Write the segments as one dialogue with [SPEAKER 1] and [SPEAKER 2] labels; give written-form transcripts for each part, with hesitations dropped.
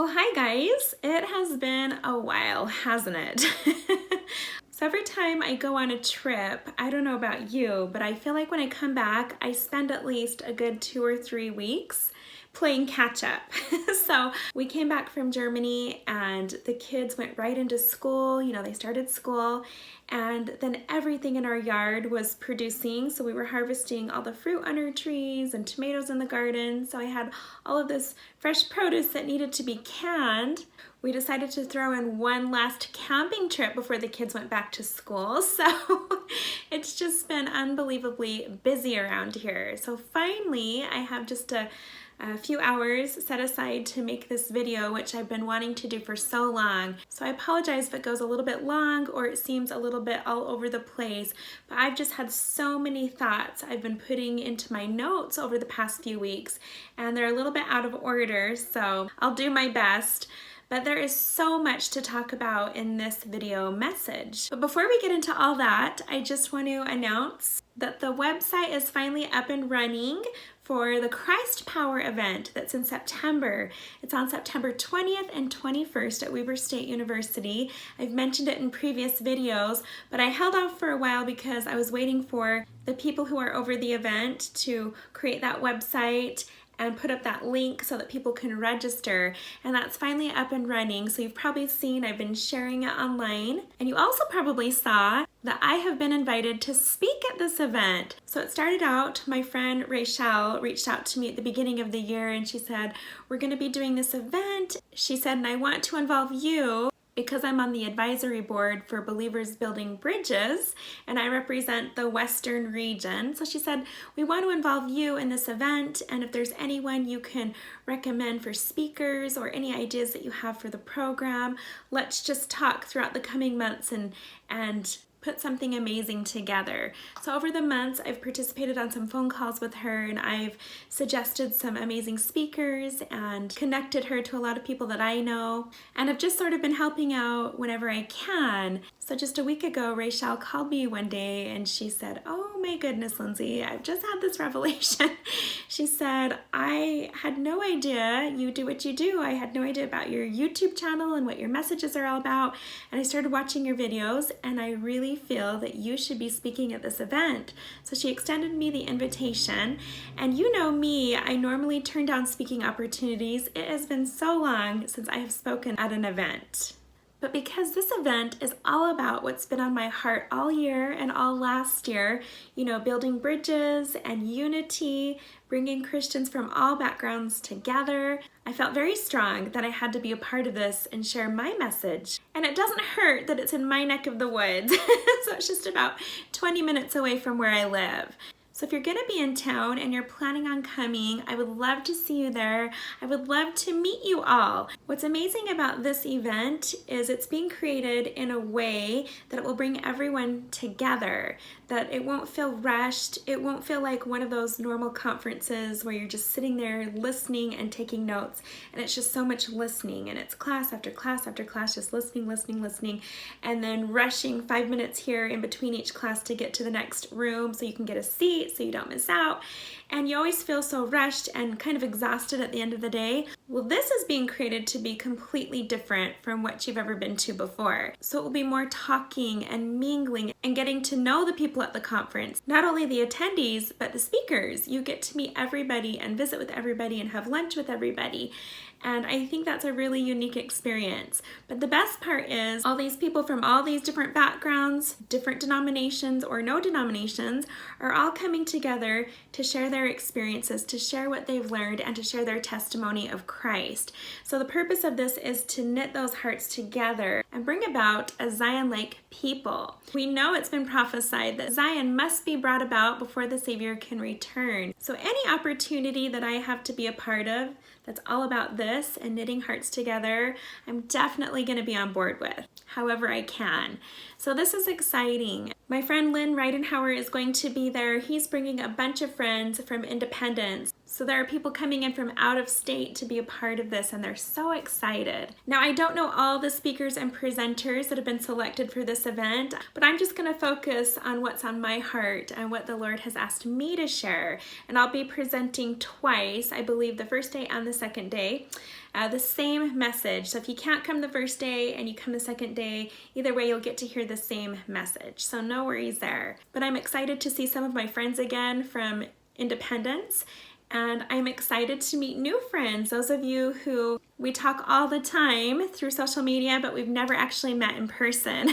[SPEAKER 1] Well, hi guys. It has been a while, hasn't it? So every time I go on a trip, I don't know about you, but I feel like when I come back, I spend at least a good 2 or 3 weeks playing catch up. So we came back from Germany and the kids went right into school. They started school, and then everything in our yard was producing. So we were harvesting all the fruit on our trees and tomatoes in the garden. So I had all of this fresh produce that needed to be canned. We decided to throw in one last camping trip before the kids went back to school. So it's just been unbelievably busy around here. So finally, I have just a few hours set aside to make this video, which I've been wanting to do for so long. So I apologize if it goes a little bit long or it seems a little bit all over the place, but I've just had so many thoughts I've been putting into my notes over the past few weeks, and they're a little bit out of order, so I'll do my best. But there is so much to talk about in this video message. But before we get into all that, I just want to announce that the website is finally up and running for the Christ Power event that's in September. It's on September 20th and 21st at Weber State University. I've mentioned it in previous videos, but I held off for a while because I was waiting for the people who are over the event to create that website and put up that link so that people can register, and that's finally up and running. So you've probably seen I've been sharing it online, and you also probably saw that I have been invited to speak at this event. So it started out, my friend Rachel reached out to me at the beginning of the year and she said, we're going to be doing this event. She said, and I want to involve you because I'm on the advisory board for Believers Building Bridges and I represent the Western region. So she said, we want to involve you in this event, and if there's anyone you can recommend for speakers or any ideas that you have for the program, let's just talk throughout the coming months and put something amazing together. So over the months, I've participated on some phone calls with her, and I've suggested some amazing speakers and connected her to a lot of people that I know, and I've just sort of been helping out whenever I can. So just a week ago, Rachel called me one day and she said, oh my goodness, Lindsay, I've just had this revelation. She said, I had no idea you do what you do. I had no idea about your YouTube channel and what your messages are all about. And I started watching your videos and I really feel that you should be speaking at this event. So she extended me the invitation, and you know me, I normally turn down speaking opportunities. It has been so long since I have spoken at an event. But because this event is all about what's been on my heart all year and all last year, building bridges and unity, bringing Christians from all backgrounds together, I felt very strong that I had to be a part of this and share my message. And it doesn't hurt that it's in my neck of the woods. So it's just about 20 minutes away from where I live. So if you're going to be in town and you're planning on coming, I would love to see you there. I would love to meet you all. What's amazing about this event is it's being created in a way that it will bring everyone together, that it won't feel rushed. It won't feel like one of those normal conferences where you're just sitting there listening and taking notes, and it's just so much listening, and it's class after class after class, just listening, and then rushing 5 minutes here in between each class to get to the next room so you can get a seat so you don't miss out. And you always feel so rushed and kind of exhausted at the end of the day. Well, this is being created to be completely different from what you've ever been to before. So it will be more talking and mingling and getting to know the people at the conference. Not only the attendees, but the speakers. You get to meet everybody and visit with everybody and have lunch with everybody. And I think that's a really unique experience. But the best part is all these people from all these different backgrounds, different denominations or no denominations, are all coming together to share their experiences, to share what they've learned, and to share their testimony of Christ. So the purpose of this is to knit those hearts together and bring about a Zion-like people. We know it's been prophesied that Zion must be brought about before the Savior can return. So any opportunity that I have to be a part of that's all about this and knitting hearts together, I'm definitely going to be on board with, however I can. So this is exciting. My friend Lynn Reidenhauer is going to be there. He's bringing a bunch of friends from Independence. So there are people coming in from out of state to be a part of this, and they're so excited. Now, I don't know all the speakers and presenters that have been selected for this event, but I'm just going to focus on what's on my heart and what the Lord has asked me to share. And I'll be presenting twice, I believe the first day and the second day, the same message. So if you can't come the first day and you come the second day, either way you'll get to hear the same message. So no worries there. But I'm excited to see some of my friends again from Independence. And I'm excited to meet new friends, those of you who we talk all the time through social media, but we've never actually met in person.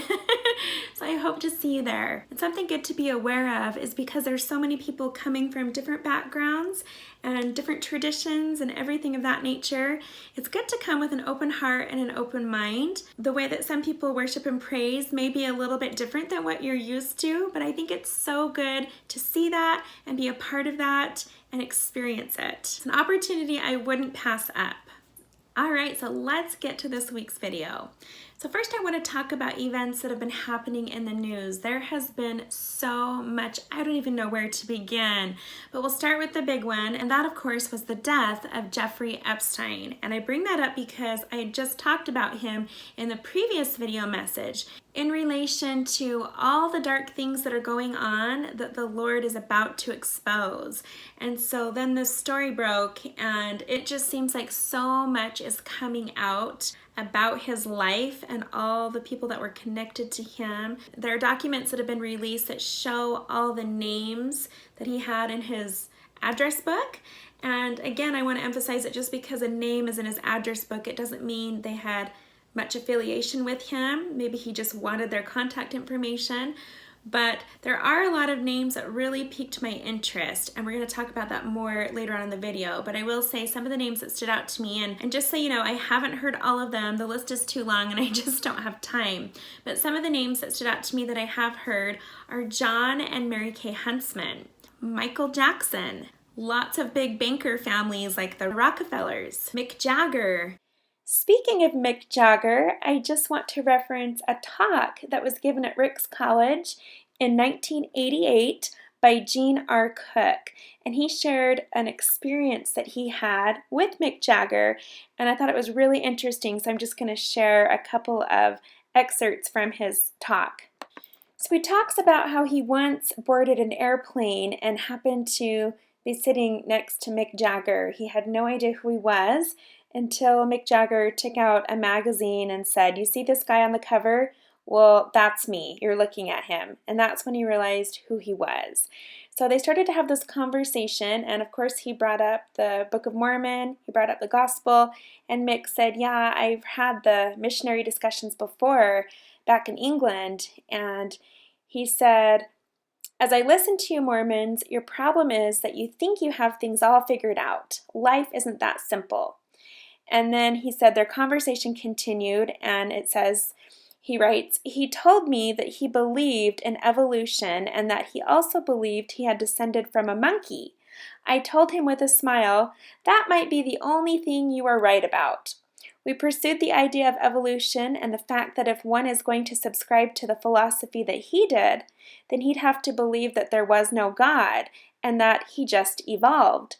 [SPEAKER 1] So I hope to see you there. And something good to be aware of is because there's so many people coming from different backgrounds and different traditions and everything of that nature, it's good to come with an open heart and an open mind. The way that some people worship and praise may be a little bit different than what you're used to, but I think it's so good to see that and be a part of that and experience it. It's an opportunity I wouldn't pass up. All right, so let's get to this week's video. So first I want to talk about events that have been happening in the news. There has been so much, I don't even know where to begin, but we'll start with the big one, and that of course was the death of Jeffrey Epstein. And I bring that up because I had just talked about him in the previous video message in relation to all the dark things that are going on that the Lord is about to expose. And so then this story broke, and it just seems like so much is coming out about his life and all the people that were connected to him. There are documents that have been released that show all the names that he had in his address book. And again, I want to emphasize that just because a name is in his address book, it doesn't mean they had much affiliation with him. Maybe he just wanted their contact information. But there are a lot of names that really piqued my interest, and we're going to talk about that more later on in the video. But I will say some of the names that stood out to me, and just so you know, I haven't heard all of them. The list is too long and I just don't have time. But some of the names that stood out to me that I have heard are John and Mary Kay Huntsman, Michael Jackson, lots of big banker families like the Rockefellers, Mick Jagger. Speaking of Mick Jagger, I just want to reference a talk that was given at Rick's College in 1988 by Gene R. Cook. And he shared an experience that he had with Mick Jagger, and I thought it was really interesting, so I'm just going to share a couple of excerpts from his talk. So he talks about how he once boarded an airplane and happened to be sitting next to Mick Jagger. He had no idea who he was until Mick Jagger took out a magazine and said, "You see this guy on the cover? Well, that's me. You're looking at him." And that's when he realized who he was. So they started to have this conversation, and of course he brought up the Book of Mormon, he brought up the gospel, and Mick said, "Yeah, I've had the missionary discussions before back in England." And he said, "As I listen to you Mormons, your problem is that you think you have things all figured out. Life isn't that simple." And then he said their conversation continued, and it says, he writes, "He told me that he believed in evolution and that he also believed he had descended from a monkey. I told him with a smile, that might be the only thing you are right about. We pursued the idea of evolution and the fact that if one is going to subscribe to the philosophy that he did, then he'd have to believe that there was no God and that he just evolved.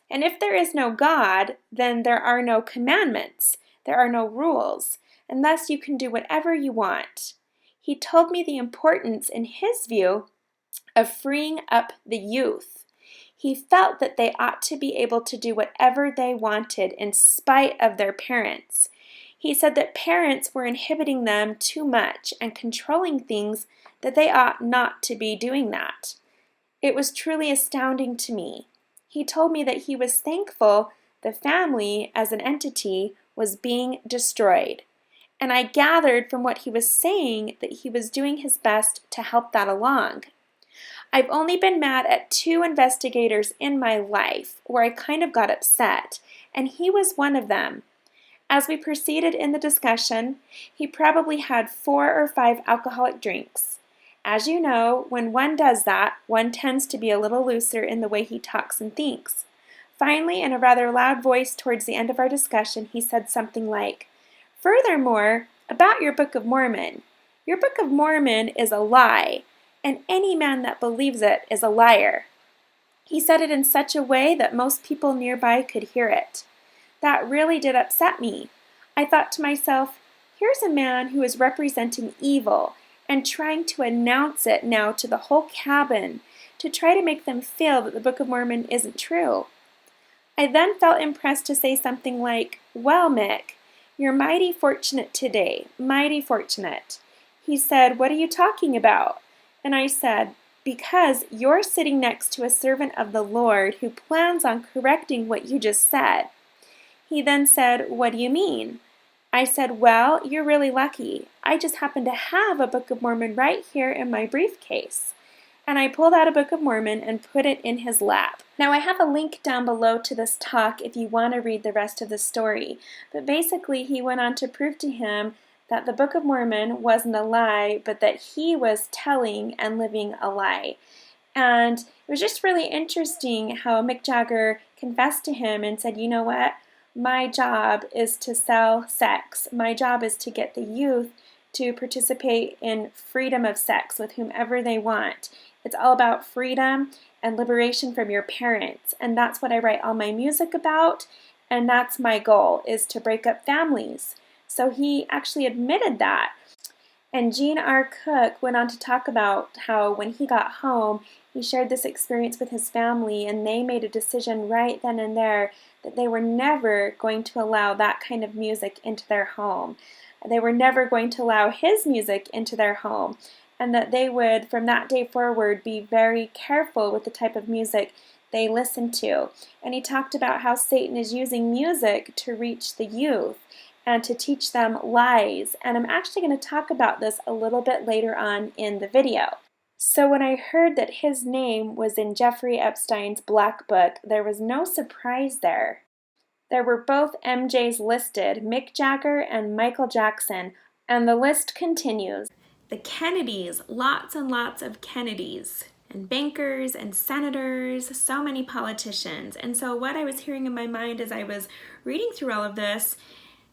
[SPEAKER 1] And if there is no God, then there are no commandments, there are no rules, and thus you can do whatever you want. He told me the importance, in his view, of freeing up the youth. He felt that they ought to be able to do whatever they wanted in spite of their parents. He said that parents were inhibiting them too much and controlling things that they ought not to be doing that. It was truly astounding to me. He told me that he was thankful the family as an entity was being destroyed. And I gathered from what he was saying that he was doing his best to help that along. I've only been mad at 2 investigators in my life where I kind of got upset, and he was one of them. As we proceeded in the discussion, he probably had 4 or 5 alcoholic drinks. As you know, when one does that, one tends to be a little looser in the way he talks and thinks. Finally, in a rather loud voice towards the end of our discussion, he said something like, "Furthermore, about your Book of Mormon. Your Book of Mormon is a lie, and any man that believes it is a liar." He said it in such a way that most people nearby could hear it. That really did upset me. I thought to myself, here's a man who is representing evil and trying to announce it now to the whole cabin to try to make them feel that the Book of Mormon isn't true. I then felt impressed to say something like, well, Mick, you're mighty fortunate today, mighty fortunate. He said, what are you talking about? And I said, because you're sitting next to a servant of the Lord who plans on correcting what you just said. He then said, what do you mean? I said, well, you're really lucky. I just happen to have a Book of Mormon right here in my briefcase. And I pulled out a Book of Mormon and put it in his lap. Now I have a link down below to this talk if you want to read the rest of the story. But basically he went on to prove to him that the Book of Mormon wasn't a lie, but that he was telling and living a lie. And it was just really interesting how Mick Jagger confessed to him and said, you know what? My job is to sell sex. My job is to get the youth to participate in freedom of sex with whomever they want. It's all about freedom and liberation from your parents. And that's what I write all my music about. And that's my goal, is to break up families. So he actually admitted that. And Gene R. Cook went on to talk about how when he got home, he shared this experience with his family, and they made a decision right then and there that they were never going to allow that kind of music into their home. They were never going to allow his music into their home, and that they would, from that day forward, be very careful with the type of music they listened to. And he talked about how Satan is using music to reach the youth and to teach them lies. And I'm actually going to talk about this a little bit later on in the video. So when I heard that his name was in Jeffrey Epstein's Black Book, there was no surprise there. There were both MJs listed, Mick Jagger and Michael Jackson, and the list continues. The Kennedys, lots and lots of Kennedys, and bankers and senators, so many politicians. And so what I was hearing in my mind as I was reading through all of this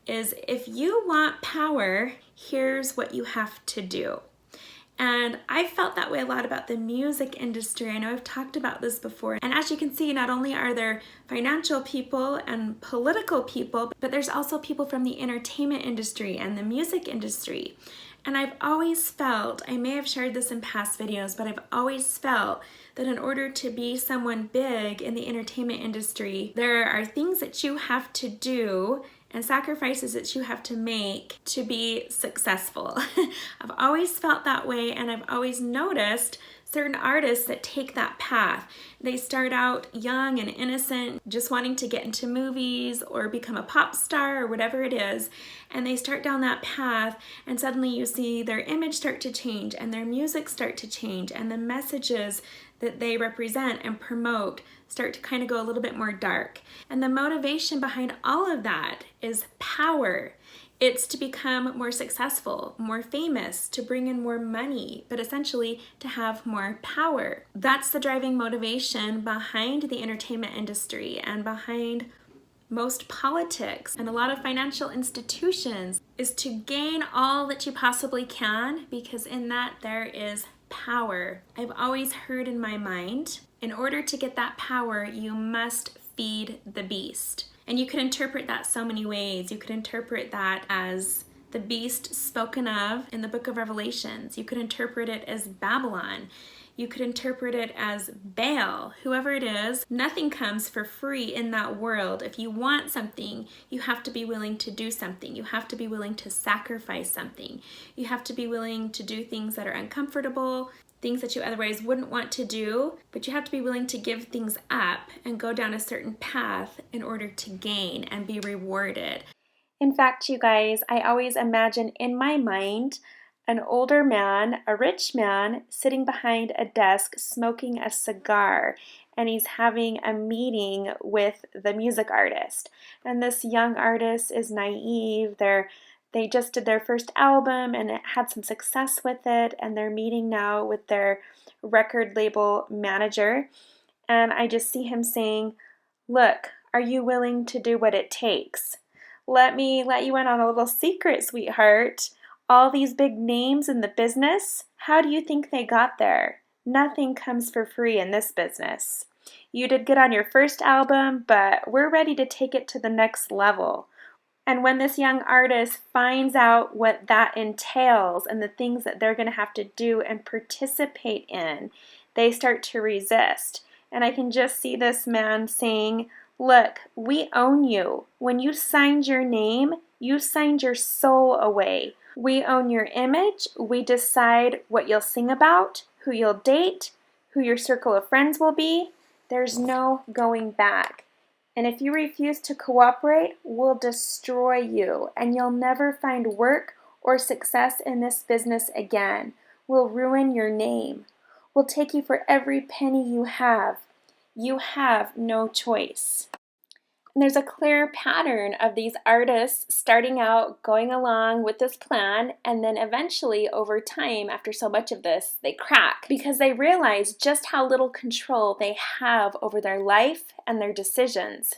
[SPEAKER 1] is, if you want power, here's what you have to do. And I felt that way a lot about the music industry. I know I've talked about this before. And as you can see, not only are there financial people and political people, but there's also people from the entertainment industry and the music industry. And I've always felt, I may have shared this in past videos, but I've always felt that in order to be someone big in the entertainment industry, there are things that you have to do and sacrifices that you have to make to be successful. I've always felt that way, and I've always noticed certain artists that take that path. They start out young and innocent, just wanting to get into movies or become a pop star or whatever it is, and they start down that path, and suddenly you see their image start to change and their music start to change, and the messages that they represent and promote start to kind of go a little bit more dark. And the motivation behind all of that is power. It's to become more successful, more famous, to bring in more money, but essentially to have more power. That's the driving motivation behind the entertainment industry and behind most politics and a lot of financial institutions, is to gain all that you possibly can, because in that there is power. I've always heard in my mind, in order to get that power, you must feed the beast. And you could interpret that so many ways. You could interpret that as the beast spoken of in the book of Revelations. You could interpret it as Babylon. You could interpret it as Baal, whoever it is. Nothing comes for free in that world. If you want something, you have to be willing to do something. You have to be willing to sacrifice something. You have to be willing to do things that are uncomfortable, things that you otherwise wouldn't want to do, but you have to be willing to give things up and go down a certain path in order to gain and be rewarded. In fact, you guys, I always imagine in my mind an older man, a rich man, sitting behind a desk smoking a cigar, and he's having a meeting with the music artist. And this young artist is naive. They just did their first album and it had some success with it, and they're meeting now with their record label manager. And I just see him saying, "Look, are you willing to do what it takes? Let me let you in on a little secret, sweetheart. All these big names in the business, how do you think they got there? Nothing comes for free in this business." You did good on your first album, but we're ready to take it to the next level. And when this young artist finds out what that entails and the things that they're going to have to do and participate in, they start to resist. And I can just see this man saying, look, we own you. When you signed your name, you signed your soul away. We own your image. We decide what you'll sing about, who you'll date, who your circle of friends will be. There's no going back. And if you refuse to cooperate, we'll destroy you, and you'll never find work or success in this business again. We'll ruin your name. We'll take you for every penny you have. You have no choice. And there's a clear pattern of these artists starting out, going along with this plan, and then eventually, over time, after so much of this, they crack because they realize just how little control they have over their life and their decisions.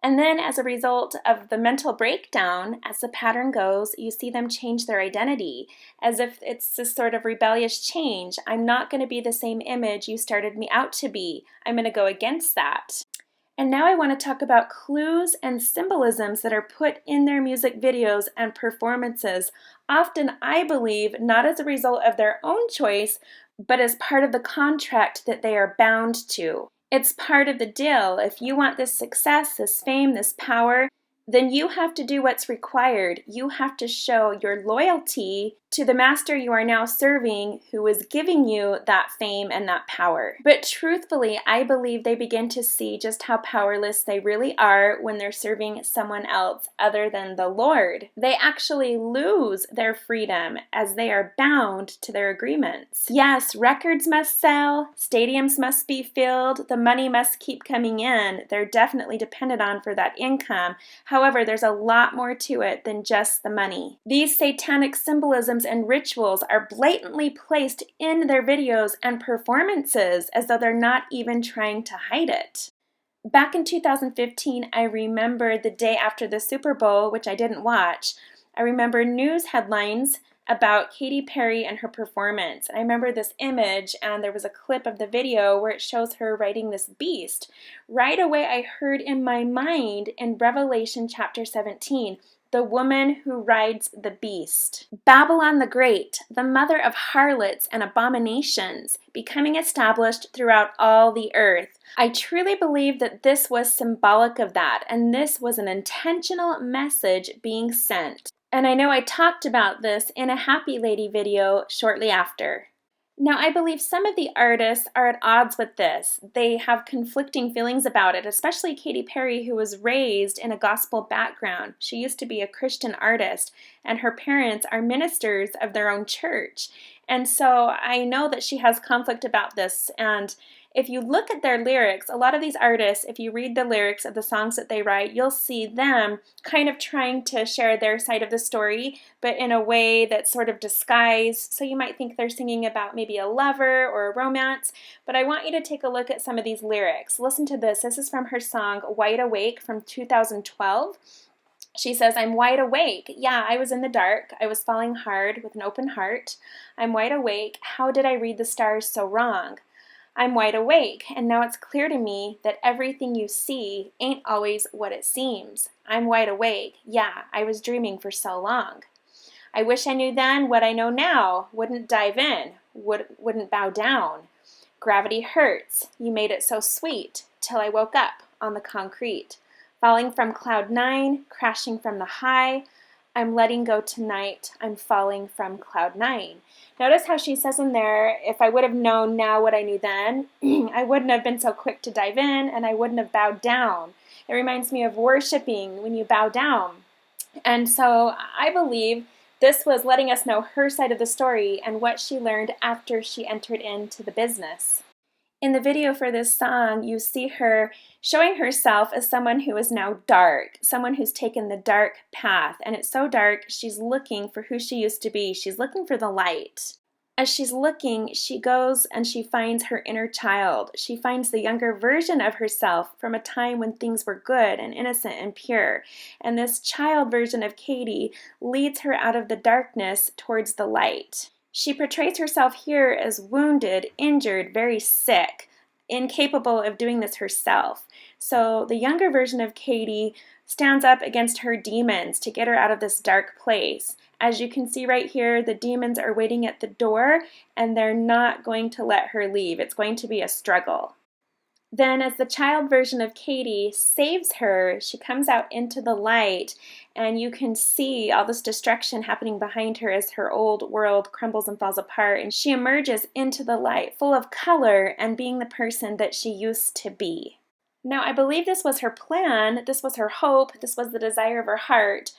[SPEAKER 1] And then as a result of the mental breakdown, as the pattern goes, you see them change their identity, as if it's this sort of rebellious change. I'm not going to be the same image you started me out to be. I'm going to go against that. And now I want to talk about clues and symbolisms that are put in their music videos and performances, often, I believe, not as a result of their own choice, but as part of the contract that they are bound to. It's part of the deal. If you want this success, this fame, this power, then you have to do what's required. You have to show your loyalty to the master you are now serving, who is giving you that fame and that power. But truthfully, I believe they begin to see just how powerless they really are when they're serving someone else other than the Lord. They actually lose their freedom as they are bound to their agreements. Yes, records must sell, stadiums must be filled, the money must keep coming in. They're definitely dependent on for that income. However, there's a lot more to it than just the money. These satanic symbolisms and rituals are blatantly placed in their videos and performances as though they're not even trying to hide it. Back in 2015, I remember the day after the Super Bowl, which I didn't watch, I remember news headlines about Katy Perry and her performance. I remember this image, and there was a clip of the video where it shows her riding this beast. Right away, I heard in my mind in Revelation chapter 17, the woman who rides the beast. Babylon the Great, the mother of harlots and abominations, becoming established throughout all the earth. I truly believe that this was symbolic of that, and this was an intentional message being sent. And I know I talked about this in a Happy Lady video shortly after. Now, I believe some of the artists are at odds with this. They have conflicting feelings about it, especially Katy Perry, who was raised in a gospel background. She used to be a Christian artist, and her parents are ministers of their own church. And so I know that she has conflict about this. And if you look at their lyrics, a lot of these artists, if you read the lyrics of the songs that they write, you'll see them kind of trying to share their side of the story, but in a way that's sort of disguised. So you might think they're singing about maybe a lover or a romance, but I want you to take a look at some of these lyrics. Listen to this. This is from her song Wide Awake from 2012. She says, I'm wide awake. Yeah, I was in the dark. I was falling hard with an open heart. I'm wide awake. How did I read the stars so wrong? I'm wide awake, and now it's clear to me that everything you see ain't always what it seems. I'm wide awake. Yeah, I was dreaming for so long. I wish I knew then what I know now. Wouldn't dive in. Wouldn't bow down. Gravity hurts. You made it so sweet, till I woke up on the concrete. Falling from cloud 9, crashing from the high. I'm letting go tonight. I'm falling from cloud 9. Notice how she says in there, if I would have known now what I knew then, I wouldn't have been so quick to dive in, and I wouldn't have bowed down. It reminds me of worshiping when you bow down. And so I believe this was letting us know her side of the story and what she learned after she entered into the business. In the video for this song, you see her showing herself as someone who is now dark, someone who's taken the dark path. And it's so dark, she's looking for who she used to be. She's looking for the light. As she's looking, she goes and she finds her inner child. She finds the younger version of herself from a time when things were good and innocent and pure. And this child version of Katy leads her out of the darkness towards the light. She portrays herself here as wounded, injured, very sick, incapable of doing this herself. So the younger version of Katie stands up against her demons to get her out of this dark place. As you can see right here, the demons are waiting at the door and they're not going to let her leave. It's going to be a struggle. Then as the child version of Katie saves her, she comes out into the light and you can see all this destruction happening behind her as her old world crumbles and falls apart, and she emerges into the light full of color and being the person that she used to be. Now I believe this was her plan, this was her hope, this was the desire of her heart,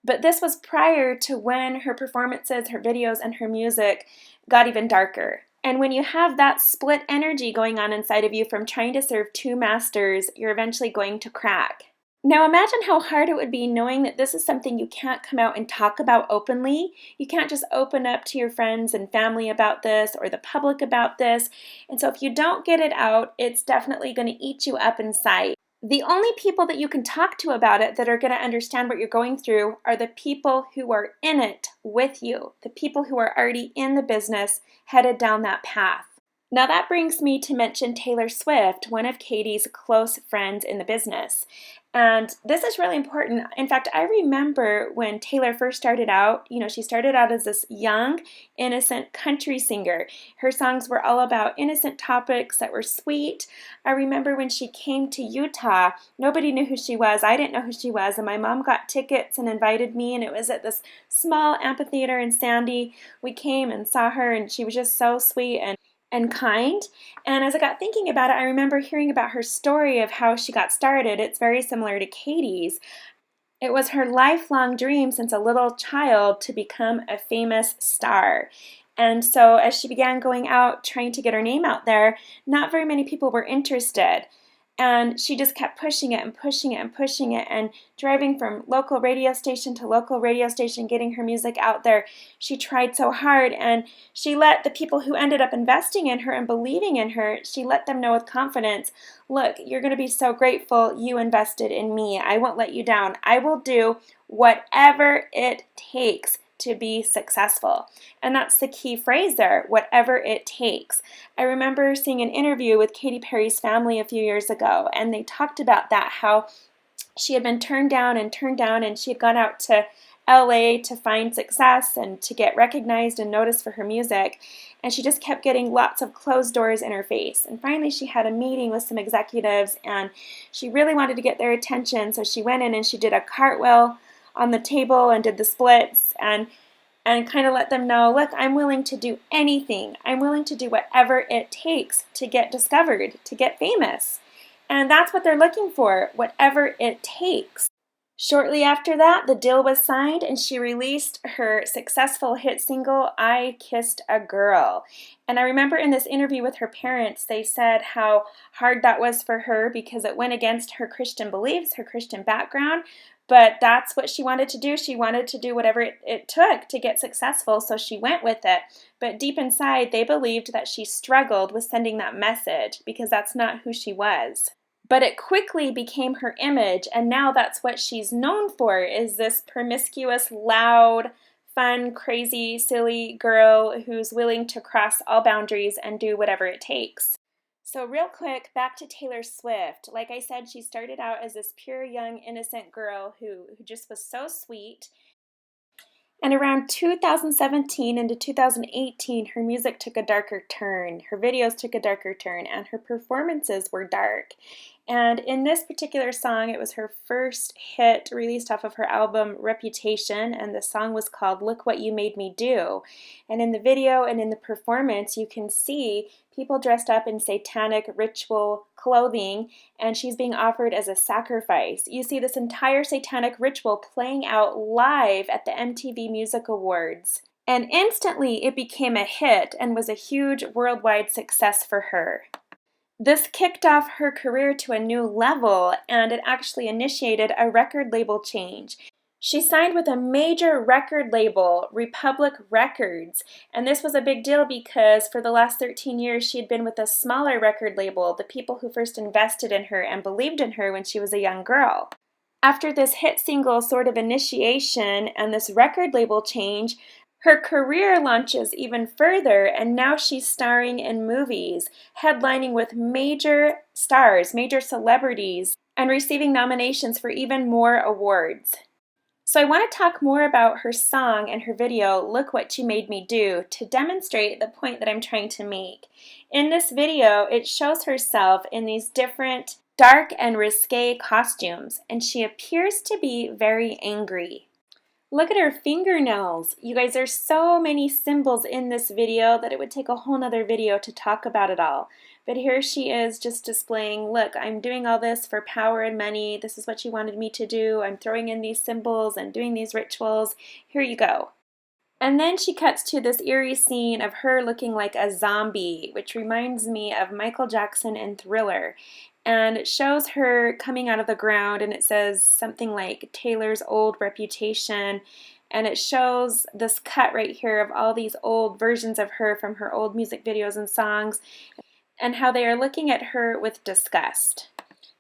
[SPEAKER 1] but this was prior to when her performances, her videos, and her music got even darker. And when you have that split energy going on inside of you from trying to serve two masters, you're eventually going to crack. Now imagine how hard it would be knowing that this is something you can't come out and talk about openly. You can't just open up to your friends and family about this or the public about this. And so if you don't get it out, it's definitely going to eat you up inside. The only people that you can talk to about it that are going to understand what you're going through are the people who are in it with you, the people who are already in the business, headed down that path. Now that brings me to mention Taylor Swift, one of Katie's close friends in the business. And this is really important. In fact, I remember when Taylor first started out, she started out as this young, innocent country singer. Her songs were all about innocent topics that were sweet. I remember when she came to Utah, nobody knew who she was. I didn't know who she was. And my mom got tickets and invited me. And it was at this small amphitheater in Sandy. We came and saw her, and she was just so sweet and kind. And as I got thinking about it, I remember hearing about her story of how she got started. It's very similar to Katie's. It was her lifelong dream since a little child to become a famous star. And so as she began going out trying to get her name out there, not very many people were interested. And she just kept pushing it and pushing it and pushing it and driving from local radio station to local radio station, getting her music out there. She tried so hard, and she let the people who ended up investing in her and believing in her, she let them know with confidence, look, you're going to be so grateful you invested in me. I won't let you down. I will do whatever it takes to be successful. And that's the key phrase there, whatever it takes. I remember seeing an interview with Katy Perry's family a few years ago, and they talked about that, how she had been turned down, and she had gone out to LA to find success and to get recognized and noticed for her music. And she just kept getting lots of closed doors in her face. And finally she had a meeting with some executives, and she really wanted to get their attention. So she went in and she did a cartwheel on the table and did the splits and kind of let them know, look, I'm willing to do anything. I'm willing to do whatever it takes to get discovered, to get famous. And that's what they're looking for, whatever it takes. Shortly after that, the deal was signed and she released her successful hit single, I Kissed a Girl. And I remember in this interview with her parents, they said how hard that was for her because it went against her Christian beliefs, her Christian background. But that's what she wanted to do. She wanted to do whatever it took to get successful, so she went with it. But deep inside, they believed that she struggled with sending that message because that's not who she was. But it quickly became her image, and now that's what she's known for, is this promiscuous, loud, fun, crazy, silly girl who's willing to cross all boundaries and do whatever it takes. So real quick, back to Taylor Swift. Like I said, she started out as this pure, young, innocent girl who just was so sweet. And around 2017 into 2018, her music took a darker turn. Her videos took a darker turn, and her performances were dark. And in this particular song, it was her first hit released off of her album Reputation, and the song was called Look What You Made Me Do. And in the video and in the performance, you can see people dressed up in satanic ritual clothing, and she's being offered as a sacrifice. You see this entire satanic ritual playing out live at the MTV Music Awards. And instantly it became a hit and was a huge worldwide success for her. This kicked off her career to a new level, and it actually initiated a record label change. She signed with a major record label, Republic Records, and this was a big deal because for the last 13 years she had been with a smaller record label, the people who first invested in her and believed in her when she was a young girl. After this hit single sort of initiation and this record label change, Her career launches even further, and now she's starring in movies, headlining with major stars, major celebrities, and receiving nominations for even more awards. So I want to talk more about her song and her video, Look What You Made Me Do, to demonstrate the point that I'm trying to make. In this video, it shows herself in these different dark and risque costumes, and she appears to be very angry. Look at her fingernails. You guys, there's so many symbols in this video that it would take a whole nother video to talk about it all. But here she is just displaying, look, I'm doing all this for power and money. This is what you wanted me to do. I'm throwing in these symbols and doing these rituals. Here you go. And then she cuts to this eerie scene of her looking like a zombie, which reminds me of Michael Jackson in Thriller. And it shows her coming out of the ground, and it says something like Taylor's old reputation. And it shows this cut right here of all these old versions of her from her old music videos and songs, and how they are looking at her with disgust.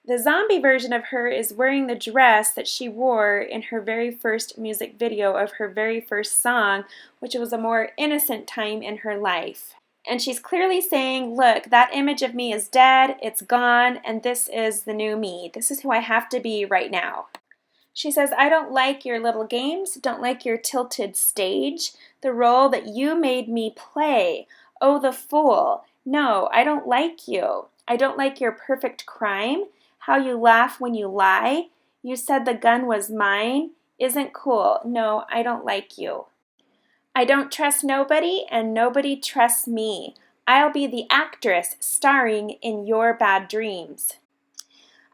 [SPEAKER 1] The zombie version of her is wearing the dress that she wore in her very first music video of her very first song, which was a more innocent time in her life. And she's clearly saying, look, that image of me is dead, it's gone, and this is the new me. This is who I have to be right now. She says, I don't like your little games, don't like your tilted stage, the role that you made me play. Oh, the fool. No, I don't like you. I don't like your perfect crime, how you laugh when you lie. You said the gun was mine. Isn't cool. No, I don't like you. I don't trust nobody, and nobody trusts me. I'll be the actress starring in your bad dreams.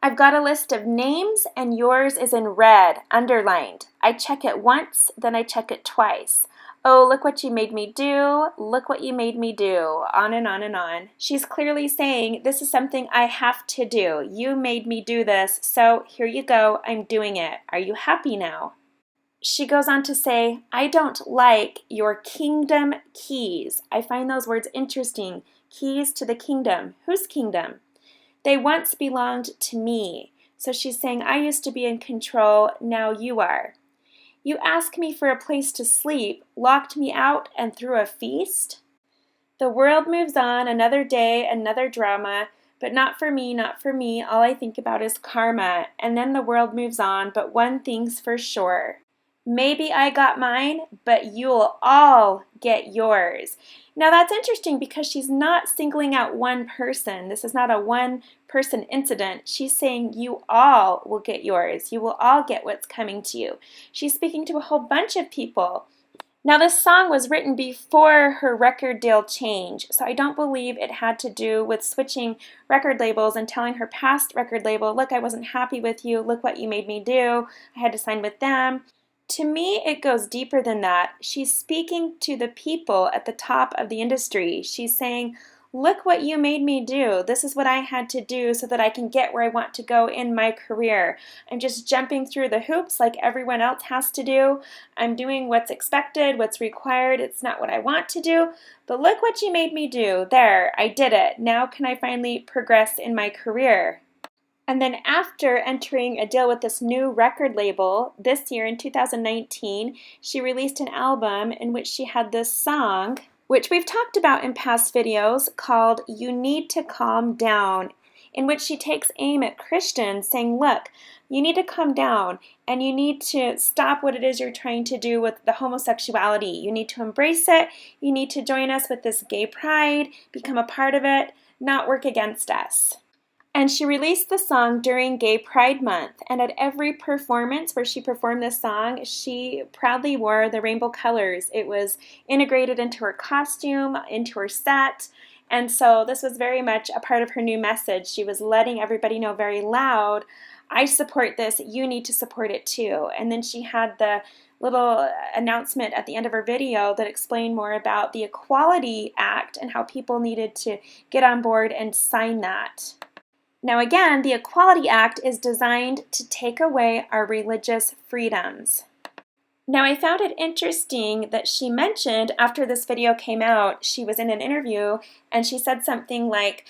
[SPEAKER 1] I've got a list of names, and yours is in red, underlined. I check it once, then I check it twice. Oh, look what you made me do. Look what you made me do. On and on and on. She's clearly saying, this is something I have to do. You made me do this, so here you go. I'm doing it. Are you happy now? She goes on to say, I don't like your kingdom keys. I find those words interesting. Keys to the kingdom. Whose kingdom? They once belonged to me. So she's saying, I used to be in control, now you are. You asked me for a place to sleep, locked me out, and threw a feast? The world moves on, another day, another drama, but not for me, not for me. All I think about is karma. And then the world moves on, but one thing's for sure. Maybe I got mine, but you'll all get yours. Now that's interesting because she's not singling out one person. This is not a one-person incident. She's saying you all will get yours. You will all get what's coming to you. She's speaking to a whole bunch of people. Now this song was written before her record deal change, so I don't believe it had to do with switching record labels and telling her past record label, look, I wasn't happy with you, look what you made me do, I had to sign with them. To me, it goes deeper than that. She's speaking to the people at the top of the industry. She's saying, look what you made me do. This is what I had to do so that I can get where I want to go in my career. I'm just jumping through the hoops like everyone else has to do. I'm doing what's expected, what's required. It's not what I want to do, but look what you made me do. There, I did it. Now can I finally progress in my career? And then after entering a deal with this new record label this year in 2019, she released an album in which she had this song, which we've talked about in past videos, called You Need to Calm Down, in which she takes aim at Christians saying, look, you need to calm down and you need to stop what it is you're trying to do with the homosexuality. You need to embrace it. You need to join us with this gay pride, become a part of it, not work against us. And she released the song during Gay Pride Month, and at every performance where she performed this song, she proudly wore the rainbow colors. It was integrated into her costume, into her set, and so this was very much a part of her new message. She was letting everybody know very loud, I support this, you need to support it too. And then she had the little announcement at the end of her video that explained more about the Equality Act and how people needed to get on board and sign that. Now again, the Equality Act is designed to take away our religious freedoms. Now I found it interesting that she mentioned after this video came out, she was in an interview and she said something like,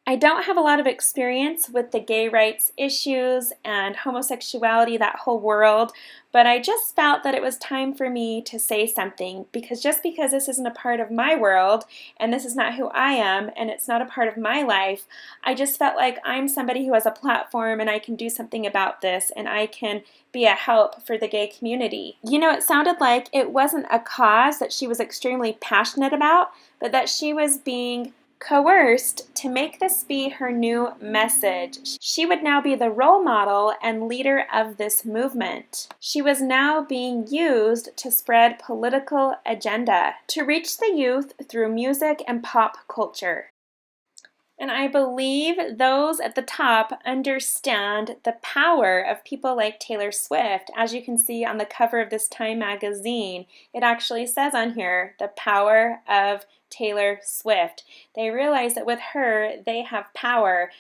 [SPEAKER 1] I don't have a lot of experience with the gay rights issues and homosexuality, that whole world, but I just felt that it was time for me to say something, because just because this isn't a part of my world and this is not who I am and it's not a part of my life, I just felt like I'm somebody who has a platform and I can do something about this and I can be a help for the gay community. You know, it sounded like it wasn't a cause that she was extremely passionate about, but that she was being coerced to make this be her new message. She would now be the role model and leader of this movement. She was now being used to spread political agenda, to reach the youth through music and pop culture. And I believe those at the top understand the power of people like Taylor Swift. As you can see on the cover of this Time magazine, it actually says on here, the power of Taylor Swift. They realize that with her, they have power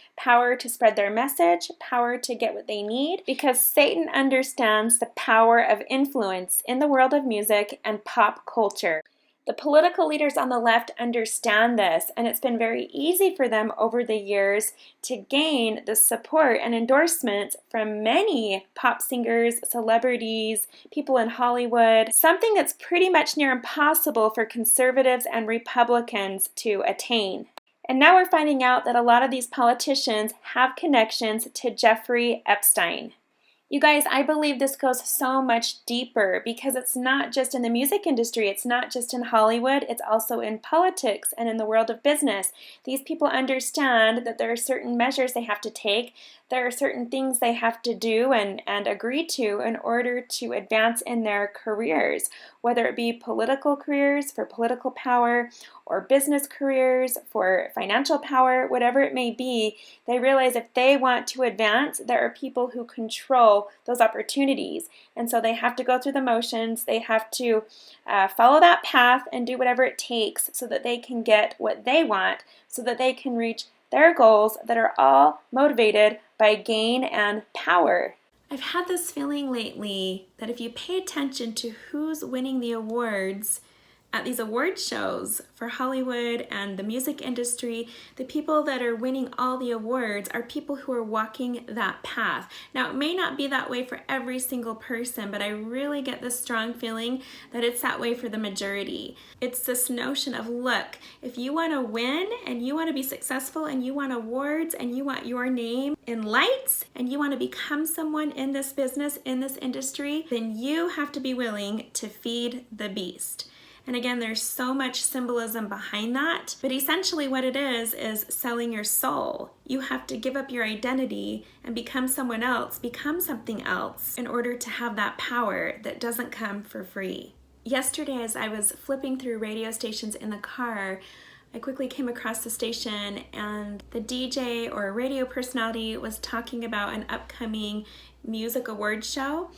[SPEAKER 1] to spread their message, power to get what they need, because Satan understands the power of influence in the world of music and pop culture. The political leaders on the left understand this, and it's been very easy for them over the years to gain the support and endorsements from many pop singers, celebrities, people in Hollywood, something that's pretty much near impossible for conservatives and Republicans to attain. And now we're finding out that a lot of these politicians have connections to Jeffrey Epstein. You guys, I believe this goes so much deeper, because it's not just in the music industry, it's not just in Hollywood, it's also in politics and in the world of business. These people understand that there are certain measures they have to take, there are certain things they have to do and agree to in order to advance in their careers, whether it be political careers for political power or business careers for financial power, whatever it may be. They realize if they want to advance, there are people who control those opportunities. And so they have to go through the motions, they have to follow that path and do whatever it takes so that they can get what they want, so that they can reach their goals that are all motivated by gain and power. I've had this feeling lately that if you pay attention to who's winning the awards at these award shows for Hollywood and the music industry, the people that are winning all the awards are people who are walking that path. Now, it may not be that way for every single person, but I really get this strong feeling that it's that way for the majority. It's this notion of, look, if you want to win and you want to be successful and you want awards and you want your name in lights and you want to become someone in this business, in this industry, then you have to be willing to feed the beast. And again, there's so much symbolism behind that, but essentially what it is selling your soul. You have to give up your identity and become someone else, become something else in order to have that power that doesn't come for free. Yesterday, as I was flipping through radio stations in the car, I quickly came across the station and the DJ or radio personality was talking about an upcoming music awards show.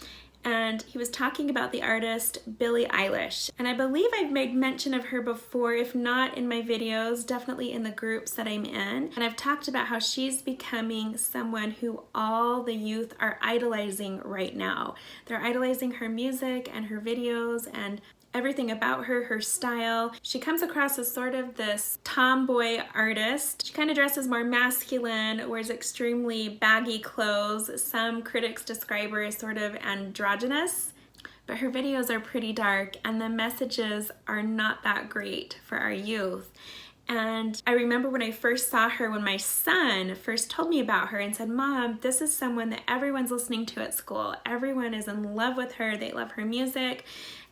[SPEAKER 1] And he was talking about the artist Billie Eilish. And I believe I've made mention of her before, if not in my videos, definitely in the groups that I'm in. And I've talked about how she's becoming someone who all the youth are idolizing right now. They're idolizing her music and her videos and everything about her, her style. She comes across as sort of this tomboy artist. She kind of dresses more masculine, wears extremely baggy clothes. Some critics describe her as sort of androgynous, but her videos are pretty dark and the messages are not that great for our youth. And I remember when I first saw her, when my son first told me about her and said, Mom, this is someone that everyone's listening to at school. Everyone is in love with her. They love her music.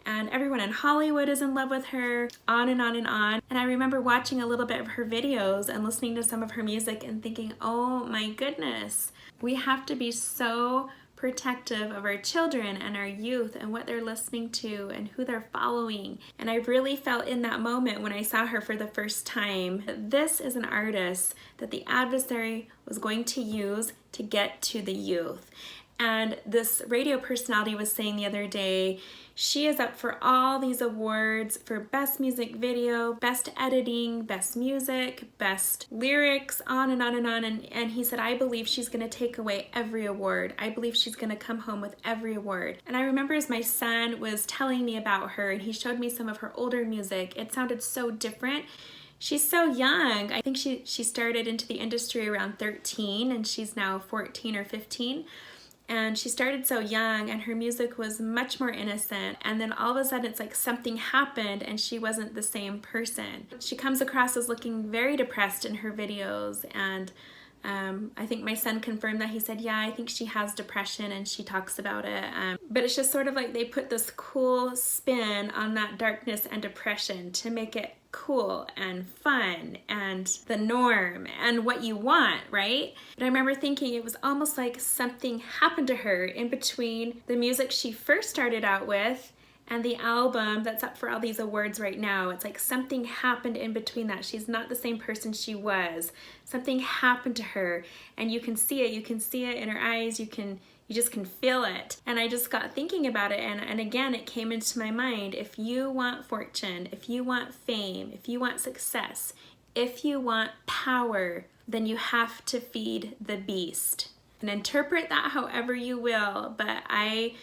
[SPEAKER 1] And everyone in Hollywood is in love with her, on and on and on. And I remember watching a little bit of her videos and listening to some of her music and thinking, oh my goodness, we have to be so protective of our children and our youth and what they're listening to and who they're following. And I really felt in that moment when I saw her for the first time that this is an artist that the adversary was going to use to get to the youth. And this radio personality was saying the other day, she is up for all these awards for best music video, best editing, best music, best lyrics, on and on and on. And he said, I believe she's going to take away every award. I believe she's going to come home with every award. And I remember as my son was telling me about her and he showed me some of her older music, it sounded so different. She's so young. I think she started into the industry around 13 and she's now 14 or 15. And she started so young and her music was much more innocent. And then all of a sudden it's like something happened and she wasn't the same person. She comes across as looking very depressed in her videos, and I think my son confirmed that. He said, yeah, I think she has depression and she talks about it. But it's just sort of like they put this cool spin on that darkness and depression to make it cool and fun and the norm and what you want, right? But I remember thinking it was almost like something happened to her in between the music she first started out with and the album that's up for all these awards right now. It's like something happened in between that. She's not the same person she was. Something happened to her, and you can see it. You can see it in her eyes. You just can feel it. And I just got thinking about it, and again, it came into my mind. If you want fortune, if you want fame, if you want success, if you want power, then you have to feed the beast. And interpret that however you will, but I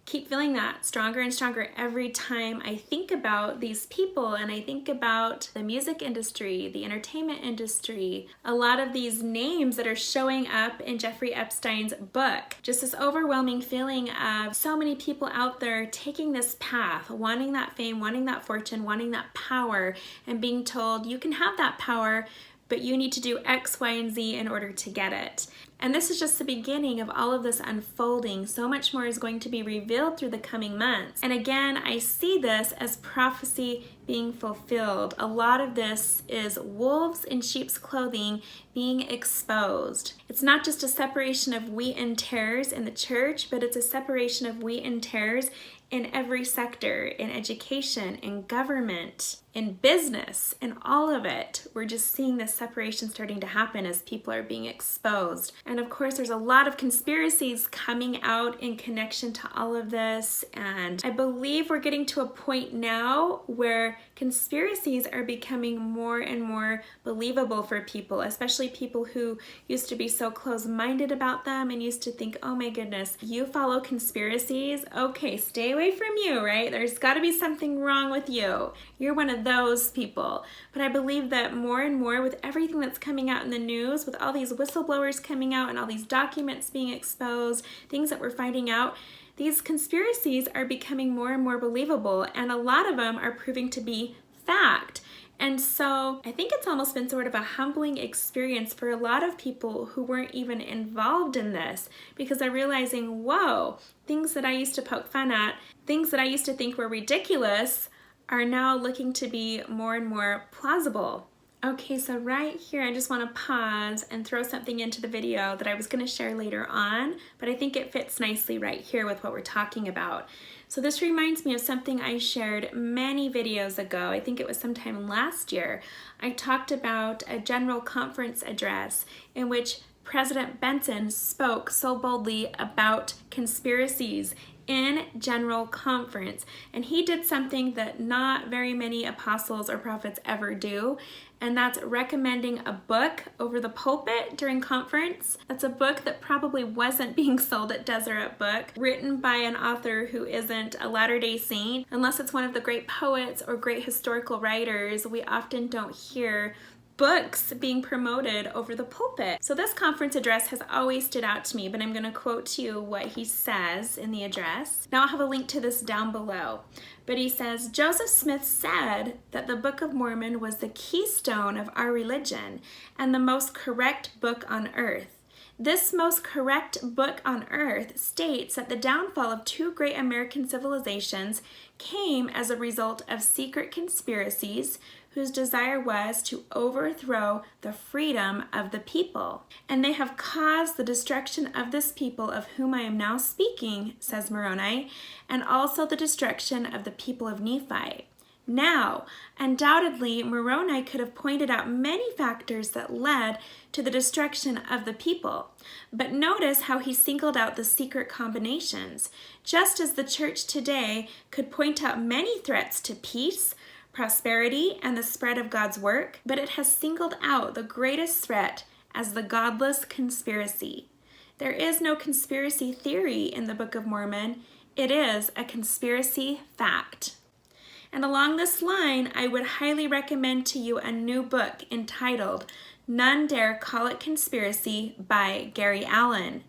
[SPEAKER 1] keep feeling that stronger and stronger every time I think about these people and I think about the music industry, the entertainment industry, a lot of these names that are showing up in Jeffrey Epstein's book. Just this overwhelming feeling of so many people out there taking this path, wanting that fame, wanting that fortune, wanting that power, and being told you can have that power, but you need to do X, Y, and Z in order to get it. And this is just the beginning of all of this unfolding. So much more is going to be revealed through the coming months. And again, I see this as prophecy being fulfilled. A lot of this is wolves in sheep's clothing being exposed. It's not just a separation of wheat and tares in the church, but it's a separation of wheat and tares in every sector, in education, in government, in business, in all of it. We're just seeing this separation starting to happen as people are being exposed. And of course, there's a lot of conspiracies coming out in connection to all of this. And I believe we're getting to a point now where conspiracies are becoming more and more believable for people, especially people who used to be so close-minded about them and used to think, oh my goodness, you follow conspiracies? Okay, stay away from you, right? There's got to be something wrong with you. You're one of those people. But I believe that more and more with everything that's coming out in the news, with all these whistleblowers coming out and all these documents being exposed, things that we're finding out, these conspiracies are becoming more and more believable, and a lot of them are proving to be fact. And so I think it's almost been sort of a humbling experience for a lot of people who weren't even involved in this, because they're realizing, whoa, things that I used to poke fun at, things that I used to think were ridiculous, are now looking to be more and more plausible. Okay, so right here, I just want to pause and throw something into the video that I was going to share later on, but I think it fits nicely right here with what we're talking about. So this reminds me of something I shared many videos ago. I think it was sometime last year. I talked about a general conference address in which President Benson spoke so boldly about conspiracies in general conference, and he did something that not very many apostles or prophets ever do, and that's recommending a book over the pulpit during conference. That's a book that probably wasn't being sold at Deseret Book, written by an author who isn't a Latter-day Saint. Unless it's one of the great poets or great historical writers, we often don't hear books being promoted over the pulpit. So this conference address has always stood out to me, but I'm going to quote to you what he says in the address. Now I'll have a link to this down below. But he says, Joseph Smith said that the Book of Mormon was the keystone of our religion and the most correct book on earth. This most correct book on earth states that the downfall of two great American civilizations came as a result of secret conspiracies whose desire was to overthrow the freedom of the people. And they have caused the destruction of this people of whom I am now speaking, says Moroni, and also the destruction of the people of Nephi. Now, undoubtedly, Moroni could have pointed out many factors that led to the destruction of the people. But notice how he singled out the secret combinations, just as the church today could point out many threats to peace, prosperity, and the spread of God's work, but it has singled out the greatest threat as the godless conspiracy. There is no conspiracy theory in the Book of Mormon. It is a conspiracy fact. And along this line, I would highly recommend to you a new book entitled None Dare Call It Conspiracy by Gary Allen.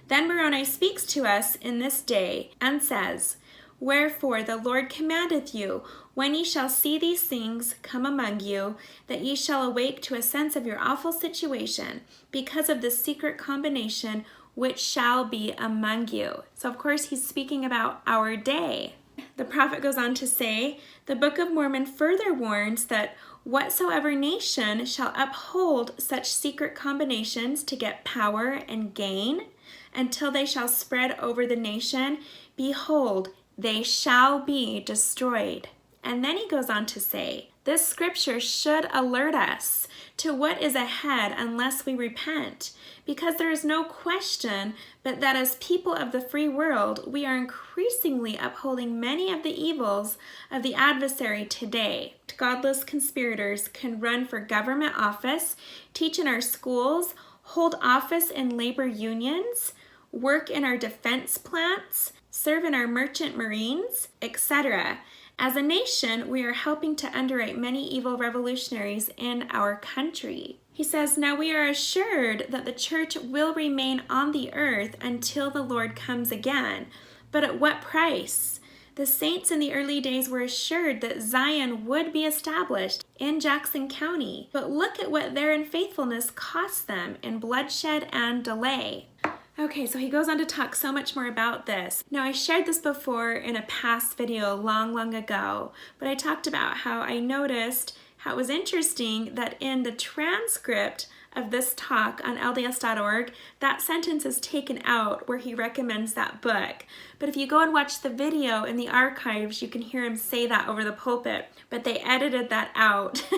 [SPEAKER 1] Then Moroni speaks to us in this day and says, Wherefore the Lord commandeth you, when ye shall see these things come among you, that ye shall awake to a sense of your awful situation, because of this secret combination which shall be among you. So of course he's speaking about our day. The prophet goes on to say, the Book of Mormon further warns that whatsoever nation shall uphold such secret combinations to get power and gain, until they shall spread over the nation, behold, they shall be destroyed. And then he goes on to say, this scripture should alert us to what is ahead unless we repent, because there is no question but that as people of the free world, we are increasingly upholding many of the evils of the adversary today. Godless conspirators can run for government office, teach in our schools, hold office in labor unions, work in our defense plants, serve in our merchant marines, etc. As a nation, we are helping to underwrite many evil revolutionaries in our country. He says, now we are assured that the church will remain on the earth until the Lord comes again. But at what price? The saints in the early days were assured that Zion would be established in Jackson County. But look at what their unfaithfulness cost them in bloodshed and delay. Okay, so he goes on to talk so much more about this. Now, I shared this before in a past video long ago, but I talked about how I noticed how it was interesting that in the transcript of this talk on LDS.org, that sentence is taken out where he recommends that book. But if you go and watch the video in the archives, you can hear him say that over the pulpit, but they edited that out.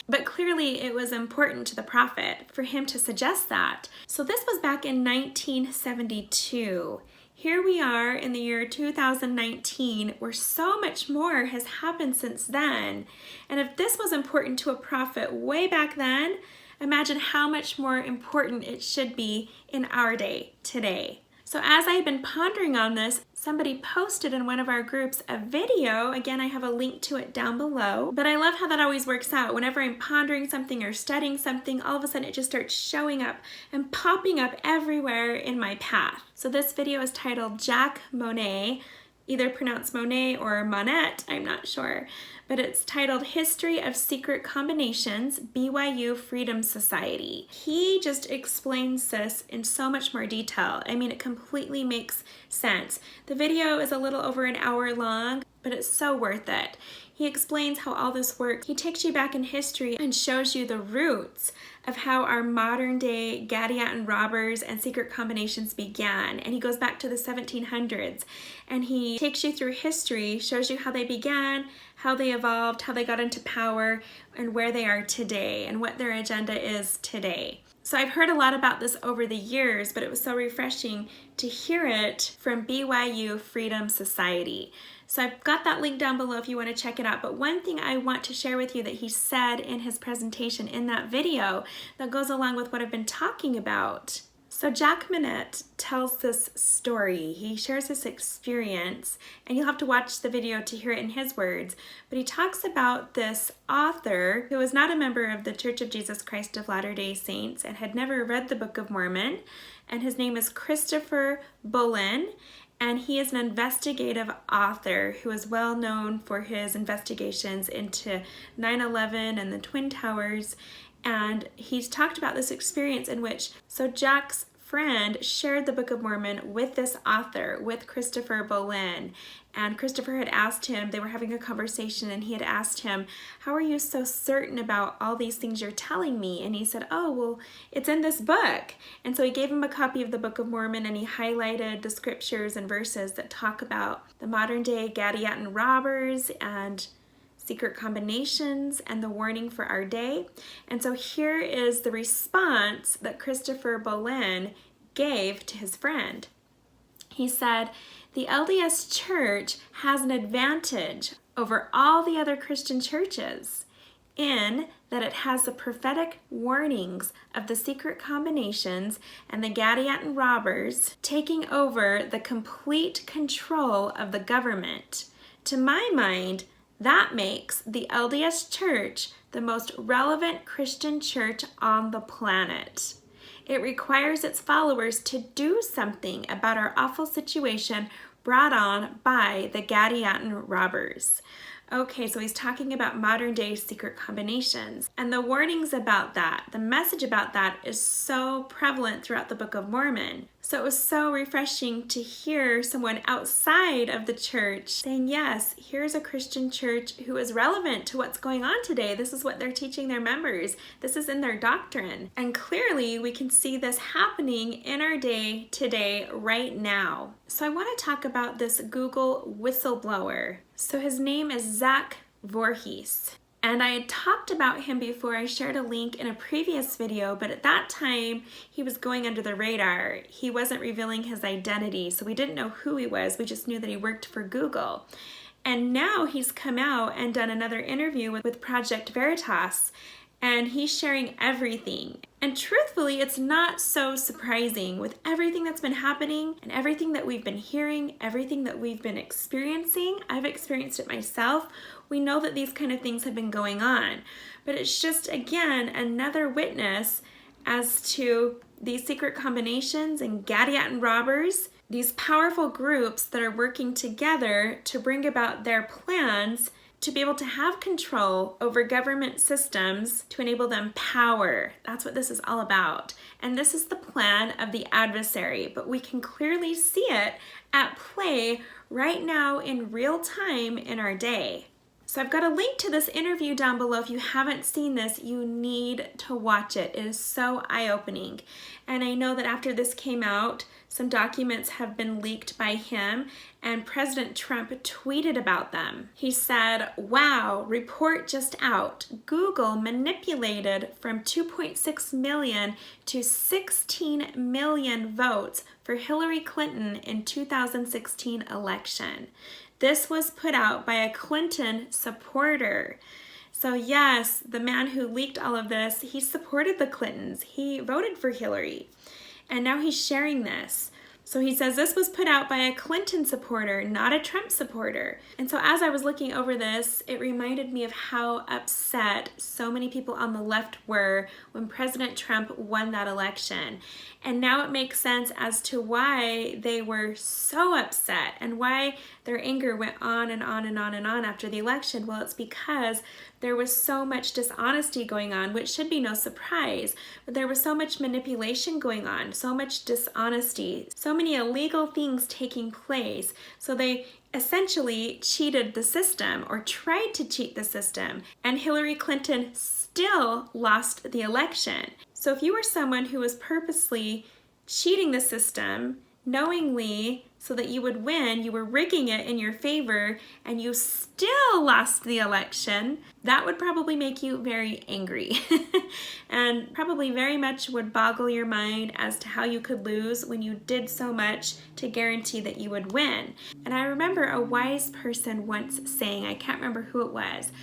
[SPEAKER 1] But clearly it was important to the prophet for him to suggest that. So this was back in 1972. Here we are in the year 2019, where so much more has happened since then. And if this was important to a prophet way back then, imagine how much more important it should be in our day today. So as I've been pondering on this, somebody posted in one of our groups a video. Again, I have a link to it down below. But I love how that always works out. Whenever I'm pondering something or studying something, all of a sudden it just starts showing up and popping up everywhere in my path. So this video is titled Jack Monnett, either pronounced Monet or Monnett, I'm not sure. But it's titled History of Secret Combinations, BYU Freedom Society. He just explains this in so much more detail. I mean, it completely makes sense. The video is a little over an hour long, but it's so worth it. He explains how all this works. He takes you back in history and shows you the roots of how our modern day Gadianton robbers and secret combinations began. And he goes back to the 1700s and he takes you through history, shows you how they began, how they evolved, how they got into power, and where they are today and what their agenda is today. So I've heard a lot about this over the years, but it was so refreshing to hear it from BYU Freedom Society. So I've got that link down below if you want to check it out. But one thing I want to share with you that he said in his presentation in that video that goes along with what I've been talking about. So Jack Monnett tells this story. He shares this experience, and you'll have to watch the video to hear it in his words. But he talks about this author who was not a member of the Church of Jesus Christ of Latter-day Saints and had never read the Book of Mormon. And his name is Christopher Bolin. And he is an investigative author who is well known for his investigations into 9/11 and the Twin Towers. And he's talked about this experience in which, so Jack's friend shared the Book of Mormon with this author, with Christopher Bolin. And Christopher had asked him, they were having a conversation, and he had asked him, how are you so certain about all these things you're telling me? And he said, oh, well, it's in this book. And so he gave him a copy of the Book of Mormon, and he highlighted the scriptures and verses that talk about the modern day Gadianton robbers and secret combinations and the warning for our day. And so here is the response that Christopher Bolin gave to his friend. He said, the LDS Church has an advantage over all the other Christian churches in that it has the prophetic warnings of the secret combinations and the Gadianton robbers taking over the complete control of the government. To my mind, That makes the LDS Church the most relevant Christian church on the planet. It requires its followers to do something about our awful situation brought on by the Gadianton robbers. Okay, so he's talking about modern day secret combinations. And the warnings about that, the message about that is so prevalent throughout the Book of Mormon. So it was so refreshing to hear someone outside of the church saying, yes, here's a Christian church who is relevant to what's going on today. This is what they're teaching their members. This is in their doctrine. And clearly we can see this happening in our day today, right now. So I want to talk about this Google whistleblower. So his name is Zach Voorhees. And I had talked about him before. I shared a link in a previous video, but at that time he was going under the radar. He wasn't revealing his identity, so we didn't know who he was. We just knew that he worked for Google. And now he's come out and done another interview with Project Veritas, and he's sharing everything. And truthfully, it's not so surprising with everything that's been happening and everything that we've been hearing, everything that we've been experiencing. I've experienced it myself. We know that these kind of things have been going on, but it's just, again, another witness as to these secret combinations and Gadianton robbers, these powerful groups that are working together to bring about their plans to be able to have control over government systems to enable them power. That's what this is all about. And this is the plan of the adversary, but we can clearly see it at play right now in real time in our day. So I've got a link to this interview down below. If you haven't seen this, you need to watch it. It is so eye-opening. And I know that after this came out, some documents have been leaked by him, and President Trump tweeted about them. He said, wow, report just out. Google manipulated from 2.6 million to 16 million votes for Hillary Clinton in 2016 election. This was put out by a Clinton supporter. So yes, the man who leaked all of this, he supported the Clintons. He voted for Hillary. And now he's sharing this. So he says this was put out by a Clinton supporter, not a Trump supporter. And so as I was looking over this, it reminded me of how upset so many people on the left were when President Trump won that election. And now it makes sense as to why they were so upset and why their anger went on and on and on and on after the election. Well, it's because there was so much dishonesty going on, which should be no surprise, but there was so much manipulation going on, so much dishonesty, so many illegal things taking place. So they essentially cheated the system or tried to cheat the system, and Hillary Clinton still lost the election. So if you were someone who was purposely cheating the system, knowingly, so that you would win, you were rigging it in your favor, and you still lost the election, that would probably make you very angry and probably very much would boggle your mind as to how you could lose when you did so much to guarantee that you would win. And I remember a wise person once saying, I can't remember who it was,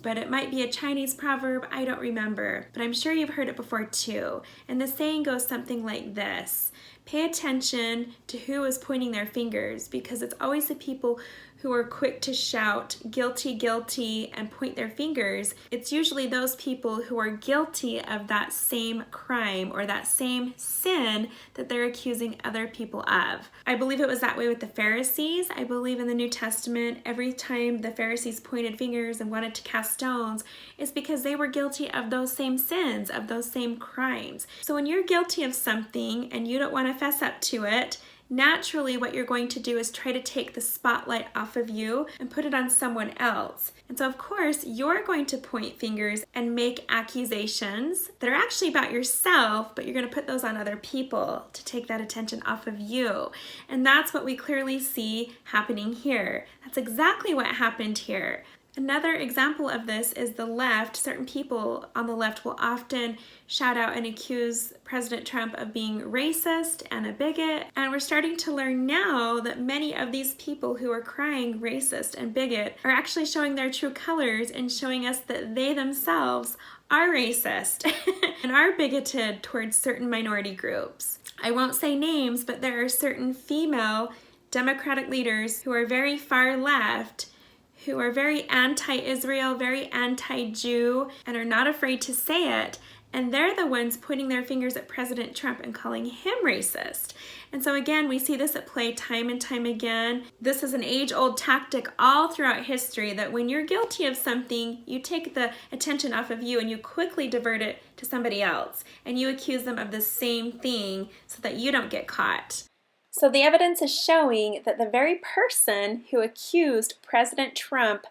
[SPEAKER 1] but it might be a Chinese proverb, I don't remember, but I'm sure you've heard it before too. And the saying goes something like this: pay attention to who is pointing their fingers, because it's always the people who are quick to shout, guilty, guilty, and point their fingers. It's usually those people who are guilty of that same crime or that same sin that they're accusing other people of. I believe it was that way with the Pharisees. I believe in the New Testament, every time the Pharisees pointed fingers and wanted to cast stones, it's because they were guilty of those same sins, of those same crimes. So when you're guilty of something and you don't want to fess up to it, naturally what you're going to do is try to take the spotlight off of you and put it on someone else. And so of course you're going to point fingers and make accusations that are actually about yourself, but you're going to put those on other people to take that attention off of you. And that's what we clearly see happening here. That's exactly what happened here. Another example of this is the left. Certain people on the left will often shout out and accuse President Trump of being racist and a bigot. And we're starting to learn now that many of these people who are crying racist and bigot are actually showing their true colors and showing us that they themselves are racist and are bigoted towards certain minority groups. I won't say names, but there are certain female Democratic leaders who are very far left who are very anti-Israel, very anti-Jew, and are not afraid to say it. And they're the ones pointing their fingers at President Trump and calling him racist. And so again, we see this at play time and time again. This is an age-old tactic all throughout history, that when you're guilty of something, you take the attention off of you and you quickly divert it to somebody else. And you accuse them of the same thing so that you don't get caught. So the evidence is showing that the very person who accused President Trump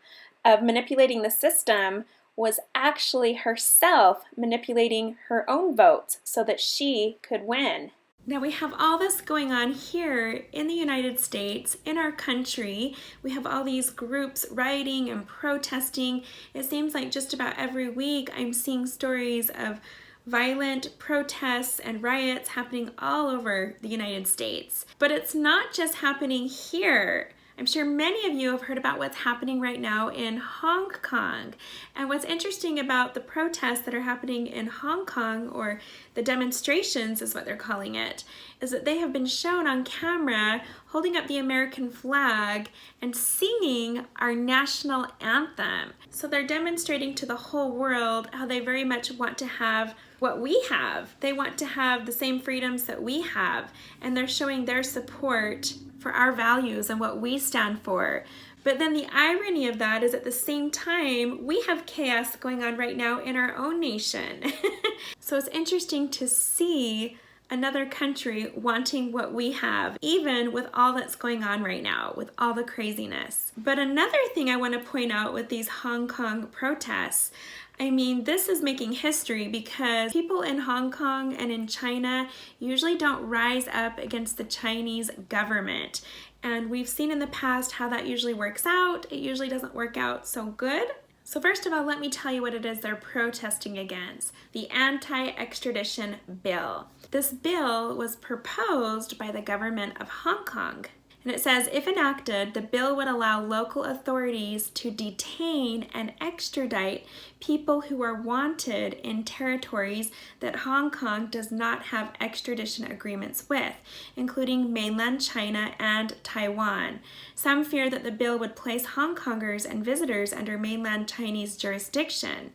[SPEAKER 1] of manipulating the system was actually herself manipulating her own votes so that she could win. Now we have all this going on here in the United States, in our country. We have all these groups rioting and protesting. It seems like just about every week I'm seeing stories of violent protests and riots happening all over the United States. But it's not just happening here. I'm sure many of you have heard about what's happening right now in Hong Kong. And what's interesting about the protests that are happening in Hong Kong, or the demonstrations is what they're calling it, is that they have been shown on camera holding up the American flag and singing our national anthem. So they're demonstrating to the whole world how they very much want to have what we have. They want to have the same freedoms that we have, and they're showing their support for our values and what we stand for. But then the irony of that is, at the same time, we have chaos going on right now in our own nation. So it's interesting to see another country wanting what we have, even with all that's going on right now, with all the craziness. But another thing I want to point out with these Hong Kong protests, I mean, this is making history, because people in Hong Kong and in China usually don't rise up against the Chinese government. And we've seen in the past how that usually works out. It usually doesn't work out so good. So first of all, let me tell you what it is they're protesting against: the anti-extradition bill. This bill was proposed by the government of Hong Kong. And it says, if enacted, the bill would allow local authorities to detain and extradite people who are wanted in territories that Hong Kong does not have extradition agreements with, including mainland China and Taiwan. Some fear that the bill would place Hong Kongers and visitors under mainland Chinese jurisdiction,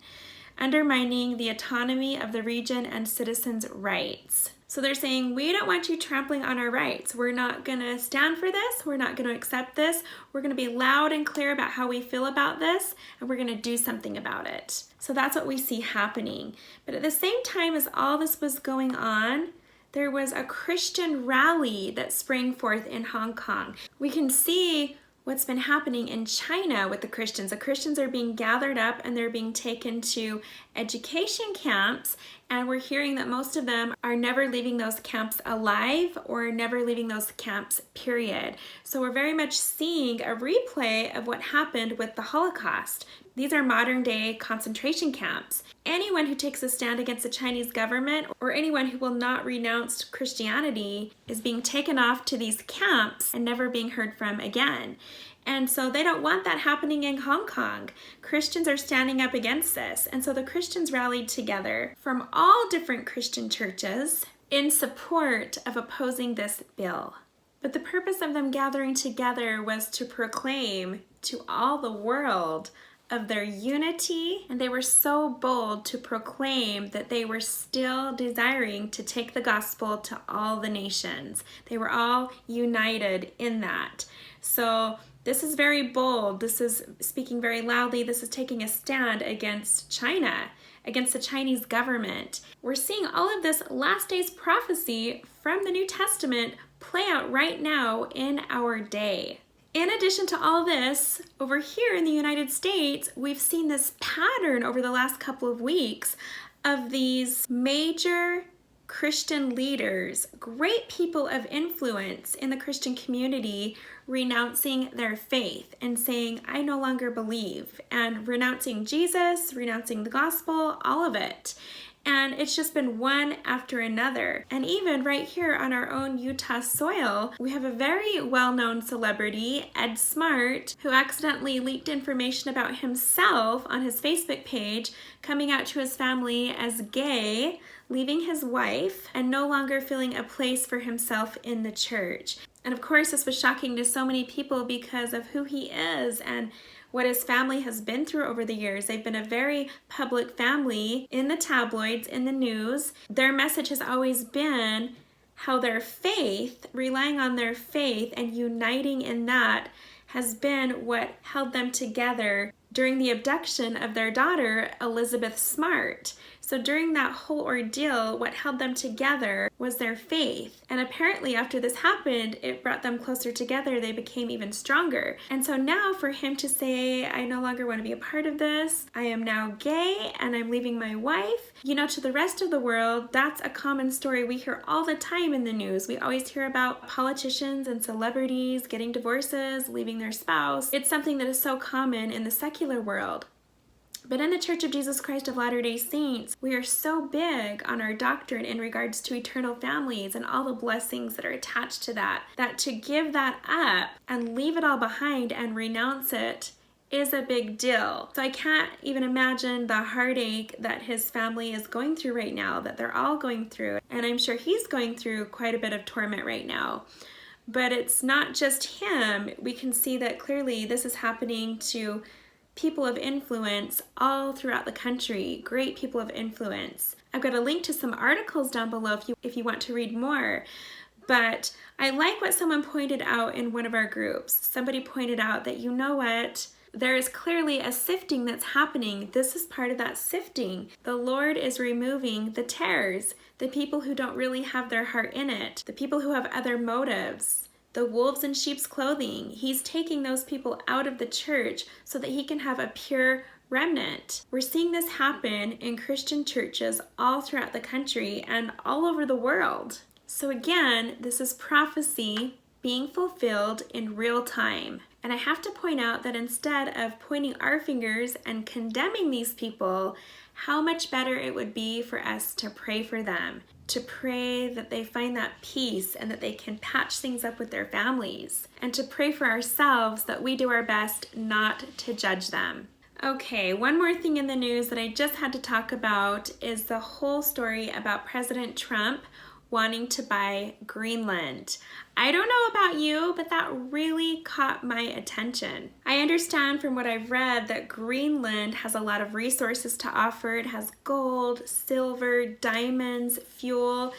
[SPEAKER 1] undermining the autonomy of the region and citizens' rights. So they're saying, we don't want you trampling on our rights. We're not going to stand for this. We're not going to accept this. We're going to be loud and clear about how we feel about this, and we're going to do something about it. So that's what we see happening. But at the same time as all this was going on, there was a Christian rally that sprang forth in Hong Kong. We can see what's been happening in China with the Christians. The Christians are being gathered up and they're being taken to education camps, and we're hearing that most of them are never leaving those camps alive, or never leaving those camps, period. So we're very much seeing a replay of what happened with the Holocaust. These are modern day concentration camps. Anyone who takes a stand against the Chinese government, or anyone who will not renounce Christianity, is being taken off to these camps and never being heard from again. And so they don't want that happening in Hong Kong. Christians are standing up against this. And so the Christians rallied together from all different Christian churches in support of opposing this bill. But the purpose of them gathering together was to proclaim to all the world of their unity, and they were so bold to proclaim that they were still desiring to take the gospel to all the nations. They were all united in that. So this is very bold. This is speaking very loudly. This is taking a stand against China, against the Chinese government. We're seeing all of this last days prophecy from the New Testament play out right now in our day. In addition to all this, over here in the United States, we've seen this pattern over the last couple of weeks of these major Christian leaders, great people of influence in the Christian community, renouncing their faith and saying, I no longer believe, and renouncing Jesus, renouncing the gospel, all of it. And it's just been one after another. And even right here on our own Utah soil, we have a very well-known celebrity, Ed Smart, who accidentally leaked information about himself on his Facebook page, coming out to his family as gay, leaving his wife, and no longer feeling a place for himself in the church. And of course, this was shocking to so many people because of who he is and what his family has been through over the years. They've been a very public family in the tabloids, in the news. Their message has always been how their faith, relying on their faith and uniting in that, has been what held them together during the abduction of their daughter, Elizabeth Smart. So during that whole ordeal, what held them together was their faith. And apparently after this happened, it brought them closer together. They became even stronger. And so now for him to say, I no longer want to be a part of this, I am now gay and I'm leaving my wife, you know, to the rest of the world, that's a common story we hear all the time in the news. We always hear about politicians and celebrities getting divorces, leaving their spouse. It's something that is so common in the secular world. But in the Church of Jesus Christ of Latter-day Saints, we are so big on our doctrine in regards to eternal families and all the blessings that are attached to that, that to give that up and leave it all behind and renounce it is a big deal. So I can't even imagine the heartache that his family is going through right now, that they're all going through. And I'm sure he's going through quite a bit of torment right now. But it's not just him. We can see that clearly this is happening to people of influence all throughout the country, great people of influence. I've got a link to some articles down below if you want to read more. But I like what someone pointed out in one of our groups. Somebody pointed out that, you know what, there is clearly a sifting that's happening. This is part of that sifting. The Lord is removing the tares, the people who don't really have their heart in it, the people who have other motives, the wolves in sheep's clothing. He's taking those people out of the church so that he can have a pure remnant. We're seeing this happen in Christian churches all throughout the country and all over the world. So again, this is prophecy being fulfilled in real time. And I have to point out that instead of pointing our fingers and condemning these people, how much better it would be for us to pray for them, to pray that they find that peace and that they can patch things up with their families, and to pray for ourselves that we do our best not to judge them. Okay, one more thing in the news that I just had to talk about is the whole story about President Trump wanting to buy Greenland. I don't know about you, but that really caught my attention. I understand from what I've read that Greenland has a lot of resources to offer. It has gold, silver, diamonds, fuel.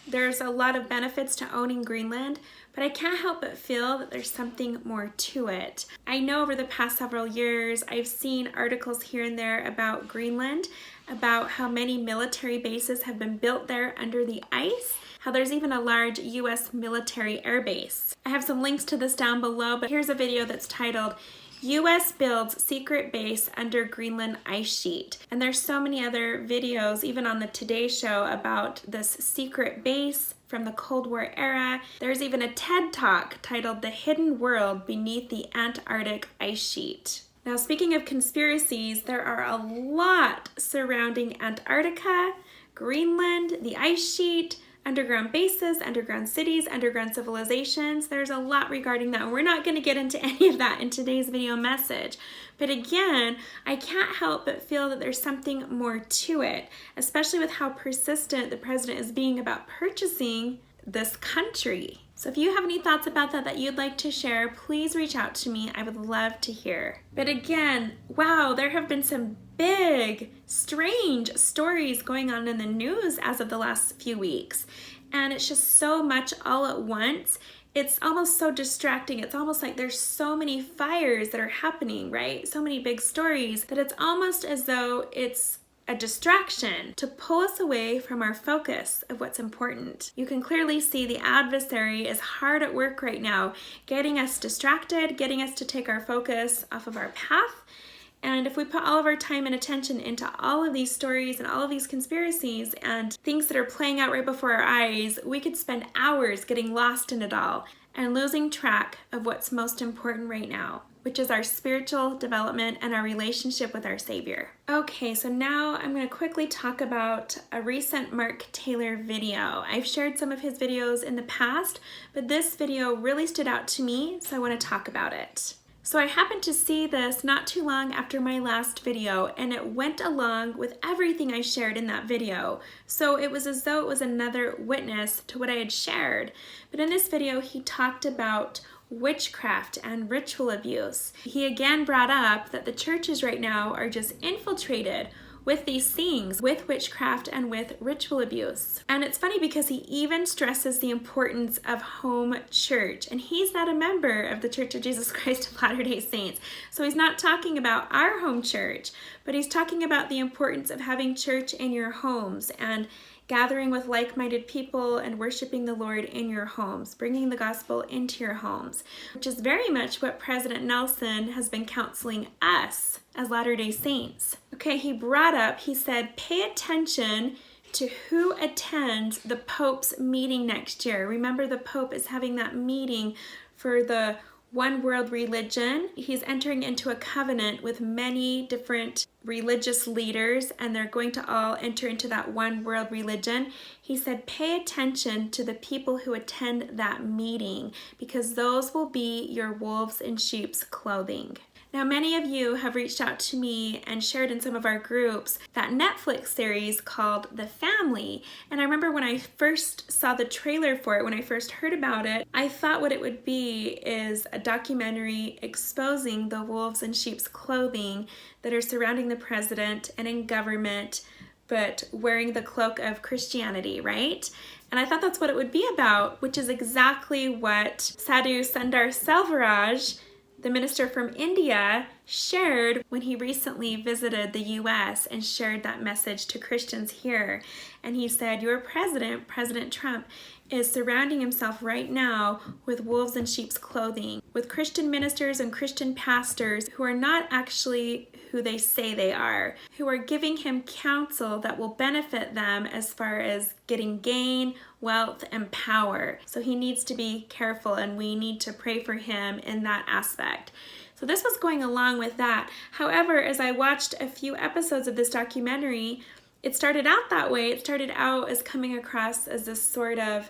[SPEAKER 1] There's a lot of benefits to owning Greenland, but I can't help but feel that there's something more to it. I know over the past several years, I've seen articles here and there about Greenland, about how many military bases have been built there under the ice, how there's even a large US military air base. I have some links to this down below, but here's a video that's titled US Builds Secret Base Under Greenland Ice Sheet. And there's so many other videos, even on the Today Show, about this secret base from the Cold War era. There's even a TED Talk titled The Hidden World Beneath the Antarctic Ice Sheet. Now, speaking of conspiracies, there are a lot surrounding Antarctica, Greenland, the ice sheet, underground bases, underground cities, underground civilizations. There's a lot regarding that. We're not going to get into any of that in today's video message. But again, I can't help but feel that there's something more to it, especially with how persistent the president is being about purchasing this country. So if you have any thoughts about that you'd like to share, please reach out to me. I would love to hear. But again, wow, there have been some big, strange stories going on in the news as of the last few weeks. And it's just so much all at once. It's almost so distracting. It's almost like there's so many fires that are happening, right? So many big stories that it's almost as though it's a distraction to pull us away from our focus of what's important. You can clearly see the adversary is hard at work right now, getting us distracted, getting us to take our focus off of our path. And if we put all of our time and attention into all of these stories and all of these conspiracies and things that are playing out right before our eyes, we could spend hours getting lost in it all and losing track of what's most important right now, which is our spiritual development and our relationship with our Savior. Okay, so now I'm going to quickly talk about a recent Mark Taylor video. I've shared some of his videos in the past, but this video really stood out to me, so I want to talk about it. So I happened to see this not too long after my last video, and it went along with everything I shared in that video. So it was as though it was another witness to what I had shared. But in this video, he talked about witchcraft and ritual abuse. He again brought up that the churches right now are just infiltrated with these things, with witchcraft and with ritual abuse. And it's funny because he even stresses the importance of home church. And he's not a member of the Church of Jesus Christ of Latter-day Saints. So he's not talking about our home church, but he's talking about the importance of having church in your homes and gathering with like-minded people and worshiping the Lord in your homes, bringing the gospel into your homes, which is very much what President Nelson has been counseling us as Latter-day Saints. Okay, he said, pay attention to who attends the Pope's meeting next year. Remember, the Pope is having that meeting for the one world religion. He's entering into a covenant with many different religious leaders, and they're going to all enter into that one world religion. He said, pay attention to the people who attend that meeting, because those will be your wolves in sheep's clothing. Now, many of you have reached out to me and shared in some of our groups that Netflix series called The Family. And I remember when I first saw the trailer for it, when I first heard about it, I thought what it would be is a documentary exposing the wolves in sheep's clothing that are surrounding the president and in government, but wearing the cloak of Christianity, right? And I thought that's what it would be about, which is exactly what Sadhu Sundar Selvaraj, the minister from India, shared when he recently visited the US and shared that message to Christians here. And he said, your president, President Trump, is surrounding himself right now with wolves in sheep's clothing, with Christian ministers and Christian pastors who are not actually who they say they are, who are giving him counsel that will benefit them as far as getting gain, wealth, and power. So he needs to be careful, and we need to pray for him in that aspect. So this was going along with that. However, as I watched a few episodes of this documentary, it started out that way. It started out as coming across as this sort of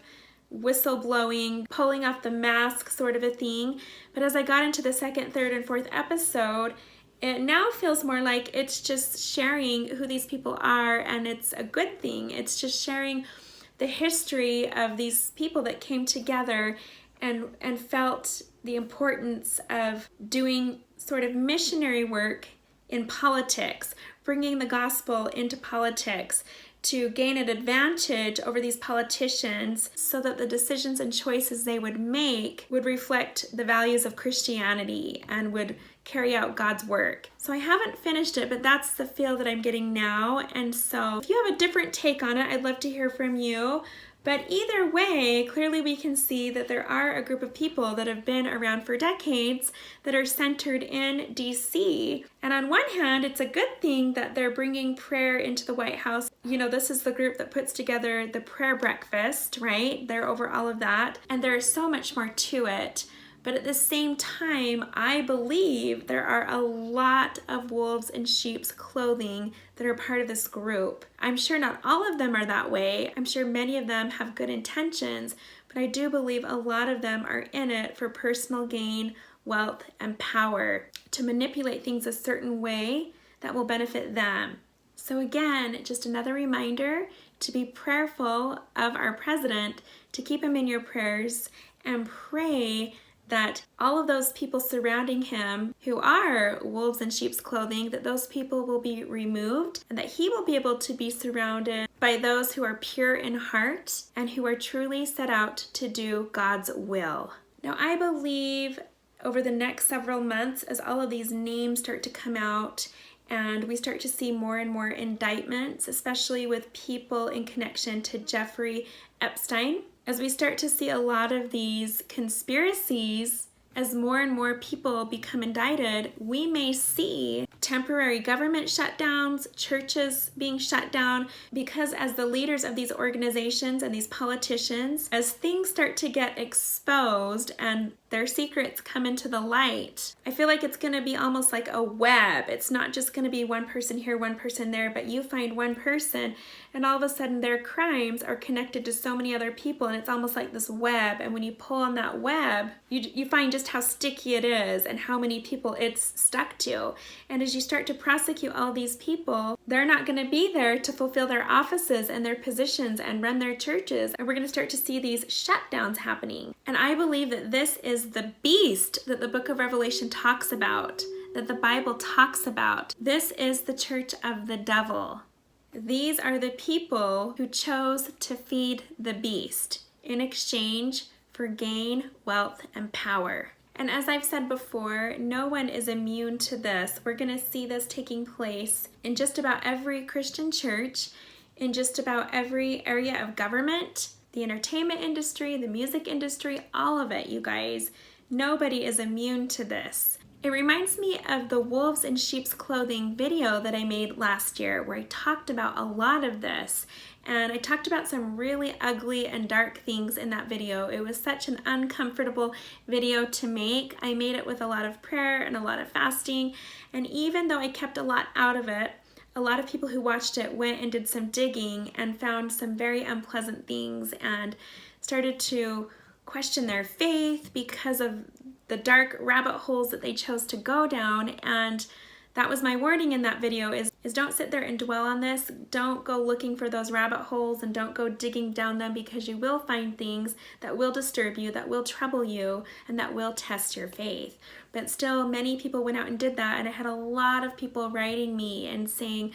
[SPEAKER 1] whistleblowing, pulling off the mask sort of a thing. But as I got into the second, third, and fourth episode, it now feels more like it's just sharing who these people are, and it's a good thing. It's just sharing the history of these people that came together and felt the importance of doing sort of missionary work in politics, bringing the gospel into politics to gain an advantage over these politicians so that the decisions and choices they would make would reflect the values of Christianity and would carry out God's work. So I haven't finished it, but that's the feel that I'm getting now. And so if you have a different take on it, I'd love to hear from you. But either way, clearly we can see that there are a group of people that have been around for decades that are centered in DC. And on one hand, it's a good thing that they're bringing prayer into the White House. You know, this is the group that puts together the prayer breakfast, right? They're over all of that. And there is so much more to it. But at the same time, I believe there are a lot of wolves in sheep's clothing that are part of this group. I'm sure not all of them are that way. I'm sure many of them have good intentions, but I do believe a lot of them are in it for personal gain, wealth, and power, to manipulate things a certain way that will benefit them. So again, just another reminder to be prayerful of our president, to keep him in your prayers, and pray that all of those people surrounding him who are wolves in sheep's clothing, that those people will be removed and that he will be able to be surrounded by those who are pure in heart and who are truly set out to do God's will. Now, I believe over the next several months, as all of these names start to come out and we start to see more and more indictments, especially with people in connection to Jeffrey Epstein, as we start to see a lot of these conspiracies, as more and more people become indicted, we may see temporary government shutdowns, churches being shut down, because as the leaders of these organizations and these politicians, as things start to get exposed and their secrets come into the light, I feel like it's going to be almost like a web. It's not just going to be one person here, one person there, but you find one person and all of a sudden their crimes are connected to so many other people, and it's almost like this web, and when you pull on that web, you find just how sticky it is and how many people it's stuck to. And as you start to prosecute all these people, they're not going to be there to fulfill their offices and their positions and run their churches, and we're going to start to see these shutdowns happening. And I believe that this is the beast that the book of Revelation talks about, that the Bible talks about. This is the church of the devil. These are the people who chose to feed the beast in exchange for gain, wealth, and power. And as I've said before, no one is immune to this. We're going to see this taking place in just about every Christian church, in just about every area of government, the entertainment industry, the music industry, all of it, you guys. Nobody is immune to this. It reminds me of the wolves in sheep's clothing video that I made last year, where I talked about a lot of this. And I talked about some really ugly and dark things in that video. It was such an uncomfortable video to make. I made it with a lot of prayer and a lot of fasting. And even though I kept a lot out of it, a lot of people who watched it went and did some digging and found some very unpleasant things and started to question their faith because of the dark rabbit holes that they chose to go down. And that was my wording in that video is don't sit there and dwell on this. Don't go looking for those rabbit holes and don't go digging down them, because you will find things that will disturb you, that will trouble you, and that will test your faith. But still, many people went out and did that, and I had a lot of people writing me and saying,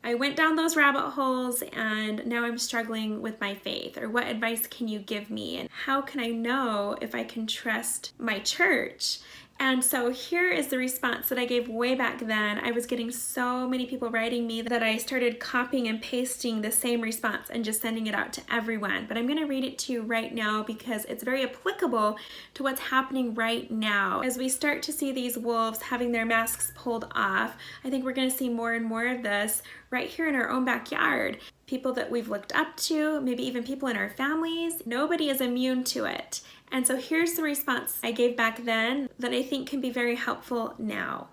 [SPEAKER 1] I went down those rabbit holes and now I'm struggling with my faith, or what advice can you give me, and how can I know if I can trust my church? And so here is the response that I gave way back then. I was getting so many people writing me that I started copying and pasting the same response and just sending it out to everyone. But I'm going to read it to you right now because it's very applicable to what's happening right now. As we start to see these wolves having their masks pulled off, I think we're going to see more and more of this right here in our own backyard. People that we've looked up to, maybe even people in our families. Nobody is immune to it. And so here's the response I gave back then that I think can be very helpful now.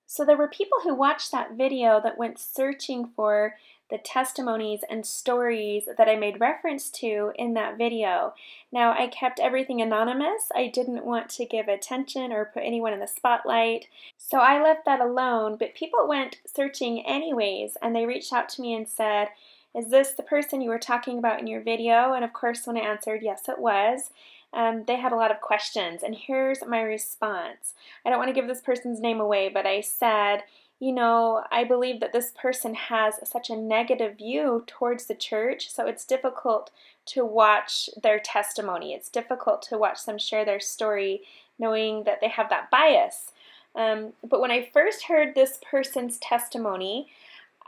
[SPEAKER 1] So there were people who watched that video that went searching for the testimonies and stories that I made reference to in that video. Now, I kept everything anonymous. I didn't want to give attention or put anyone in the spotlight, so I left that alone. But people went searching anyways, and they reached out to me and said, is this the person you were talking about in your video? And of course, when I answered, yes, it was. They had a lot of questions, and here's my response. I don't want to give this person's name away, but I said, you know, I believe that this person has such a negative view towards the church, so it's difficult to watch their testimony. It's difficult to watch them share their story knowing that they have that bias. But when I first heard this person's testimony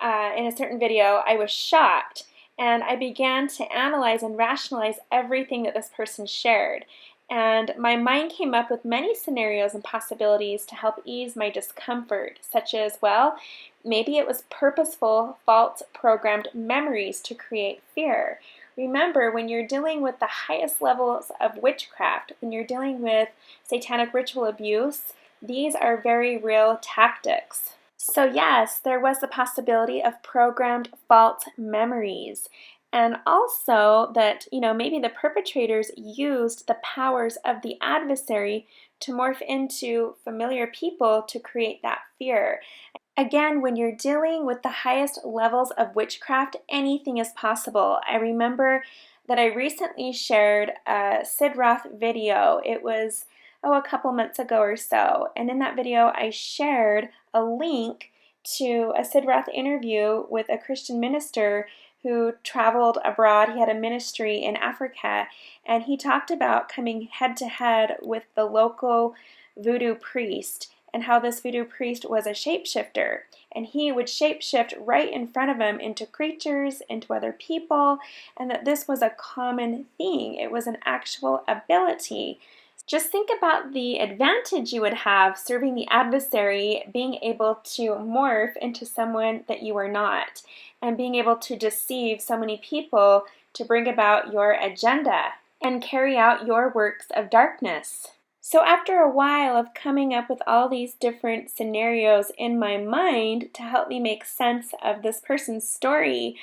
[SPEAKER 1] in a certain video, I was shocked. And I began to analyze and rationalize everything that this person shared. And my mind came up with many scenarios and possibilities to help ease my discomfort, such as, well, maybe it was purposeful, false programmed memories to create fear. Remember, when you're dealing with the highest levels of witchcraft, when you're dealing with satanic ritual abuse, these are very real tactics. So yes, there was the possibility of programmed false memories. And also that, maybe the perpetrators used the powers of the adversary to morph into familiar people to create that fear. Again, when you're dealing with the highest levels of witchcraft, anything is possible. I remember that I recently shared a Sid Roth video. It was a couple months ago or so. And in that video, I shared a link to a Sid Roth interview with a Christian minister who traveled abroad. He had a ministry in Africa, and he talked about coming head to head with the local voodoo priest and how this voodoo priest was a shapeshifter. And he would shapeshift right in front of him into creatures, into other people, and that this was a common thing. It was an actual ability. Just think about the advantage you would have serving the adversary, being able to morph into someone that you are not, and being able to deceive so many people to bring about your agenda and carry out your works of darkness. So after a while of coming up with all these different scenarios in my mind to help me make sense of this person's story,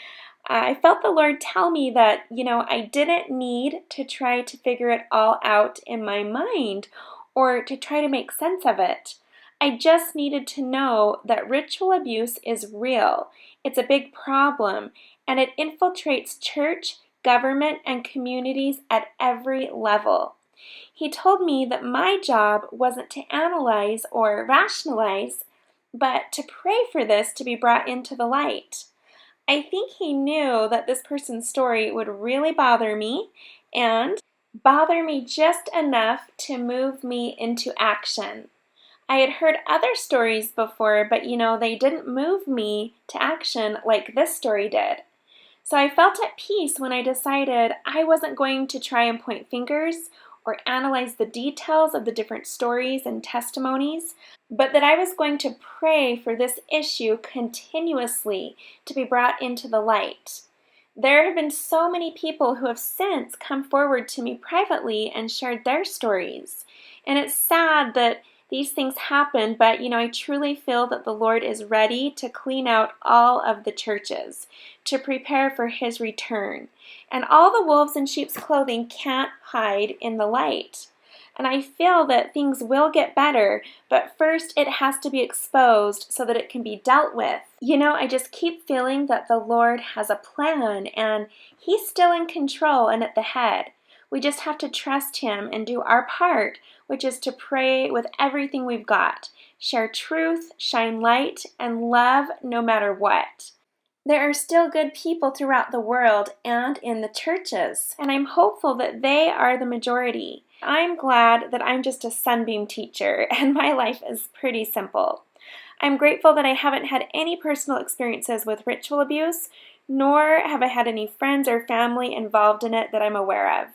[SPEAKER 1] I felt the Lord tell me that, I didn't need to try to figure it all out in my mind or to try to make sense of it. I just needed to know that ritual abuse is real. It's a big problem, and it infiltrates church, government, and communities at every level. He told me that my job wasn't to analyze or rationalize, but to pray for this to be brought into the light. I think he knew that this person's story would really bother me and bother me just enough to move me into action. I had heard other stories before, but they didn't move me to action like this story did. So I felt at peace when I decided I wasn't going to try and point fingers or analyze the details of the different stories and testimonies, but that I was going to pray for this issue continuously to be brought into the light. There have been so many people who have since come forward to me privately and shared their stories. And it's sad that these things happen, but I truly feel that the Lord is ready to clean out all of the churches, to prepare for His return. And all the wolves in sheep's clothing can't hide in the light. And I feel that things will get better, but first it has to be exposed so that it can be dealt with. I just keep feeling that the Lord has a plan and He's still in control and at the head. We just have to trust Him and do our part, which is to pray with everything we've got, share truth, shine light, and love no matter what. There are still good people throughout the world and in the churches, and I'm hopeful that they are the majority. I'm glad that I'm just a sunbeam teacher, and my life is pretty simple. I'm grateful that I haven't had any personal experiences with ritual abuse, nor have I had any friends or family involved in it that I'm aware of.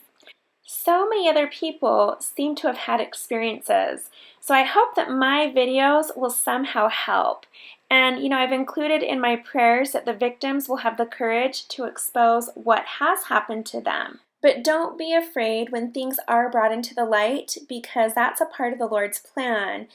[SPEAKER 1] So many other people seem to have had experiences, so I hope that my videos will somehow help. And, I've included in my prayers that the victims will have the courage to expose what has happened to them. But don't be afraid when things are brought into the light, because that's a part of the Lord's plan.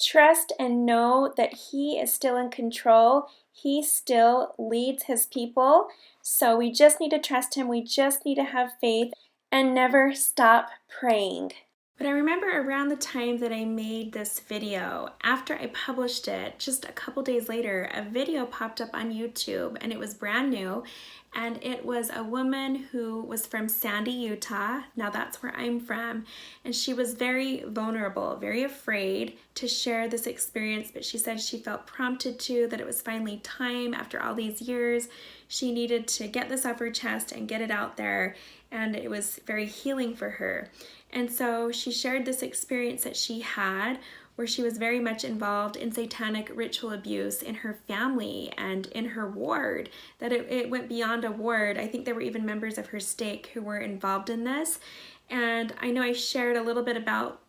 [SPEAKER 1] Trust and know that He is still in control. He still leads His people. So we just need to trust Him. We just need to have faith and never stop praying. But I remember around the time that I made this video, after I published it, just a couple days later, a video popped up on YouTube, and it was brand new, and it was a woman who was from Sandy, Utah. Now that's where I'm from, and she was very vulnerable, very afraid to share this experience, but she said she felt prompted to, that it was finally time after all these years. She needed to get this off her chest and get it out there, and it was very healing for her. And so she shared this experience that she had where she was very much involved in satanic ritual abuse in her family and in her ward, that it went beyond a ward. I think there were even members of her stake who were involved in this. And I know I shared a little bit about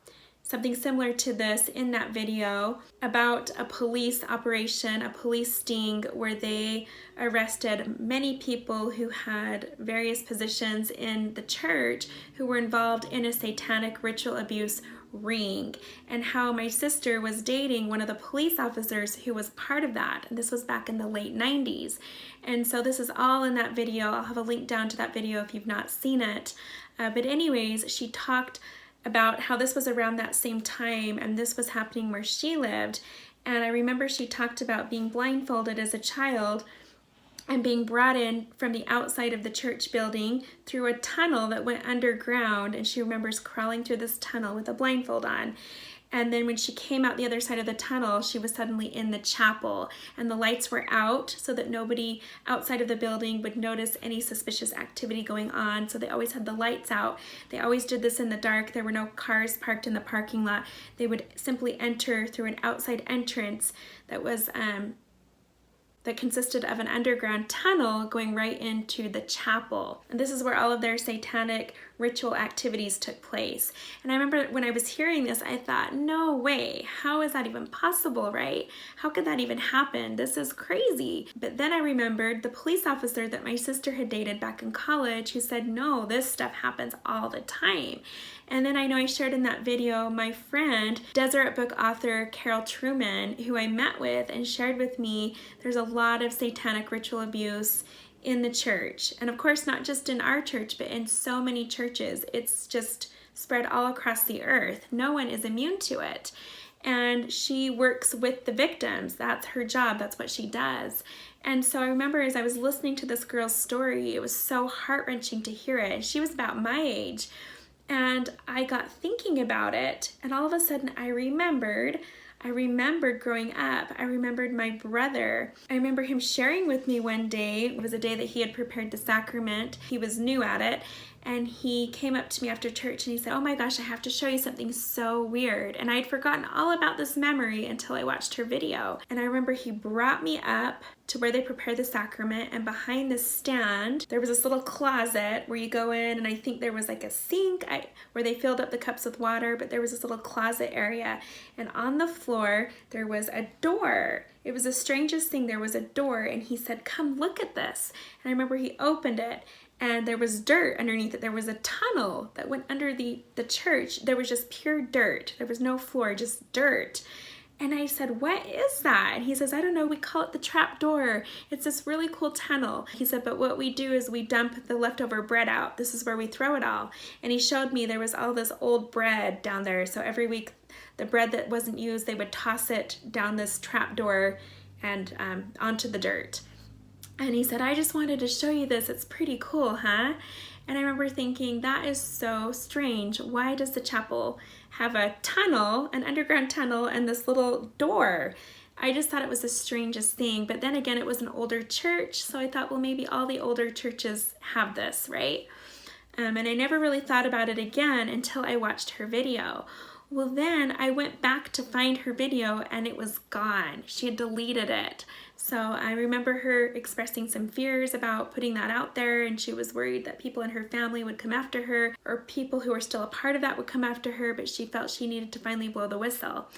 [SPEAKER 1] something similar to this in that video about a police operation, a police sting, where they arrested many people who had various positions in the church who were involved in a satanic ritual abuse ring, and how my sister was dating one of the police officers who was part of that. And this was back in the late 90s. And so this is all in that video. I'll have a link down to that video if you've not seen it. But anyways, she talked about how this was around that same time, and this was happening where she lived. And I remember she talked about being blindfolded as a child and being brought in from the outside of the church building through a tunnel that went underground, and she remembers crawling through this tunnel with a blindfold on. And then when she came out the other side of the tunnel, she was suddenly in the chapel, and the lights were out so that nobody outside of the building would notice any suspicious activity going on. So they always had the lights out. They always did this in the dark. There were no cars parked in the parking lot. They would simply enter through an outside entrance that was that consisted of an underground tunnel going right into the chapel. And this is where all of their satanic ritual activities took place. And I remember when I was hearing this, I thought, no way, how is that even possible, right? How could that even happen? This is crazy. But then I remembered the police officer that my sister had dated back in college who said, no, this stuff happens all the time. And then I know I shared in that video my friend, Deseret book author Carol Truman, who I met with and shared with me there's a lot of satanic ritual abuse in the church. And of course, not just in our church, but in so many churches. It's just spread all across the earth. No one is immune to it. And she works with the victims. That's her job. That's what she does. And so I remember as I was listening to this girl's story, it was so heart-wrenching to hear it. She was about my age. And I got thinking about it. And all of a sudden I remembered growing up. I remembered my brother. I remember him sharing with me one day. It was a day that he had prepared the sacrament. He was new at it. And he came up to me after church and he said, "Oh my gosh, I have to show you something so weird." And I'd forgotten all about this memory until I watched her video. And I remember he brought me up to where they prepare the sacrament, and behind the stand, there was this little closet where you go in, and I think there was like a sink where they filled up the cups with water, but there was this little closet area. And on the floor, there was a door. It was the strangest thing. There was a door, and he said, "Come look at this." And I remember he opened it, and there was dirt underneath it. There was a tunnel that went under the church. There was just pure dirt. There was no floor, just dirt. And I said, "What is that?" And he says, "I don't know, we call it the trap door. It's this really cool tunnel." He said, "But what we do is we dump the leftover bread out. This is where we throw it all." And he showed me there was all this old bread down there. So every week, the bread that wasn't used, they would toss it down this trap door and onto the dirt. And he said, "I just wanted to show you this. It's pretty cool, huh?" And I remember thinking, that is so strange. Why does the chapel have a tunnel, an underground tunnel, and this little door? I just thought it was the strangest thing. But then again, it was an older church. So I thought, well, maybe all the older churches have this, right? And I never really thought about it again until I watched her video. Well, then I went back to find her video and it was gone. She had deleted it. So I remember her expressing some fears about putting that out there, and she was worried that people in her family would come after her, or people who are still a part of that would come after her, but she felt she needed to finally blow the whistle.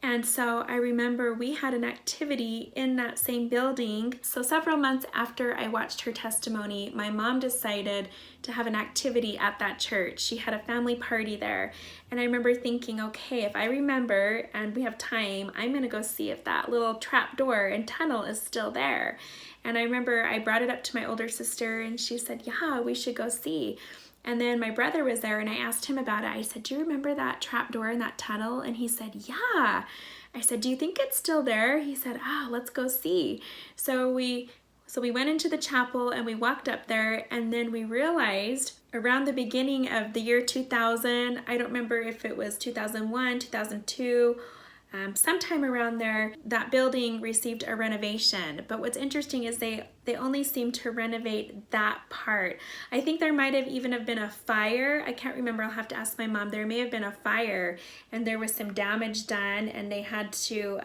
[SPEAKER 1] And so I remember we had an activity in that same building. So several months after I watched her testimony, my mom decided to have an activity at that church. She had a family party there. And I remember thinking, okay, if I remember and we have time, I'm gonna go see if that little trap door and tunnel is still there. And I remember I brought it up to my older sister and she said, "Yeah, we should go see." And then my brother was there and I asked him about it. I said, "Do you remember that trap door in that tunnel?" And he said, "Yeah." I said, "Do you think it's still there?" He said, "Oh, let's go see." So we went into the chapel and we walked up there, and then we realized around the beginning of the year 2000, I don't remember if it was 2001, 2002, sometime around there, that building received a renovation. But what's interesting is they only seem to renovate that part. I think there might have even been a fire. I can't remember. I'll have to ask my mom. There may have been a fire and there was some damage done and they had to,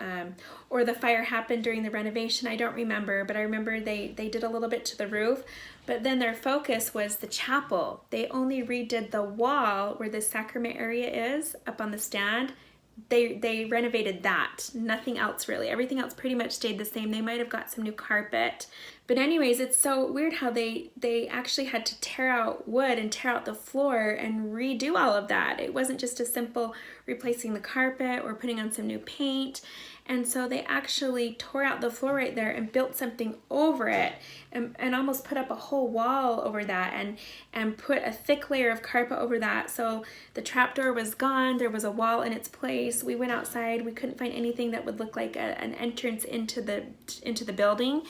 [SPEAKER 1] or the fire happened during the renovation. I don't remember, but I remember they did a little bit to the roof. But then their focus was the chapel. They only redid the wall where the sacrament area is up on the stand. They renovated that, nothing else really. Everything else pretty much stayed the same. They might have got some new carpet. But anyways, it's so weird how they actually had to tear out wood and tear out the floor and redo all of that. It wasn't just a simple replacing the carpet or putting on some new paint. And so they actually tore out the floor right there and built something over it and almost put up a whole wall over that and put a thick layer of carpet over that. So the trapdoor was gone. There was a wall in its place. We went outside. We couldn't find anything that would look like an entrance into the building.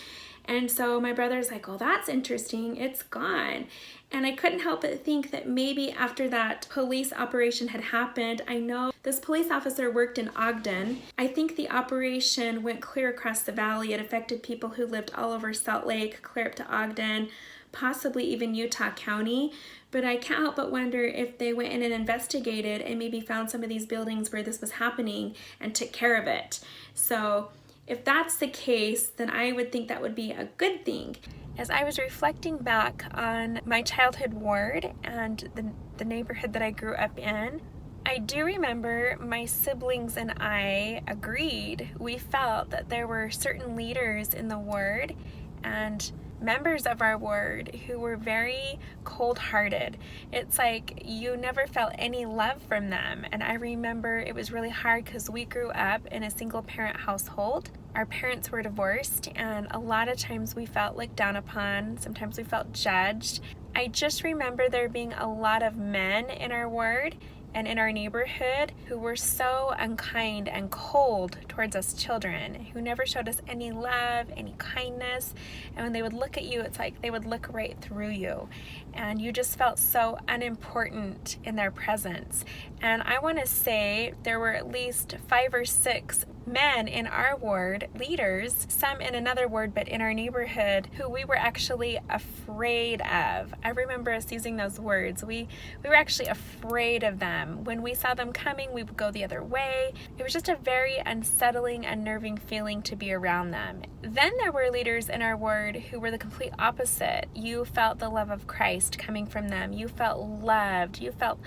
[SPEAKER 1] And so my brother's like, "Oh, that's interesting. It's gone." And I couldn't help but think that maybe after that police operation had happened, I know this police officer worked in Ogden. I think the operation went clear across the valley. It affected people who lived all over Salt Lake, clear up to Ogden, possibly even Utah County. But I can't help but wonder if they went in and investigated and maybe found some of these buildings where this was happening and took care of it. So if that's the case, then I would think that would be a good thing. As I was reflecting back on my childhood ward and the neighborhood that I grew up in, I do remember my siblings and I agreed. We felt that there were certain leaders in the ward and members of our ward who were very cold-hearted. It's like you never felt any love from them. And I remember it was really hard because we grew up in a single-parent household. Our parents were divorced, and a lot of times we felt looked down upon. Sometimes we felt judged. I just remember there being a lot of men in our ward and in our neighborhood who were so unkind and cold towards us children, who never showed us any love, any kindness. And when they would look at you, it's like they would look right through you. And you just felt so unimportant in their presence. And I want to say there were at least 5 or 6 men in our ward, leaders, some in another ward, but in our neighborhood, who we were actually afraid of. I remember us using those words. We were actually afraid of them. When we saw them coming, we would go the other way. It was just a very unsettling, unnerving feeling to be around them. Then there were leaders in our ward who were the complete opposite. You felt the love of Christ coming from them. You felt loved. You felt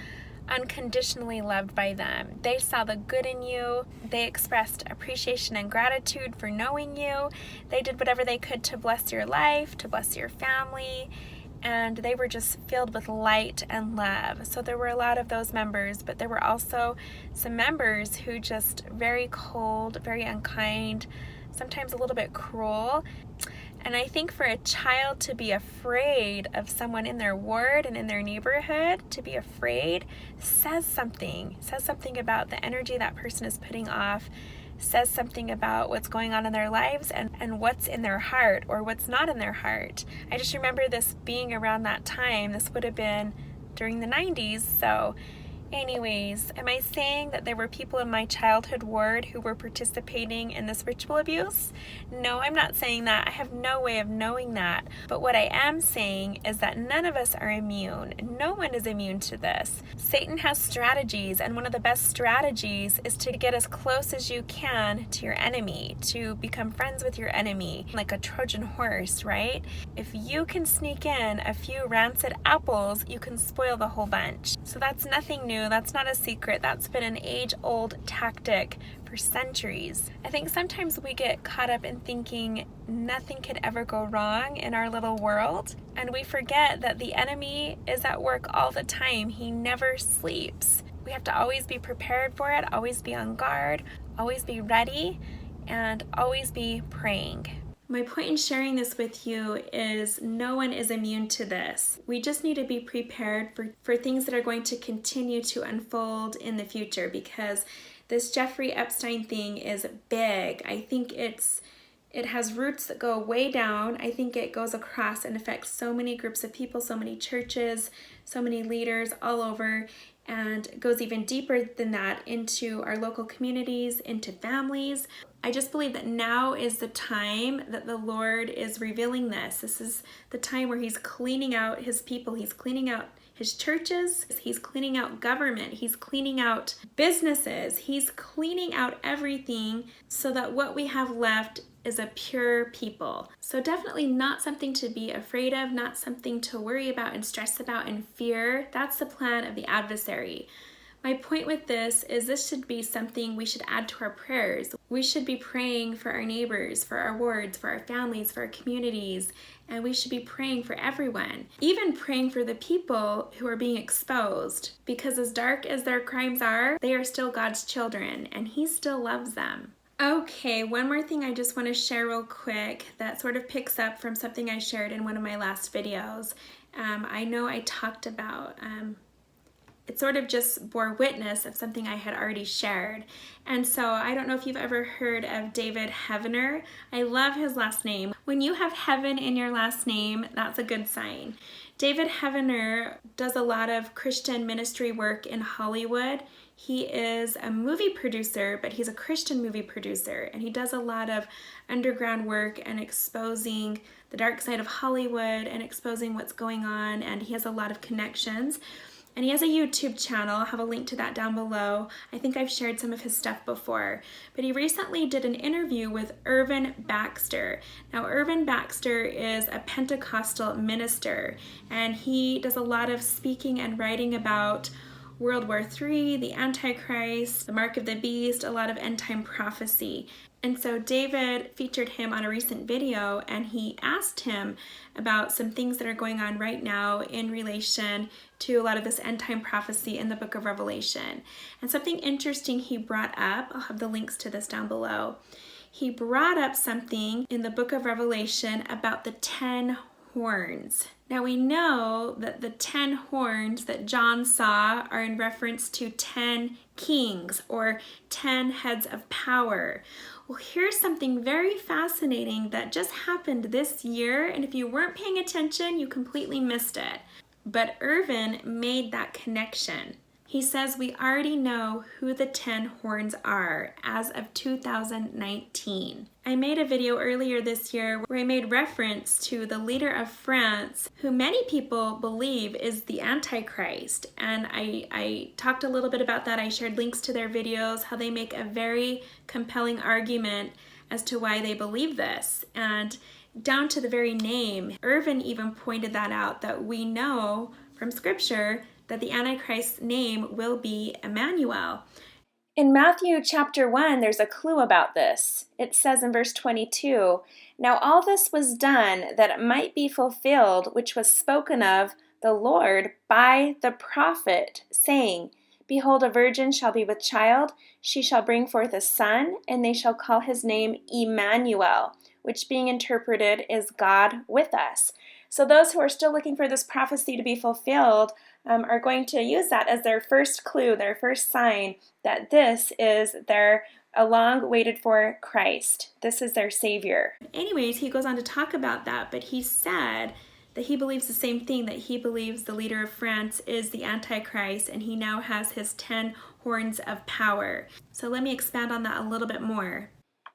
[SPEAKER 1] unconditionally loved by them. They saw the good in you. They expressed appreciation and gratitude for knowing you. They did whatever they could to bless your life, to bless your family, and they were just filled with light and love. So there were a lot of those members, but there were also some members who just very cold, very unkind, sometimes a little bit cruel. And I think for a child to be afraid of someone in their ward and in their neighborhood, to be afraid, says something about the energy that person is putting off, says something about what's going on in their lives and what's in their heart or what's not in their heart. I just remember this being around that time. This would have been during the 90s, so anyways, am I saying that there were people in my childhood ward who were participating in this ritual abuse? No, I'm not saying that. I have no way of knowing that. But what I am saying is that none of us are immune. No one is immune to this. Satan has strategies, and one of the best strategies is to get as close as you can to your enemy, to become friends with your enemy, like a Trojan horse, right? If you can sneak in a few rancid apples, you can spoil the whole bunch. So that's nothing new. That's not a secret. That's been an age-old tactic for centuries. I think sometimes we get caught up in thinking nothing could ever go wrong in our little world, and we forget that the enemy is at work all the time. He never sleeps. We have to always be prepared for it, always be on guard, always be ready, and always be praying. My point in sharing this with you is no one is immune to this. We just need to be prepared for things that are going to continue to unfold in the future, because this Jeffrey Epstein thing is big. I think it has roots that go way down. I think it goes across and affects so many groups of people, so many churches, so many leaders all over, and goes even deeper than that into our local communities, into families. I just believe that now is the time that the Lord is revealing this. This is the time where He's cleaning out His people. He's cleaning out His churches. He's cleaning out government. He's cleaning out businesses. He's cleaning out everything so that what we have left is a pure people. So definitely not something to be afraid of, not something to worry about and stress about and fear. That's the plan of the adversary. My point with this is this should be something we should add to our prayers. We should be praying for our neighbors, for our wards, for our families, for our communities, and we should be praying for everyone. Even praying for the people who are being exposed, because as dark as their crimes are, they are still God's children, and He still loves them. Okay, one more thing I just want to share real quick that sort of picks up from something I shared in one of my last videos. I know I talked about it sort of just bore witness of something I had already shared. And so I don't know if you've ever heard of David Heavener. I love his last name. When you have heaven in your last name, that's a good sign. David Heavener does a lot of Christian ministry work in Hollywood. He is a movie producer, but he's a Christian movie producer, and he does a lot of underground work and exposing the dark side of Hollywood and exposing what's going on, and he has a lot of connections. And he has a YouTube channel. I'll have a link to that down below. I think I've shared some of his stuff before. But he recently did an interview with Irwin Baxter. Now, Irwin Baxter is a Pentecostal minister, and he does a lot of speaking and writing about World War III, the Antichrist, the Mark of the Beast, a lot of end-time prophecy. And so David featured him on a recent video, and he asked him about some things that are going on right now in relation to a lot of this end-time prophecy in the book of Revelation. And something interesting he brought up, I'll have the links to this down below. he brought up something in the book of Revelation about the 10 horns. Now we know that the 10 horns that John saw are in reference to 10 kings or 10 heads of power. Well, here's something very fascinating that just happened this year, and if you weren't paying attention, you completely missed it. But Irwin made that connection. He says we already know who the 10 horns are as of 2019. I made a video earlier this year where I made reference to the leader of France, who many people believe is the Antichrist. And I talked a little bit about that. I shared links to their videos, how they make a very compelling argument as to why they believe this. And down to the very name, Irwin even pointed that out, that we know from Scripture that the Antichrist's name will be Immanuel. In Matthew chapter 1, there's a clue about this. It says in verse 22, "Now all this was done that it might be fulfilled, which was spoken of the Lord by the prophet, saying, Behold, a virgin shall be with child, she shall bring forth a son, and they shall call his name Immanuel," which being interpreted is God with us. So those who are still looking for this prophecy to be fulfilled are going to use that as their first clue, their first sign that this is their long-waited for Christ. This is their Savior. Anyways, he goes on to talk about that, but he said that he believes the same thing, that he believes the leader of France is the Antichrist, and he now has his 10 horns of power. So let me expand on that a little bit more.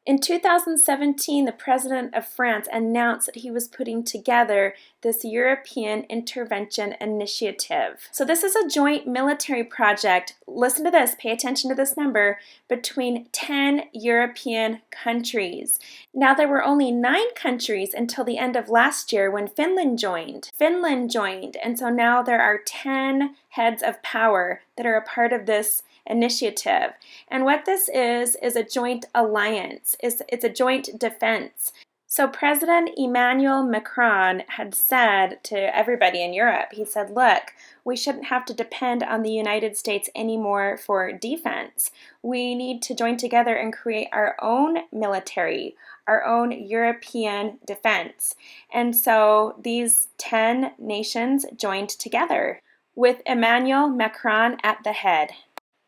[SPEAKER 1] In 2017, the president of France announced that he was putting together this European Intervention Initiative. So this is a joint military project, listen to this, pay attention to this number, between 10 European countries. Now there were only 9 countries until the end of last year when Finland joined. And so now there are 10 heads of power that are a part of this initiative. And what this is a joint alliance. It's a joint defense. So President Emmanuel Macron had said to everybody in Europe, he said, look, we shouldn't have to depend on the United States anymore for defense. We need to join together and create our own military, our own European defense. And so these 10 nations joined together with Emmanuel Macron at the head.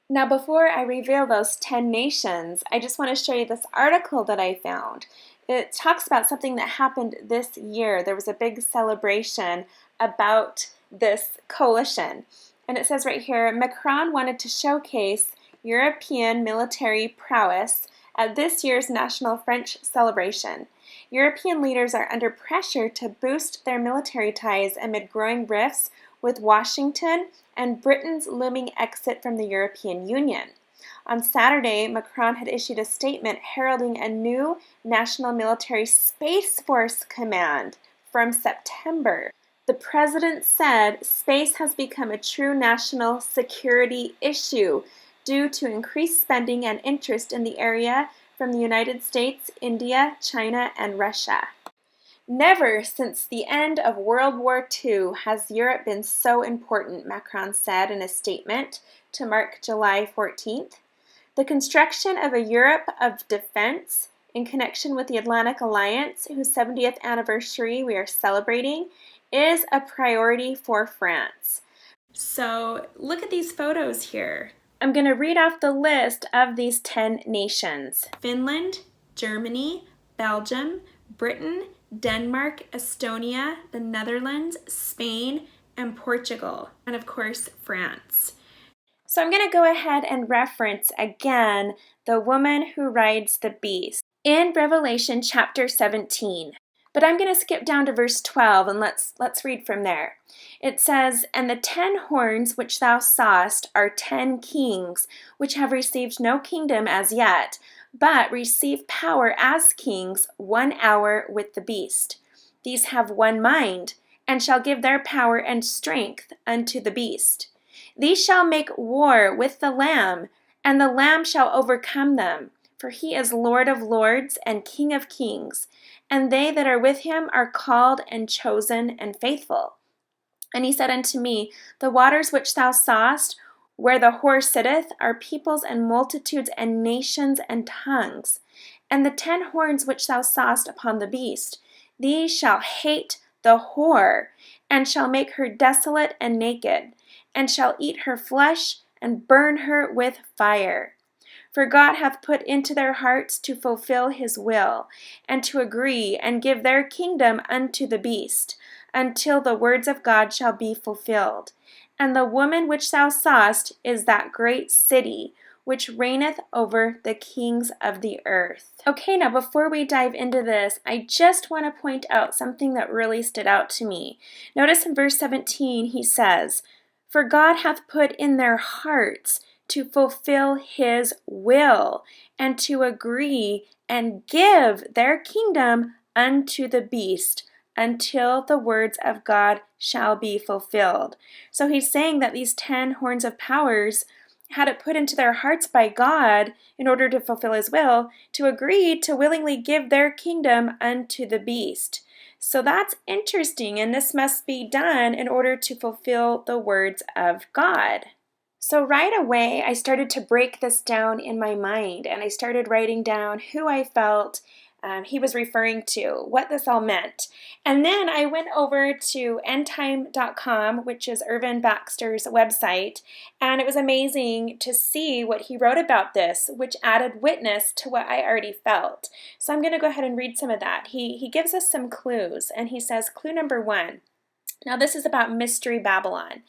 [SPEAKER 1] Now, before I reveal those 10 nations, I just want to show you this article that I found. It talks about something that happened this year. There was a big celebration about this coalition. And it says right here, Macron wanted to showcase European military prowess at this year's National French celebration. European leaders are under pressure to boost their military ties amid growing rifts with Washington and Britain's looming exit from the European Union. On Saturday, Macron had issued a statement heralding a new National Military Space Force Command from September. The president said space has become a true national security issue due to increased spending and interest in the area from the United States, India, China, and Russia. Never since the end of World War II has Europe been so important, Macron said in a statement to mark July 14th. The construction of a Europe of defense in connection with the Atlantic Alliance, whose 70th anniversary we are celebrating, is a priority for France. So look at these photos here. I'm going to read off the list of these 10 nations. Finland, Germany, Belgium, Britain, Denmark, Estonia, the Netherlands, Spain, and Portugal, and of course, France. So I'm going to go ahead and reference again the woman who rides the beast in Revelation chapter 17. But I'm going to skip down to verse 12 and let's read from there. It says, "And the 10 horns which thou sawest are 10 kings, which have received no kingdom as yet, but receive power as kings 1 hour with the beast. These have one mind, and shall give their power and strength unto the beast. These shall make war with the Lamb, and the Lamb shall overcome them, for he is Lord of lords and King of kings, and they that are with him are called and chosen and faithful. And he said unto me, The waters which thou sawest, where the whore sitteth, are peoples and multitudes and nations and tongues. And the 10 horns which thou sawest upon the beast, these shall hate the whore, and shall make her desolate and naked, and shall eat her flesh, and burn her with fire. For God hath put into their hearts to fulfill his will, and to agree, and give their kingdom unto the beast, until the words of God shall be fulfilled. And the woman which thou sawest is that great city, which reigneth over the kings of the earth. Okay, now before we dive into this, I just want to point out something that really stood out to me. Notice in verse 17, he says, For God hath put in their hearts to fulfill his will, and to agree and give their kingdom unto the beast, until the words of God shall be fulfilled. So he's saying that these 10 horns of powers had it put into their hearts by God in order to fulfill his will, to agree to willingly give their kingdom unto the beast. So that's interesting, and this must be done in order to fulfill the words of God. So right away, I started to break this down in my mind, and I started writing down who I felt he was referring to, what this all meant. And then I went over to endtime.com, which is Irwin Baxter's website, and it was amazing to see what he wrote about this, which added witness to what I already felt. So I'm going to go ahead and read some of that. He gives us some clues, and he says, clue number 1. Now this is about Mystery Babylon.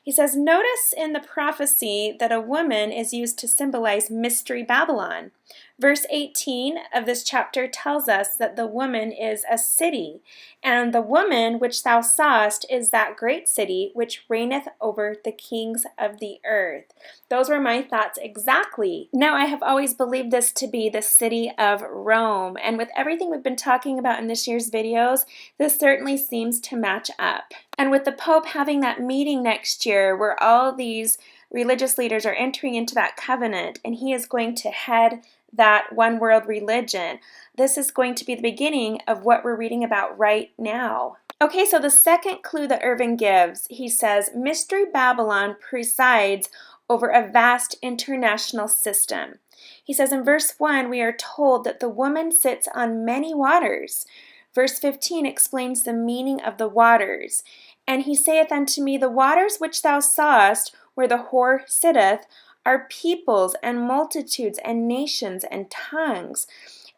[SPEAKER 1] He says, notice in the prophecy that a woman is used to symbolize Mystery Babylon. Verse 18 of this chapter tells us that the woman is a city, and the woman which thou sawest is that great city which reigneth over the kings of the earth. Those were my thoughts exactly. Now, I have always believed this to be the city of Rome, and with everything we've been talking about in this year's videos, this certainly seems to match up. And with the Pope having that meeting next year where all these religious leaders are entering into that covenant, and he is going to head that one world religion, this is going to be the beginning of what we're reading about right now. Okay, so the second clue that Irwin gives, he says, Mystery Babylon presides over a vast international system. He says in verse 1, we are told that the woman sits on many waters. Verse 15 explains the meaning of the waters. And he saith unto me, the waters which thou sawest, where the whore sitteth, are peoples and multitudes and nations and tongues.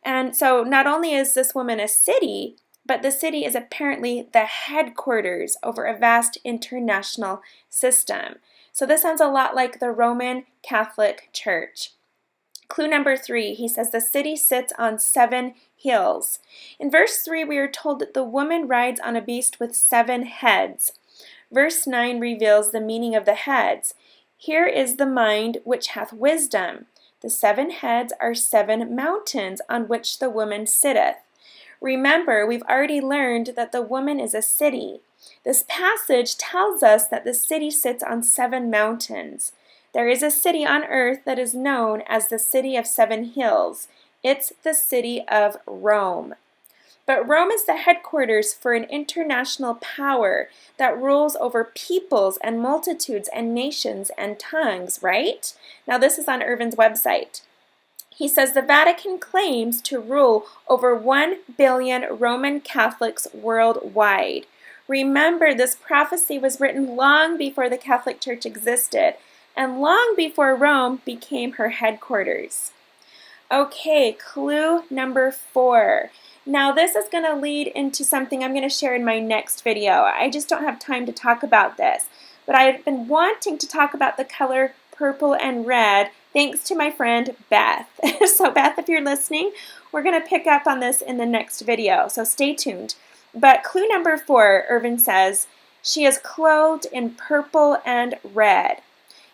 [SPEAKER 1] And so not only is this woman a city, but the city is apparently the headquarters over a vast international system. So this sounds a lot like the Roman Catholic Church. Clue number 3, he says the city sits on 7 hills. In verse 3, we are told that the woman rides on a beast with 7 heads. Verse 9 reveals the meaning of the heads. Here is the mind which hath wisdom. The 7 heads are 7 mountains on which the woman sitteth. Remember, we've already learned that the woman is a city. This passage tells us that the city sits on 7 mountains. There is a city on earth that is known as the city of 7 hills. It's the city of Rome. But Rome is the headquarters for an international power that rules over peoples and multitudes and nations and tongues, right? Now this is on Irwin's website. He says the Vatican claims to rule over 1 billion Roman Catholics worldwide. Remember, this prophecy was written long before the Catholic Church existed and long before Rome became her headquarters. Okay, clue number 4. Now this is going to lead into something I'm going to share in my next video. I just don't have time to talk about this, but I've been wanting to talk about the color purple and red thanks to my friend Beth. So Beth, if you're listening, we're going to pick up on this in the next video, so stay tuned. But clue number 4, Irwin says, she is clothed in purple and red.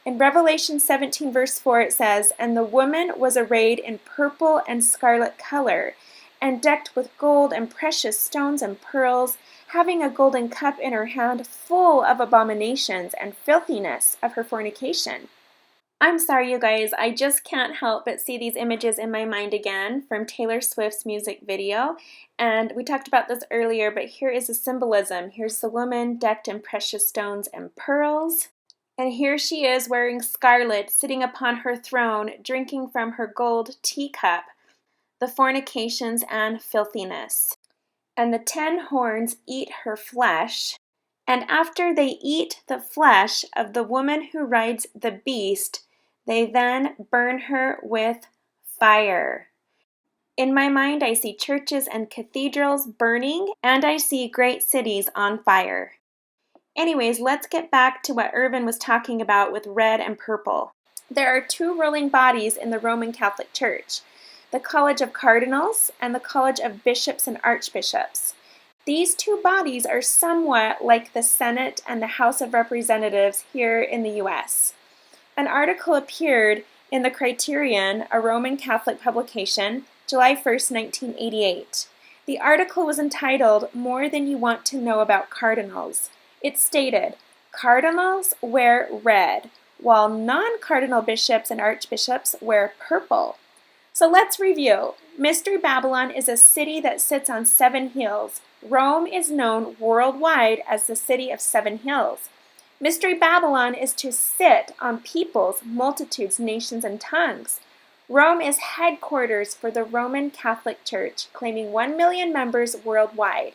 [SPEAKER 1] In Revelation 17 verse 4 it says, and the woman was arrayed in purple and scarlet color, and decked with gold and precious stones and pearls, having a golden cup in her hand full of abominations and filthiness of her fornication. I'm sorry, you guys, I just can't help but see these images in my mind again from Taylor Swift's music video. And we talked about this earlier, but here is the symbolism. Here's the woman decked in precious stones and pearls. And here she is wearing scarlet, sitting upon her throne, drinking from her gold teacup. the fornications and filthiness. And the 10 horns eat her flesh, and after they eat the flesh of the woman who rides the beast, they then burn her with fire. In my mind, I see churches and cathedrals burning, and I see great cities on fire. Anyways, let's get back to what Irwin was talking about with red and purple. There are 2 ruling bodies in the Roman Catholic Church, the College of Cardinals and the College of Bishops and Archbishops. These 2 bodies are somewhat like the Senate and the House of Representatives here in the U.S. An article appeared in the Criterion, a Roman Catholic publication, July 1st, 1988. The article was entitled, "More Than You Want to Know About Cardinals." It stated, "Cardinals wear red, while non-cardinal bishops and archbishops wear purple." So let's review. Mystery Babylon is a city that sits on 7 hills. Rome is known worldwide as the city of 7 hills. Mystery Babylon is to sit on peoples, multitudes, nations, and tongues. Rome is headquarters for the Roman Catholic Church, claiming 1 million members worldwide.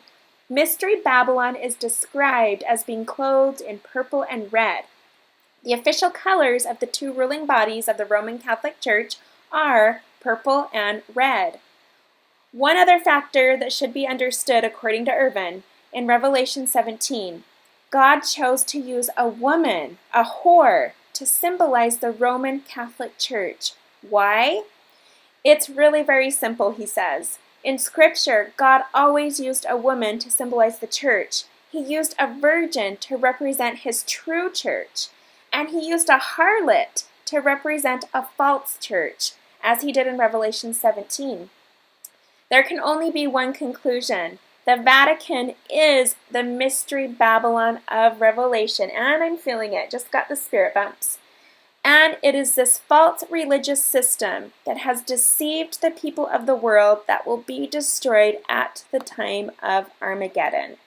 [SPEAKER 1] Mystery Babylon is described as being clothed in purple and red. The official colors of the 2 ruling bodies of the Roman Catholic Church are purple and red. One other factor that should be understood according to Irwin, in Revelation 17, God chose to use a woman, a whore, to symbolize the Roman Catholic Church. Why? It's really very simple, he says. In Scripture, God always used a woman to symbolize the church. He used a virgin to represent his true church. And he used a harlot to represent a false church, as he did in Revelation 17. There can only be one conclusion. The Vatican is the Mystery Babylon of Revelation. And I'm feeling it. Just got the spirit bumps. And it is this false religious system that has deceived the people of the world that will be destroyed at the time of Armageddon.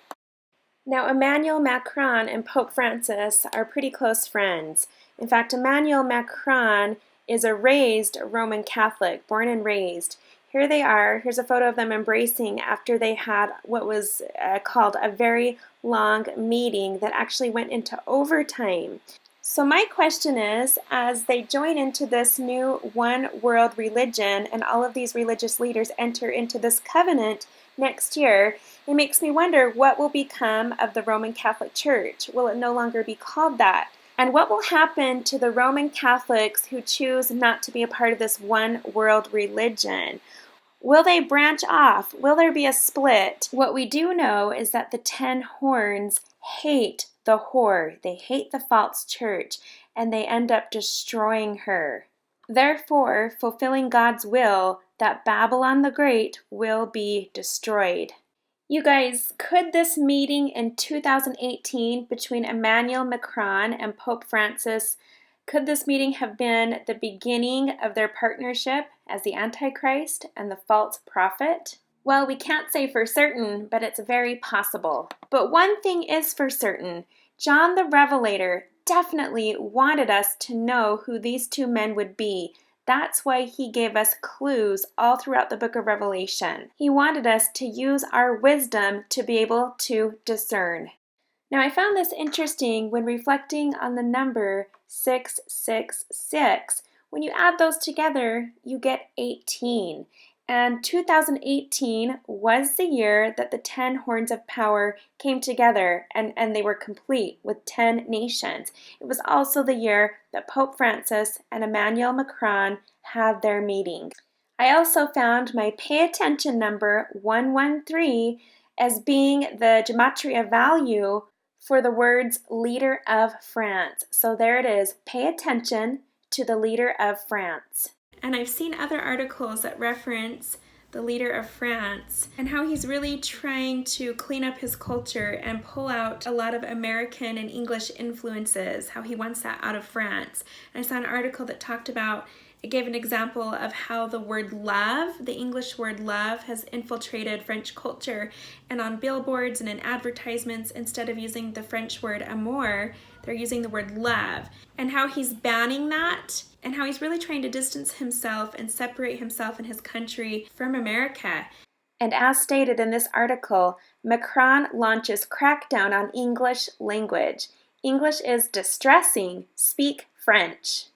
[SPEAKER 1] Now, Immanuel Macron and Pope Francis are pretty close friends. In fact, Immanuel Macron is a raised Roman Catholic, born and raised. Here they are. Here's a photo of them embracing after they had what was called a very long meeting that actually went into overtime. So my question is, as they join into this new one world religion and all of these religious leaders enter into this covenant next year, it makes me wonder what will become of the Roman Catholic Church. Will it no longer be called that? And what will happen to the Roman Catholics who choose not to be a part of this one world religion? Will they branch off? Will there be a split? What we do know is that the 10 horns hate the whore. They hate the false church, and they end up destroying her. Therefore, fulfilling God's will, that Babylon the Great will be destroyed. You guys, could this meeting in 2018 between Immanuel Macron and Pope Francis, could this meeting have been the beginning of their partnership as the Antichrist and the false prophet? Well, we can't say for certain, but it's very possible. But one thing is for certain, John the Revelator definitely wanted us to know who these 2 men would be. That's why he gave us clues all throughout the book of Revelation. He wanted us to use our wisdom to be able to discern. Now, I found this interesting when reflecting on the number 666. When you add those together, you get 18. And 2018 was the year that the 10 horns of power came together and they were complete with 10 nations. It was also the year that Pope Francis and Immanuel Macron had their meeting. I also found my pay attention number 113 as being the gematria value for the words leader of France. So there it is, pay attention to the leader of France. And I've seen other articles that reference the leader of France and how he's really trying to clean up his culture and pull out a lot of American and English influences, how he wants that out of France. And I saw an article that talked about It gave an example of how the word love, the English word love, has infiltrated French culture. And on billboards and in advertisements, instead of using the French word amour, they're using the word love. And how he's banning that, and how he's really trying to distance himself and separate himself and his country from America. And as stated in this article, Macron launches crackdown on English language. English is distressing. Speak French.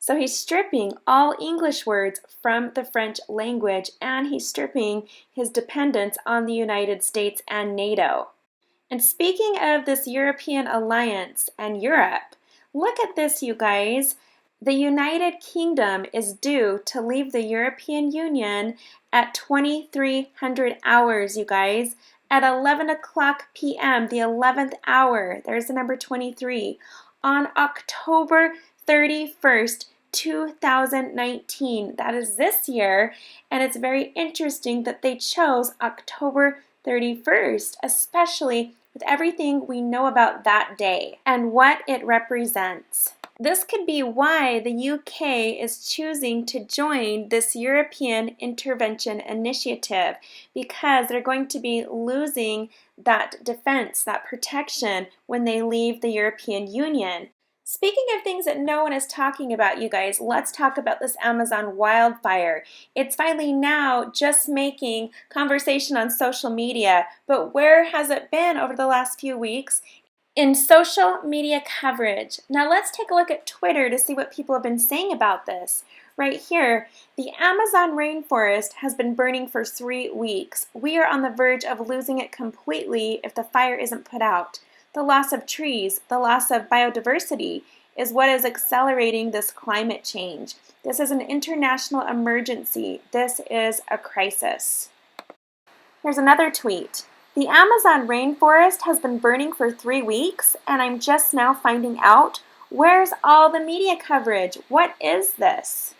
[SPEAKER 1] So he's stripping all English words from the French language, and he's stripping his dependence on the United States and NATO. And speaking of this European alliance and Europe, look at this, you guys. The United Kingdom is due to leave the European Union at 2300 hours, you guys. At 11 o'clock p.m., the 11th hour, there's the number 23, on October 31st, 2019. That is this year, and it's very interesting that they chose October 31st, especially with everything we know about that day and what it represents. This could be why the UK is choosing to join this European Intervention Initiative, because they're going to be losing that defense, that protection when they leave the European Union. Speaking of things that no one is talking about, you guys, let's talk about this Amazon wildfire. It's finally now just making conversation on social media, but where has it been over the last few weeks? In social media coverage. Now let's take a look at Twitter to see what people have been saying about this. Right here, the Amazon rainforest has been burning for 3 weeks. We are on the verge of losing it completely if the fire isn't put out. The loss of trees, the loss of biodiversity is what is accelerating this climate change. This is an international emergency. This is a crisis. Here's another tweet. The Amazon rainforest has been burning for 3 weeks, and I'm just now finding out. Where's all the media coverage? What is this?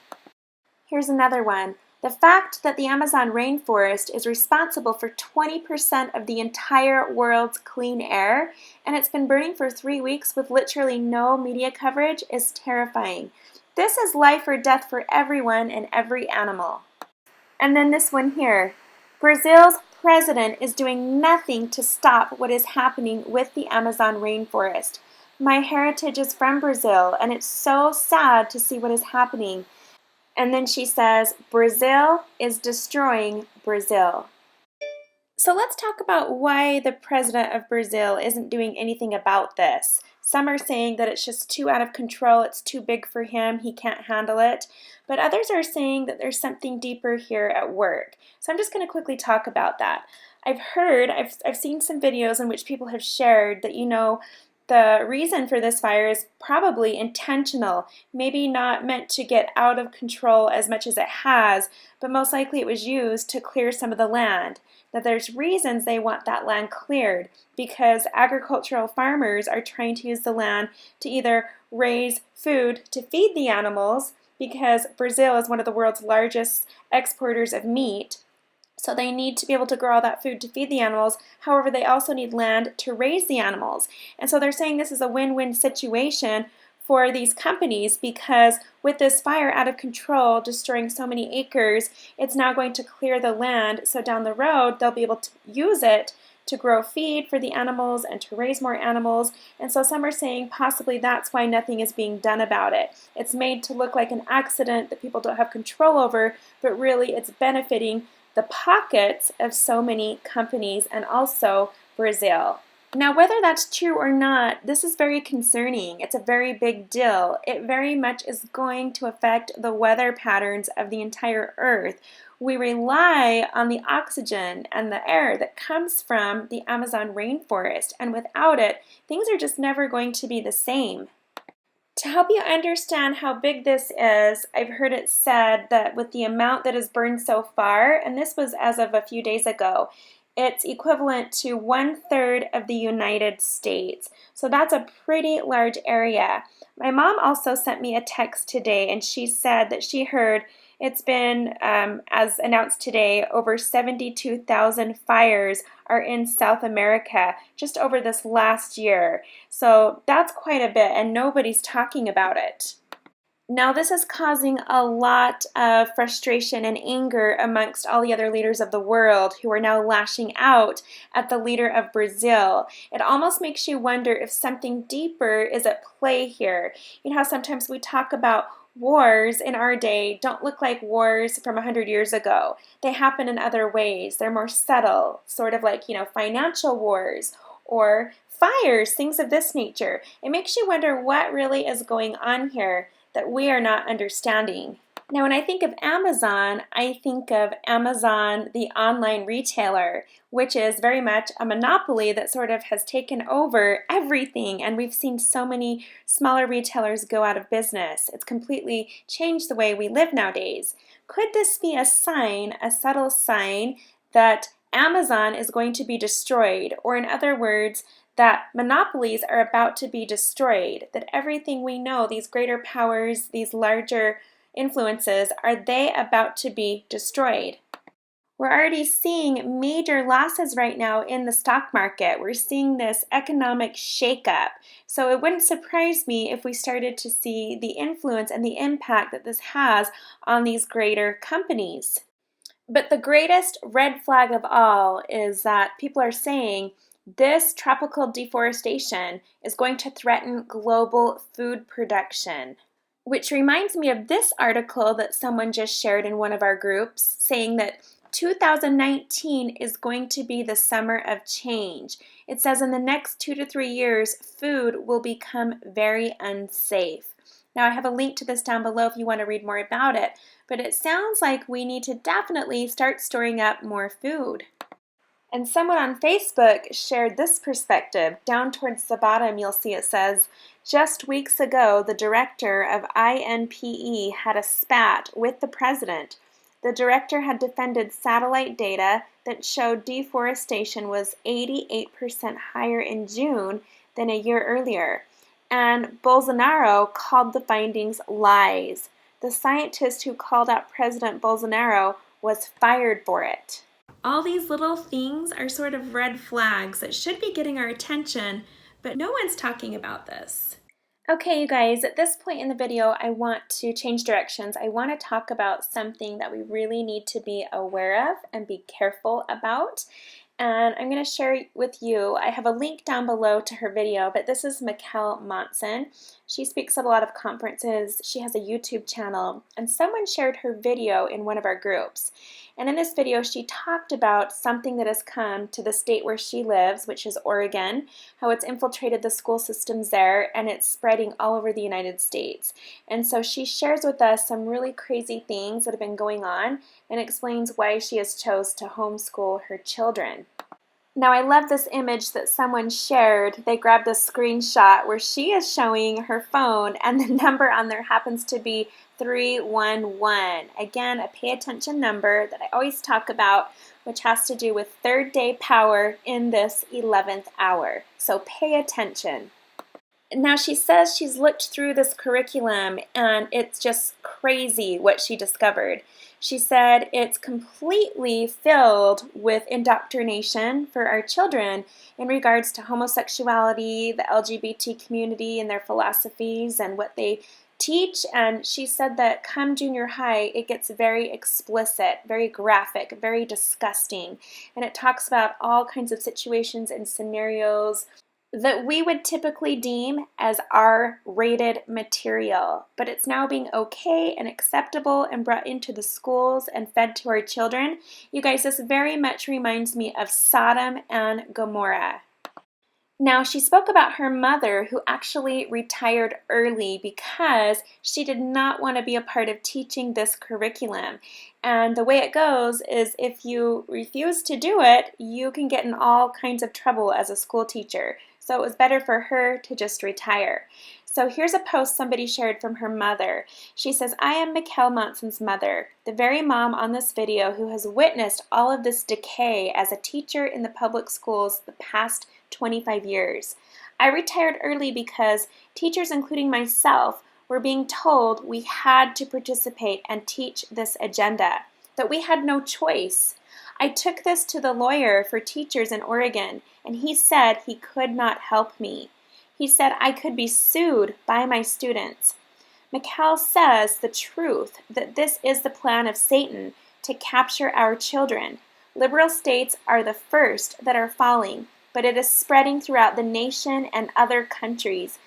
[SPEAKER 1] Here's another one. The fact that the Amazon rainforest is responsible for 20% of the entire world's clean air, and it's been burning for 3 weeks with literally no media coverage, is terrifying. This is life or death for everyone and every animal. And then this one here. Brazil's president is doing nothing to stop what is happening with the Amazon rainforest. My heritage is from Brazil, and it's so sad to see what is happening. And then she says, Brazil is destroying Brazil. So let's talk about why the president of Brazil isn't doing anything about this. Some are saying that it's just too out of control, it's too big for him, he can't handle it. But others are saying that there's something deeper here at work. So I'm just going to quickly talk about that. I've seen some videos in which people have shared that, the reason for this fire is probably intentional, maybe not meant to get out of control as much as it has, but most likely it was used to clear some of the land. That there's reasons they want that land cleared, because agricultural farmers are trying to use the land to either raise food to feed the animals, because Brazil is one of the world's largest exporters of meat, so they need to be able to grow all that food to feed the animals. However, they also need land to raise the animals. And so they're saying this is a win-win situation for these companies, because with this fire out of control, destroying so many acres, it's now going to clear the land. So down the road, they'll be able to use it to grow feed for the animals and to raise more animals. And so some are saying possibly that's why nothing is being done about it. It's made to look like an accident that people don't have control over, but really it's benefiting the pockets of so many companies and also Brazil. Now, whether that's true or not, this is very concerning. It's a very big deal. It very much is going to affect the weather patterns of the entire Earth. We rely on the oxygen and the air that comes from the Amazon rainforest, and without it, things are just never going to be the same. To help you understand how big this is, I've heard it said that with the amount that is burned so far, and this was as of a few days ago, it's equivalent to 1/3 of the United States. So that's a pretty large area. My mom also sent me a text today, and she said that she heard it's been, as announced today, over 72,000 fires are in South America just over this last year. So that's quite a bit, and nobody's talking about it. Now, this is causing a lot of frustration and anger amongst all the other leaders of the world who are now lashing out at the leader of Brazil. It almost makes you wonder if something deeper is at play here. You know how sometimes we talk about wars in our day don't look like wars from 100 years ago. They happen in other ways. They're more subtle, sort of like, financial wars or fires, things of this nature. It makes you wonder what really is going on here that we are not understanding. Now, when I think of Amazon, I think of Amazon, the online retailer, which is very much a monopoly that sort of has taken over everything, and we've seen so many smaller retailers go out of business. It's completely changed the way we live nowadays. Could this be a sign, a subtle sign, that Amazon is going to be destroyed, or in other words, that monopolies are about to be destroyed, that everything we know, these greater powers, these larger influences, are they about to be destroyed? We're already seeing major losses right now in the stock market. We're seeing this economic shakeup. So it wouldn't surprise me if we started to see the influence and the impact that this has on these greater companies. But the greatest red flag of all is that people are saying this tropical deforestation is going to threaten global food production. Which reminds me of this article that someone just shared in one of our groups saying that 2019 is going to be the summer of change. It says in the next 2 to 3 years, food will become very unsafe. Now, I have a link to this down below if you want to read more about it, but it sounds like we need to definitely start storing up more food. And someone on Facebook shared this perspective. Down towards the bottom, you'll see it says, just weeks ago, the director of INPE had a spat with the president. The director had defended satellite data that showed deforestation was 88% higher in June than a year earlier. And Bolsonaro called the findings lies. The scientist who called out President Bolsonaro was fired for it. All these little things are sort of red flags that should be getting our attention, but no one's talking about this. Okay, you guys, at this point in the video, I want to change directions. I want to talk about something that we really need to be aware of and be careful about. And I'm going to share with you, I have a link down below to her video, but this is Mick Monson. She speaks at a lot of conferences. She has a YouTube channel, and someone shared her video in one of our groups. And in this video, she talked about something that has come to the state where she lives, which is Oregon, how it's infiltrated the school systems there, and it's spreading all over the United States. And so she shares with us some really crazy things that have been going on and explains why she has chose to homeschool her children. Now, I love this image that someone shared. They grabbed a screenshot where she is showing her phone and the number on there happens to be 311. Again, a pay attention number that I always talk about, which has to do with third day power in this 11th hour. So pay attention. Now, she says she's looked through this curriculum and it's just crazy what she discovered. She said it's completely filled with indoctrination for our children in regards to homosexuality, the LGBT community and their philosophies and what they teach. And she said that come junior high, it gets very explicit, very graphic, very disgusting. And it talks about all kinds of situations and scenarios that we would typically deem as R-rated material, but it's now being okay and acceptable and brought into the schools and fed to our children. You guys, this very much reminds me of Sodom and Gomorrah. Now, she spoke about her mother who actually retired early because she did not want to be a part of teaching this curriculum. And the way it goes is if you refuse to do it, you can get in all kinds of trouble as a school teacher. So it was better for her to just retire. So here's a post somebody shared from her mother. She says, I am Mick Monson's mother, the very mom on this video who has witnessed all of this decay as a teacher in the public schools the past 25 years. I retired early because teachers, including myself, were being told we had to participate and teach this agenda, that we had no choice. I took this to the lawyer for teachers in Oregon, and he said he could not help me. He said I could be sued by my students. Michael says the truth that this is the plan of Satan to capture our children. Liberal states are the first that are falling, but it is spreading throughout the nation and other countries.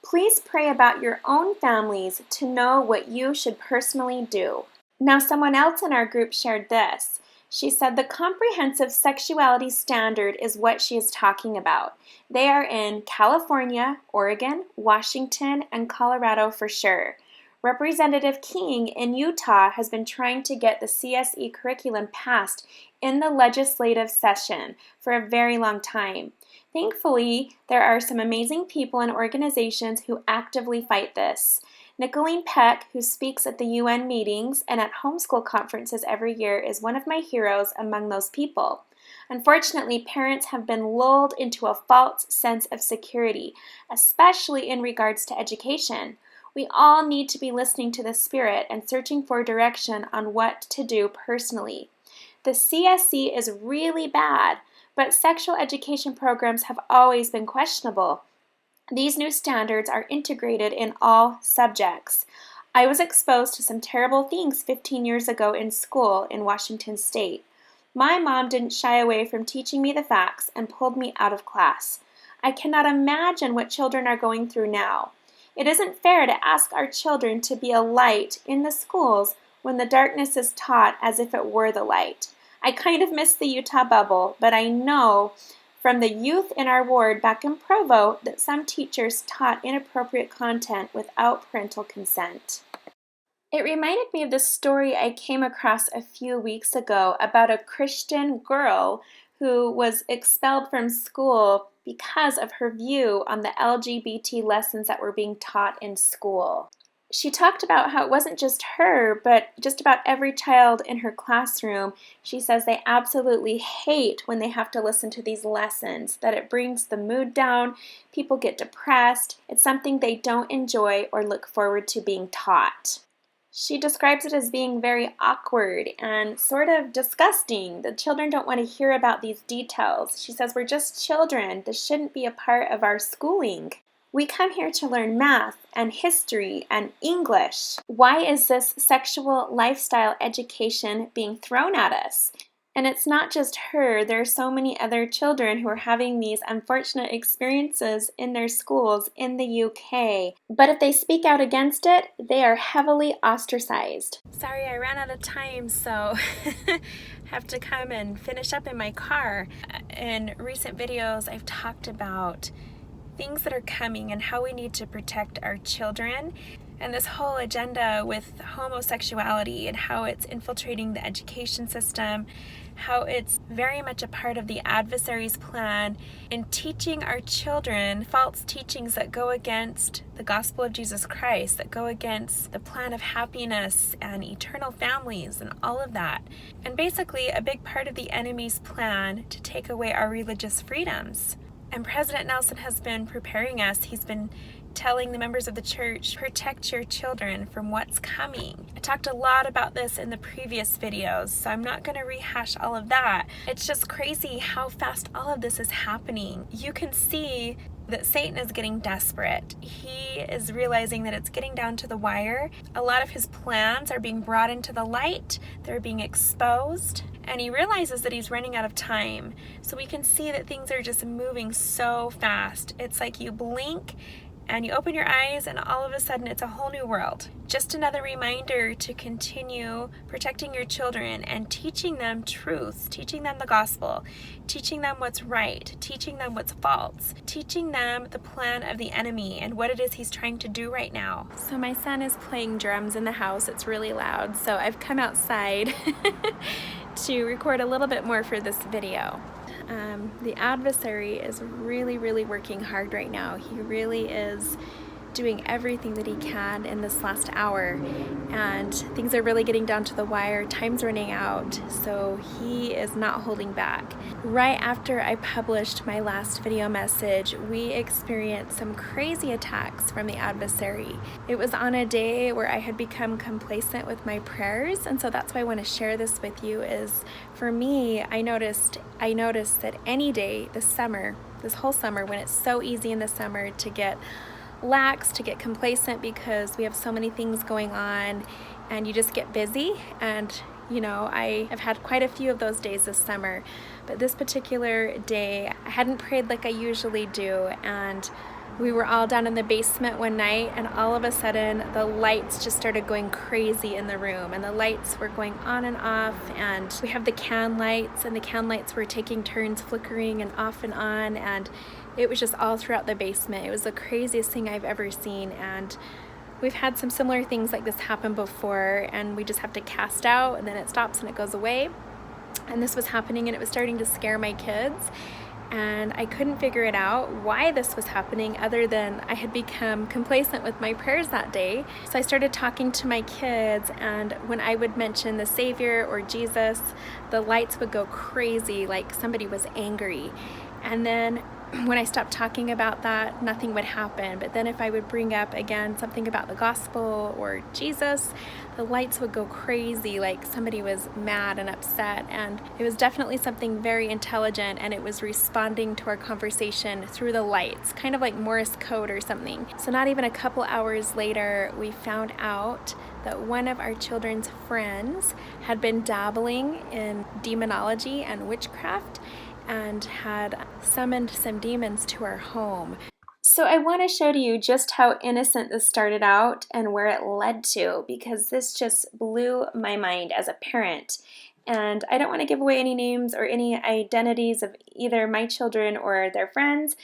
[SPEAKER 1] Please pray about your own families to know what you should personally do. Now, someone else in our group shared this. She said the comprehensive sexuality standard is what she is talking about. They are in California, Oregon, Washington, and Colorado for sure. Representative King in Utah has been trying to get the CSE curriculum passed in the legislative session for a very long time. Thankfully, there are some amazing people and organizations who actively fight this. Nicolene Peck, who speaks at the UN meetings and at homeschool conferences every year, is one of my heroes among those people. Unfortunately, parents have been lulled into a false sense of security, especially in regards to education. We all need to be listening to the Spirit and searching for direction on what to do personally. The CSE is really bad, but sexual education programs have always been questionable. These new standards are integrated in all subjects. I was exposed to some terrible things 15 years ago in school in Washington State. My mom didn't shy away from teaching me the facts and pulled me out of class. I cannot imagine what children are going through now. It isn't fair to ask our children to be a light in the schools when the darkness is taught as if it were the light. I kind of miss the Utah bubble, but I know from the youth in our ward back in Provo that some teachers taught inappropriate content without parental consent. It reminded me of the story I came across a few weeks ago about a Christian girl who was expelled from school because of her view on the LGBT lessons that were being taught in school. She talked about how it wasn't just her, but just about every child in her classroom. She says they absolutely hate when they have to listen to these lessons, that it brings the mood down, people get depressed, it's something they don't enjoy or look forward to being taught. She describes it as being very awkward and sort of disgusting. The children don't want to hear about these details. She says, we're just children. This shouldn't be a part of our schooling. We come here to learn math and history and English. Why is this sexual lifestyle education being thrown at us? And it's not just her. There are so many other children who are having these unfortunate experiences in their schools in the UK. But if they speak out against it, they are heavily ostracized. Sorry, I ran out of time, so have to come and finish up in my car. In recent videos, I've talked about things that are coming and how we need to protect our children, and this whole agenda with homosexuality and how it's infiltrating the education system, how it's very much a part of the adversary's plan in teaching our children false teachings that go against the gospel of Jesus Christ, that go against the plan of happiness and eternal families and all of that. And basically a big part of the enemy's plan to take away our religious freedoms. And President Nelson has been preparing us. He's been telling the members of the church, protect your children from what's coming. I talked a lot about this in the previous videos, so I'm not going to rehash all of that. It's just crazy how fast all of this is happening. You can see that Satan is getting desperate. He is realizing that it's getting down to the wire. A lot of his plans are being brought into the light. They're being exposed. And he realizes that he's running out of time. So we can see that things are just moving so fast. It's like you blink and you open your eyes and all of a sudden it's a whole new world. Just another reminder to continue protecting your children and teaching them truth, teaching them the gospel, teaching them what's right, teaching them what's false, teaching them the plan of the enemy and what it is he's trying to do right now. So my son is playing drums in the house. It's really loud, so I've come outside to record a little bit more for this video. The adversary is really working hard right now. He really is doing everything that he can in this last hour, and things are really getting down to the wire. Time's running out, so he is not holding back. Right after I published my last video message, we experienced some crazy attacks from the adversary. It was on a day where I had become complacent with my prayers, and so that's why I want to share this with you. Is for me, I noticed that any day this whole summer, when it's so easy in the summer to get lax, to get complacent, because we have so many things going on and you just get busy. And I have had quite a few of those days this summer, but this particular day I hadn't prayed like I usually do, and we were all down in the basement one night, and all of a sudden the lights just started going crazy in the room, and the lights were going on and off, and we have the can lights, and the can lights were taking turns flickering and off and on, and it was just all throughout the basement. It was the craziest thing I've ever seen, and we've had some similar things like this happen before, and we just have to cast out, and then it stops and it goes away. And this was happening, and it was starting to scare my kids, and I couldn't figure it out why this was happening, other than I had become complacent with my prayers that day. So I started talking to my kids, and when I would mention the Savior or Jesus, the lights would go crazy like somebody was angry. And then when I stopped talking about that, nothing would happen. But then if I would bring up again something about the gospel or Jesus, the lights would go crazy like somebody was mad and upset. And it was definitely something very intelligent, and it was responding to our conversation through the lights, kind of like Morse code or something. So not even a couple hours later, we found out that one of our children's friends had been dabbling in demonology and witchcraft, and had summoned some demons to our home. So I want to show to you just how innocent this started out and where it led to, because this just blew my mind as a parent. And I don't want to give away any names or any identities of either my children or their friends.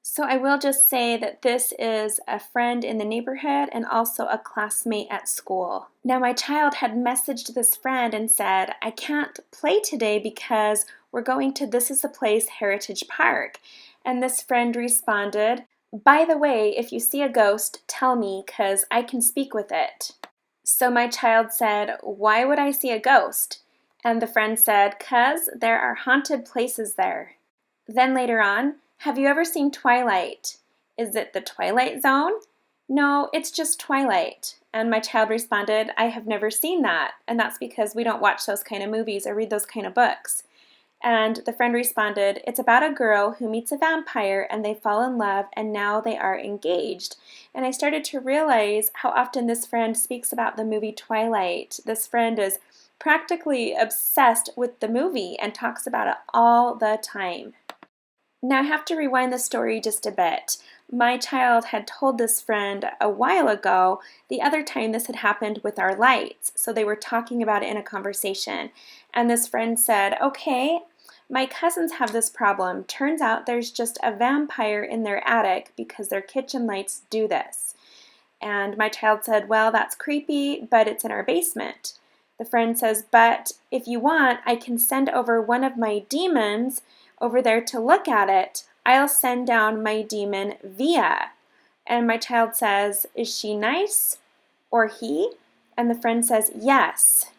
[SPEAKER 1] So I will just say that this is a friend in the neighborhood and also a classmate at school. Now, my child had messaged this friend and said, I can't play today because we're going to This Is the Place Heritage Park. And this friend responded, by the way, if you see a ghost, tell me, because I can speak with it. So my child said, why would I see a ghost? And the friend said, 'cause there are haunted places there. Then later on, have you ever seen Twilight? Is it the Twilight Zone? No, it's just Twilight. And my child responded, I have never seen that. And that's because we don't watch those kind of movies or read those kind of books. And the friend responded, it's about a girl who meets a vampire and they fall in love, and now they are engaged. And I started to realize how often this friend speaks about the movie Twilight. This friend is practically obsessed with the movie and talks about it all the time. Now I have to rewind the story just a bit. My child had told this friend a while ago the other time this had happened with our lights. So they were talking about it in a conversation. And this friend said, okay, my cousins have this problem. Turns out there's just a vampire in their attic because their kitchen lights do this. And my child said, well, that's creepy, but it's in our basement. The friend says, but if you want, I can send over one of my demons over there to look at it. I'll send down my demon Via. And my child says, is she nice or he? And the friend says, yes.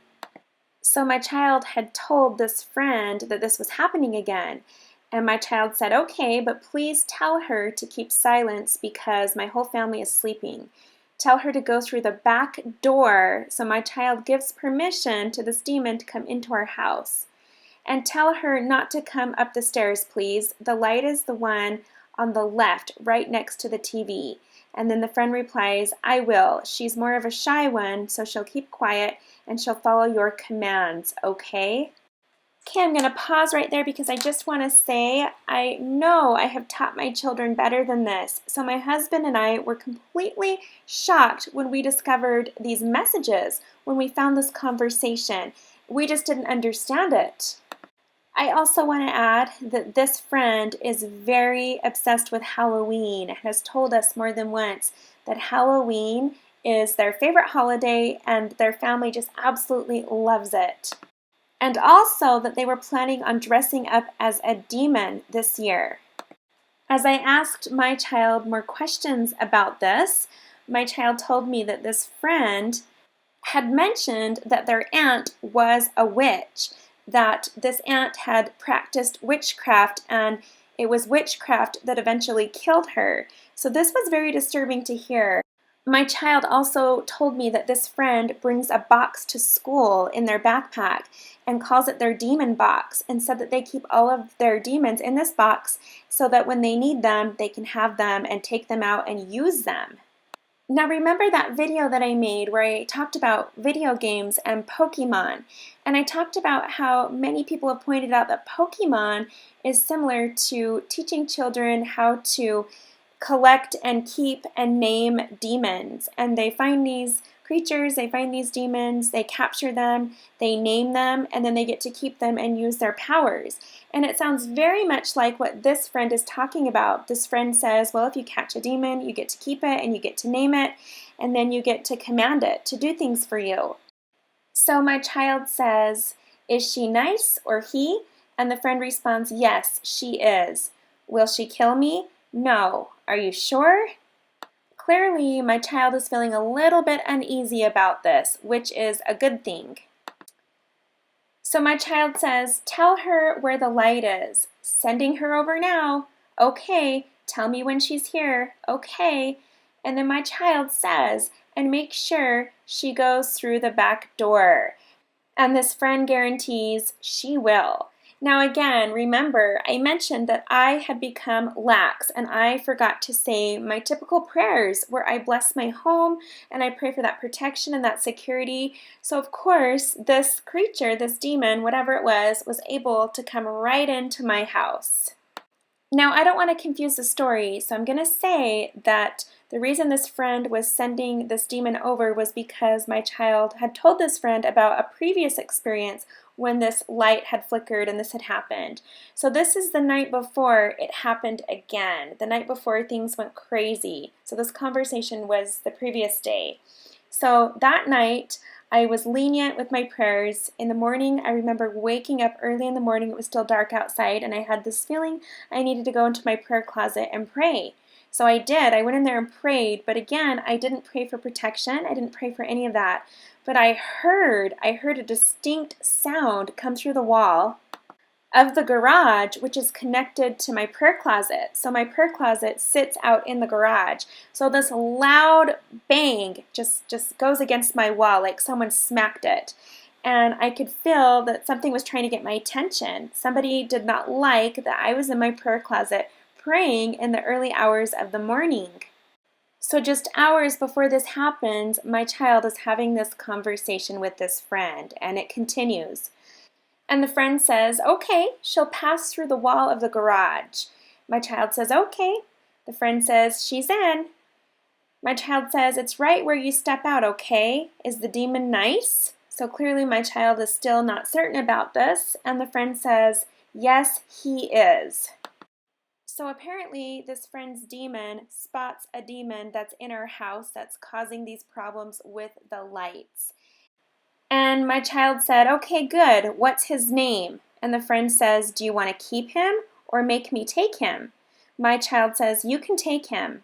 [SPEAKER 1] So my child had told this friend that this was happening again. And my child said, okay, but please tell her to keep silence because my whole family is sleeping. Tell her to go through the back door. So my child gives permission to this demon to come into our house. And tell her not to come up the stairs, please. The light is the one on the left, right next to the TV. And then the friend replies, I will. She's more of a shy one, so she'll keep quiet and she'll follow your commands, okay? Okay, I'm going to pause right there because I just want to say I know I have taught my children better than this. So my husband and I were completely shocked when we discovered these messages, when we found this conversation. We just didn't understand it. I also want to add that this friend is very obsessed with Halloween and has told us more than once that Halloween is their favorite holiday and their family just absolutely loves it. And also that they were planning on dressing up as a demon this year. As I asked my child more questions about this, my child told me that this friend had mentioned that their aunt was a witch, that this aunt had practiced witchcraft and it was witchcraft that eventually killed her. So this was very disturbing to hear. My child also told me that this friend brings a box to school in their backpack and calls it their demon box, and said that they keep all of their demons in this box so that when they need them, they can have them and take them out and use them. Now remember that video that I made where I talked about video games and Pokemon, and I talked about how many people have pointed out that Pokemon is similar to teaching children how to collect and keep and name demons. And they find these creatures, they find these demons, they capture them, they name them, and then they get to keep them and use their powers. And it sounds very much like what this friend is talking about. This friend says, well, if you catch a demon, you get to keep it and you get to name it, and then you get to command it to do things for you. So my child says, is she nice or he? And the friend responds, yes, she is. Will she kill me? No. Are you sure? Clearly, my child is feeling a little bit uneasy about this, which is a good thing. So my child says, tell her where the light is. Sending her over now. Okay. Tell me when she's here. Okay. And then my child says, and make sure she goes through the back door. And this friend guarantees she will. Now again, remember, I mentioned that I had become lax and I forgot to say my typical prayers where I bless my home and I pray for that protection and that security. So of course, this creature, this demon, whatever it was able to come right into my house. Now, I don't want to confuse the story, so I'm going to say that the reason this friend was sending this demon over was because my child had told this friend about a previous experience when this light had flickered and this had happened. So this is the night before it happened again, the night before things went crazy. So this conversation was the previous day. So that night, I was lenient with my prayers. In the morning, I remember waking up early in the morning. It was still dark outside, and I had this feeling I needed to go into my prayer closet and pray. So I did. I went in there and prayed, but again, I didn't pray for protection. I didn't pray for any of that. But I heard a distinct sound come through the wall of the garage, which is connected to my prayer closet. So my prayer closet sits out in the garage. So this loud bang just goes against my wall like someone smacked it. And I could feel that something was trying to get my attention. Somebody did not like that I was in my prayer closet praying in the early hours of the morning. So just hours before this happens, my child is having this conversation with this friend, and it continues. And the friend says, okay, she'll pass through the wall of the garage. My child says, okay. The friend says, she's in. My child says, it's right where you step out, okay? Is the demon nice? So clearly my child is still not certain about this. And the friend says, yes, he is. So apparently this friend's demon spots a demon that's in our house that's causing these problems with the lights. And my child said, okay, good. What's his name? And the friend says, do you want to keep him or make me take him? My child says, you can take him.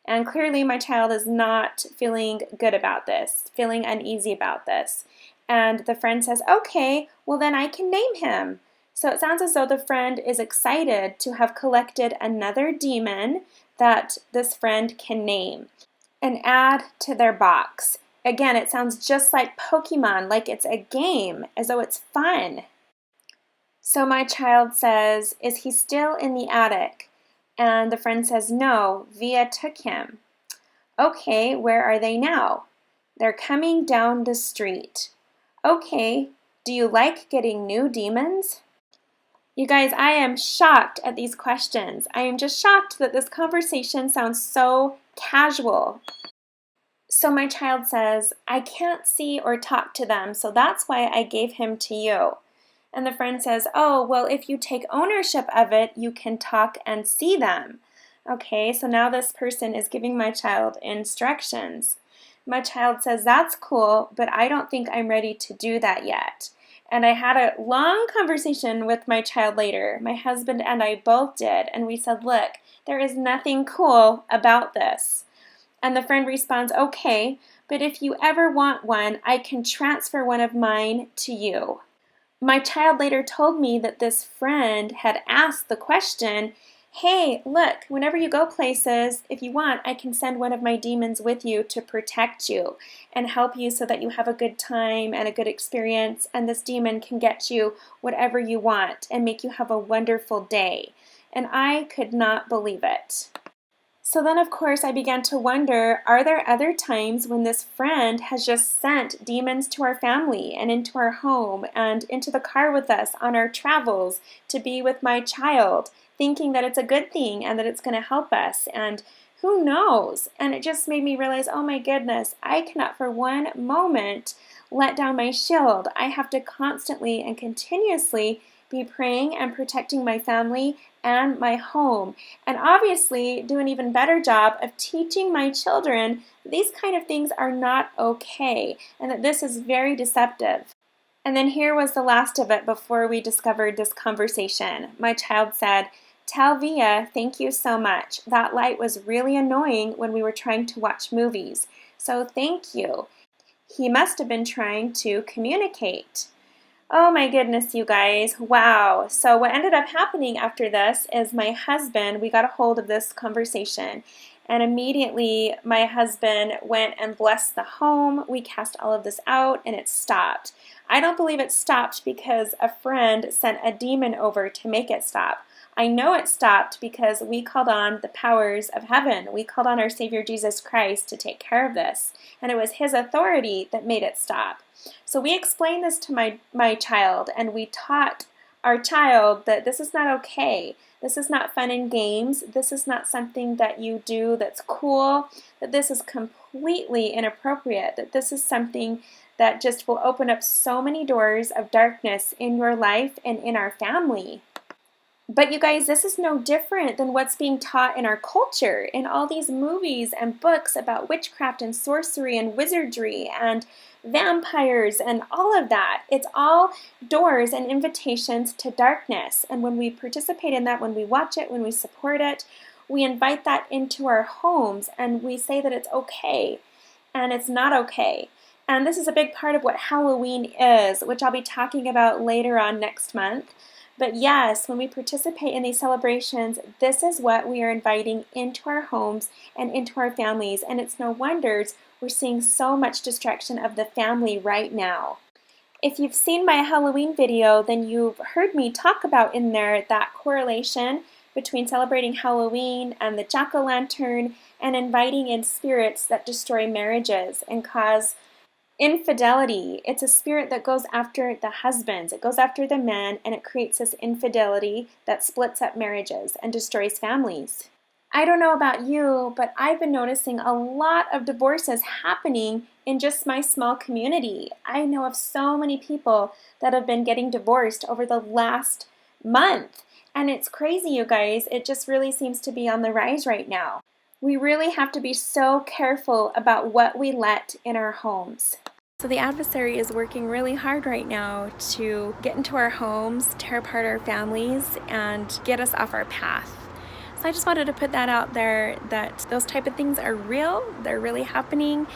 [SPEAKER 1] And clearly my child is not feeling good about this, feeling uneasy about this. And the friend says, okay, well then I can name him. So it sounds as though the friend is excited to have collected another demon that this friend can name and add to their box. Again, it sounds just like Pokemon, like it's a game, as though it's fun. So my child says, is he still in the attic? And the friend says, no, Via took him. Okay, where are they now? They're coming down the street. Okay, do you like getting new demons? You guys, I am shocked at these questions. I am just shocked that this conversation sounds so casual. So my child says, I can't see or talk to them, so that's why I gave him to you. And the friend says, oh, well, if you take ownership of it, you can talk and see them. Okay, so now this person is giving my child instructions. My child says, that's cool, but I don't think I'm ready to do that yet. And I had a long conversation with my child later. My husband and I both did, and we said, look, there is nothing cool about this. And the friend responds, okay, but if you ever want one, I can transfer one of mine to you. My child later told me that this friend had asked the question, hey, look, whenever you go places, if you want, I can send one of my demons with you to protect you and help you so that you have a good time and a good experience, and this demon can get you whatever you want and make you have a wonderful day. And I could not believe it. So then, of course, I began to wonder, are there other times when this friend has just sent demons to our family and into our home and into the car with us on our travels to be with my child, thinking that it's a good thing and that it's going to help us? And who knows? And it just made me realize, oh my goodness, I cannot for one moment let down my shield. I have to constantly and continuously be praying and protecting my family and my home, and obviously do an even better job of teaching my children that these kind of things are not okay and that this is very deceptive. And then here was the last of it before we discovered this conversation. My child said, "Tell Via, thank you so much. That light was really annoying when we were trying to watch movies. So thank you." He must have been trying to communicate. Oh my goodness, you guys. Wow. So what ended up happening after this is my husband, we got a hold of this conversation, and immediately my husband went and blessed the home. We cast all of this out and it stopped. I don't believe it stopped because a friend sent a demon over to make it stop. I know it stopped because we called on the powers of heaven. We called on our Savior Jesus Christ to take care of this, and it was His authority that made it stop. So we explained this to my child, and we taught our child that this is not okay. This is not fun and games. This is not something that you do that's cool, that this is completely inappropriate, that this is something that just will open up so many doors of darkness in your life and in our family. But you guys, this is no different than what's being taught in our culture, in all these movies and books about witchcraft and sorcery and wizardry and vampires and all of that. It's all doors and invitations to darkness. And when we participate in that, when we watch it, when we support it, we invite that into our homes and we say that it's okay, and it's not okay. And this is a big part of what Halloween is, which I'll be talking about later on next month. But yes, when we participate in these celebrations, this is what we are inviting into our homes and into our families. And it's no wonders we're seeing so much destruction of the family right now. If you've seen my Halloween video, then you've heard me talk about in there that correlation between celebrating Halloween and the jack-o'-lantern and inviting in spirits that destroy marriages and cause infidelity. It's a spirit that goes after the husbands, it goes after the men, and it creates this infidelity that splits up marriages and destroys families. I don't know about you, but I've been noticing a lot of divorces happening in just my small community. I know of so many people that have been getting divorced over the last month. And it's crazy, you guys. It just really seems to be on the rise right now. We really have to be so careful about what we let in our homes. So the adversary is working really hard right now to get into our homes, tear apart our families, and get us off our path. So I just wanted to put that out there, that those type of things are real, they're really happening,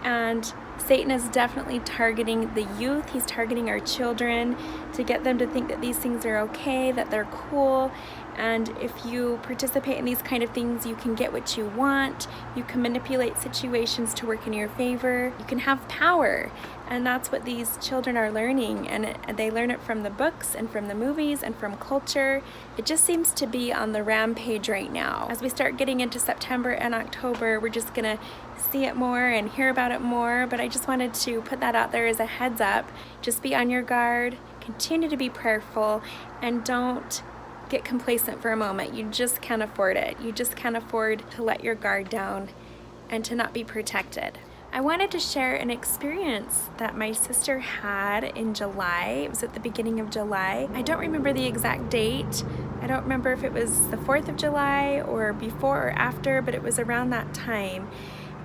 [SPEAKER 1] and Satan is definitely targeting the youth. He's targeting our children to get them to think that these things are okay, that they're cool. And if you participate in these kind of things, you can get what you want. You can manipulate situations to work in your favor. You can have power. And that's what these children are learning. And they learn it from the books and from the movies and from culture. It just seems to be on the rampage right now. As we start getting into September and October, we're just going to see it more and hear about it more. But I just wanted to put that out there as a heads up. Just be on your guard. Continue to be prayerful. And don't get complacent for a moment. You just can't afford it. You just can't afford to let your guard down and to not be protected. I wanted to share an experience that my sister had in July. It was at the beginning of July. I don't remember the exact date. I don't remember if it was the 4th of July or before or after, but it was around that time.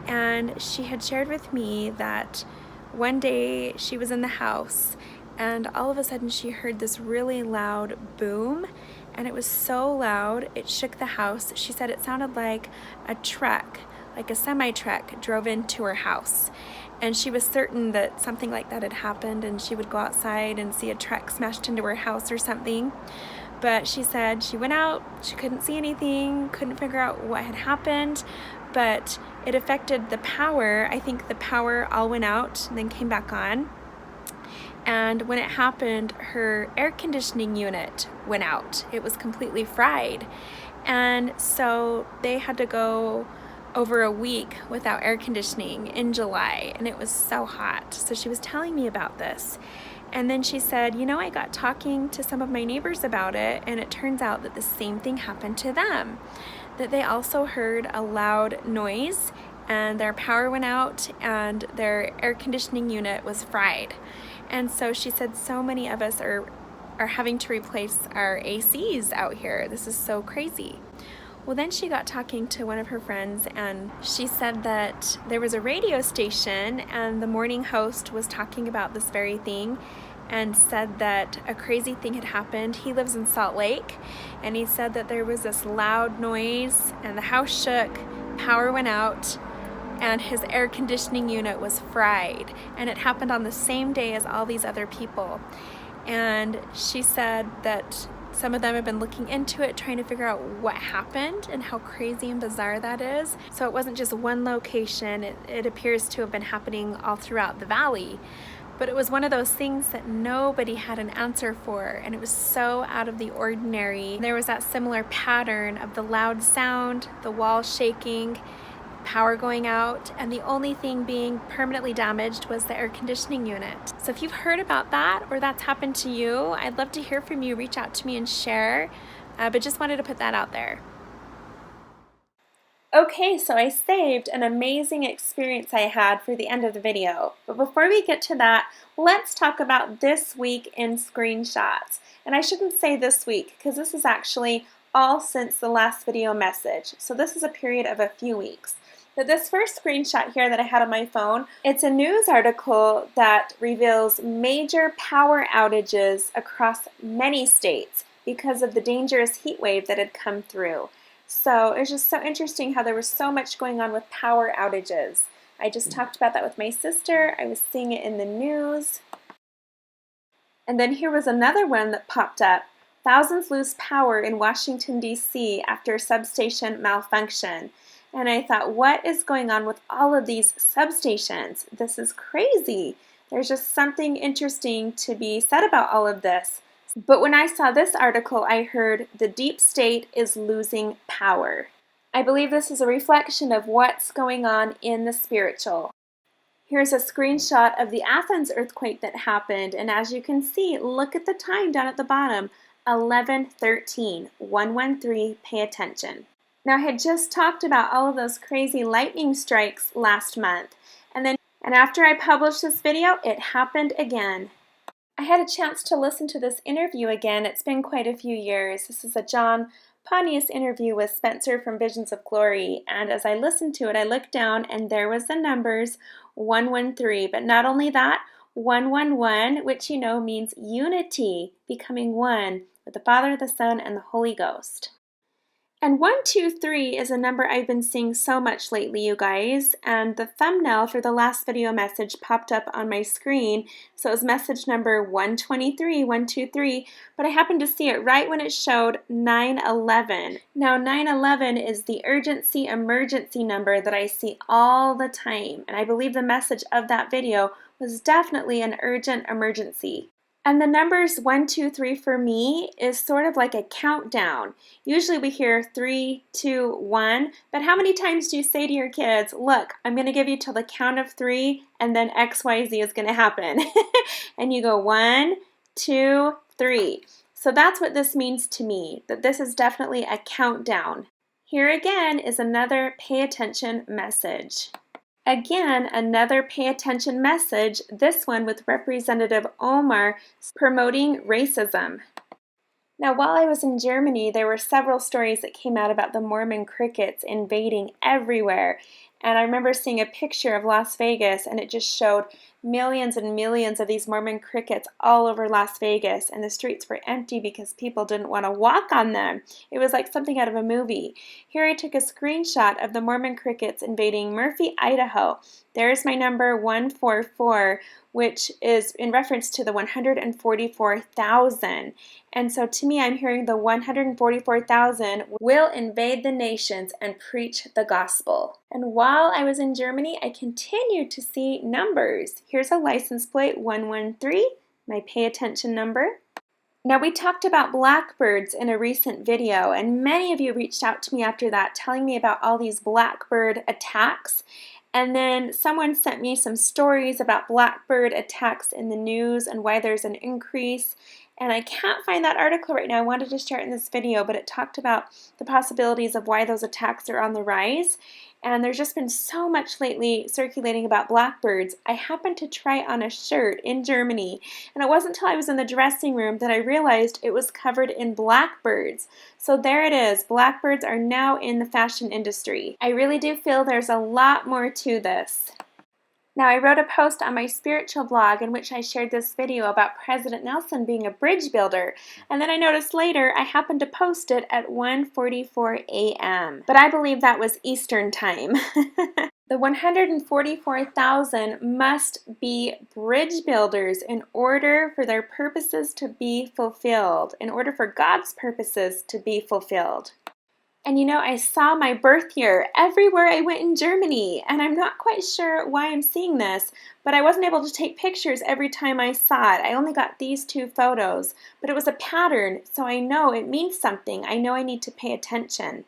[SPEAKER 1] And she had shared with me that one day she was in the house and all of a sudden she heard this really loud boom. And it was so loud, it shook the house. She said it sounded like a truck, like a semi-truck, drove into her house. And she was certain that something like that had happened, and she would go outside and see a truck smashed into her house or something. But she said she went out, she couldn't see anything, couldn't figure out what had happened, but it affected the power. I think the power all went out and then came back on. And when it happened, her air conditioning unit went out. It was completely fried. And so they had to go over a week without air conditioning in July, and it was so hot. So she was telling me about this. And then she said, you know, I got talking to some of my neighbors about it, and it turns out that the same thing happened to them, that they also heard a loud noise and their power went out and their air conditioning unit was fried. And so she said so many of us are having to replace our ACs out here. This is so crazy. Well, then she got talking to one of her friends, and she said that there was a radio station and the morning host was talking about this very thing and said that a crazy thing had happened. He lives in Salt Lake, and he said that there was this loud noise and the house shook, power went out, and his air conditioning unit was fried. And it happened on the same day as all these other people. And she said that some of them have been looking into it, trying to figure out what happened and how crazy and bizarre that is. So it wasn't just one location. It appears to have been happening all throughout the valley. But it was one of those things that nobody had an answer for, and it was so out of the ordinary. There was that similar pattern of the loud sound, the wall shaking, power going out, and the only thing being permanently damaged was the air conditioning unit. So if you've heard about that or that's happened to you, I'd love to hear from you. Reach out to me and share, but just wanted to put that out there. Okay, so I saved an amazing experience I had for the end of the video. But before we get to that, let's talk about this week in screenshots. And I shouldn't say this week, because this is actually all since the last video message. So this is a period of a few weeks. But this first screenshot here that I had on my phone, it's a news article that reveals major power outages across many states because of the dangerous heat wave that had come through. So it's just so interesting how there was so much going on with power outages. I just talked about that with my sister. I was seeing it in the news. And then here was another one that popped up. Thousands lose power in Washington, D.C. after substation malfunction. And I thought, what is going on with all of these substations? This is crazy. There's just something interesting to be said about all of this. But when I saw this article, I heard the deep state is losing power. I believe this is a reflection of what's going on in the spiritual. Here's a screenshot of the Athens earthquake that happened. And as you can see, look at the time down at the bottom, 11:13, 113, pay attention. Now, I had just talked about all of those crazy lightning strikes last month, and after I published this video, it happened again. I had a chance to listen to this interview again. It's been quite a few years. This is a John Pontius interview with Spencer from Visions of Glory, and as I listened to it, I looked down and there was the numbers 113, but not only that, 111, which you know means unity, becoming one with the Father, the Son, and the Holy Ghost. And 123 is a number I've been seeing so much lately, you guys, and the thumbnail for the last video message popped up on my screen, so it was message number 123, 123, but I happened to see it right when it showed 911. Now, 911 is the urgency emergency number that I see all the time, and I believe the message of that video was definitely an urgent emergency. And the numbers 1, 2, 3 for me is sort of like a countdown. Usually we hear 3, 2, 1, but how many times do you say to your kids, look, I'm going to give you till the count of 3 and then XYZ is going to happen. And you go 1, 2, 3. So that's what this means to me, that this is definitely a countdown. Here again is another pay attention message. Again, another pay attention message, this one with Representative Omar promoting racism. Now, while I was in Germany, there were several stories that came out about the Mormon crickets invading everywhere. And I remember seeing a picture of Las Vegas, and it just showed millions and millions of these Mormon crickets all over Las Vegas, and the streets were empty because people didn't want to walk on them. It was like something out of a movie. Here I took a screenshot of the Mormon crickets invading Murphy, Idaho. There's my number 144, which is in reference to the 144,000. And so to me, I'm hearing the 144,000 will invade the nations and preach the gospel. And while I was in Germany, I continued to see numbers. Here's a license plate 113, my pay attention number. Now, we talked about blackbirds in a recent video, and many of you reached out to me after that telling me about all these blackbird attacks. And then someone sent me some stories about blackbird attacks in the news and why there's an increase. And I can't find that article right now. I wanted to share it in this video, but it talked about the possibilities of why those attacks are on the rise. And there's just been so much lately circulating about blackbirds. I happened to try on a shirt in Germany, and it wasn't until I was in the dressing room that I realized it was covered in blackbirds. So there it is. Blackbirds are now in the fashion industry. I really do feel there's a lot more to this. Now, I wrote a post on my spiritual blog in which I shared this video about President Nelson being a bridge builder, and then I noticed later I happened to post it at 1:44 a.m. But I believe that was Eastern time. The 144,000 must be bridge builders in order for their purposes to be fulfilled, in order for God's purposes to be fulfilled. And you know, I saw my birth year everywhere I went in Germany, and I'm not quite sure why I'm seeing this, but I wasn't able to take pictures every time I saw it. I only got these 2 photos, but it was a pattern, so I know it means something. I know I need to pay attention.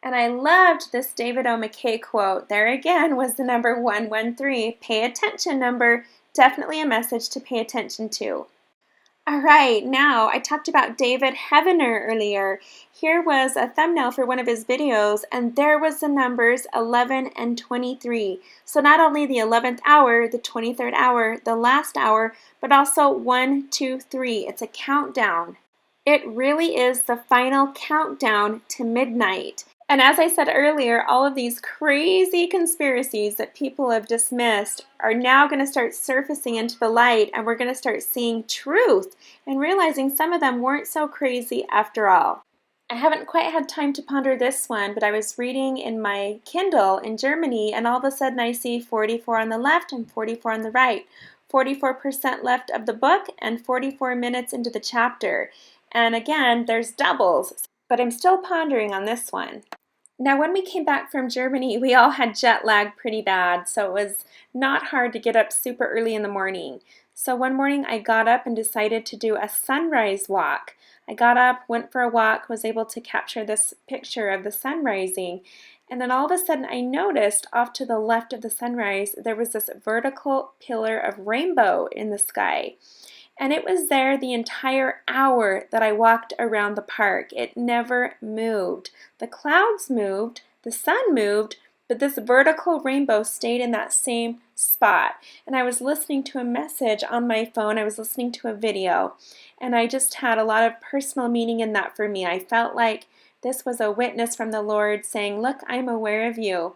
[SPEAKER 1] And I loved this David O. McKay quote. There again was the number 113, pay attention number, definitely a message to pay attention to. All right, now I talked about David Heavener earlier. Here was a thumbnail for one of his videos, and there was the numbers 11 and 23. So not only the 11th hour, the 23rd hour, the last hour, but also 1, 2, 3. It's a countdown. It really is the final countdown to midnight. And as I said earlier, all of these crazy conspiracies that people have dismissed are now going to start surfacing into the light, and we're going to start seeing truth and realizing some of them weren't so crazy after all. I haven't quite had time to ponder this one, but I was reading in my Kindle in Germany, and all of a sudden I see 44 on the left and 44 on the right. 44% left of the book and 44 minutes into the chapter. And again, there's doubles, but I'm still pondering on this one. Now, when we came back from Germany, we all had jet lag pretty bad, so it was not hard to get up super early in the morning. So one morning I got up and decided to do a sunrise walk. I got up, went for a walk, was able to capture this picture of the sun rising, and then all of a sudden I noticed off to the left of the sunrise there was this vertical pillar of rainbow in the sky. And it was there the entire hour that I walked around the park. It never moved. The clouds moved, the sun moved, but this vertical rainbow stayed in that same spot. And I was listening to a message on my phone. I was listening to a video. And I just had a lot of personal meaning in that for me. I felt like this was a witness from the Lord saying, look, I'm aware of you.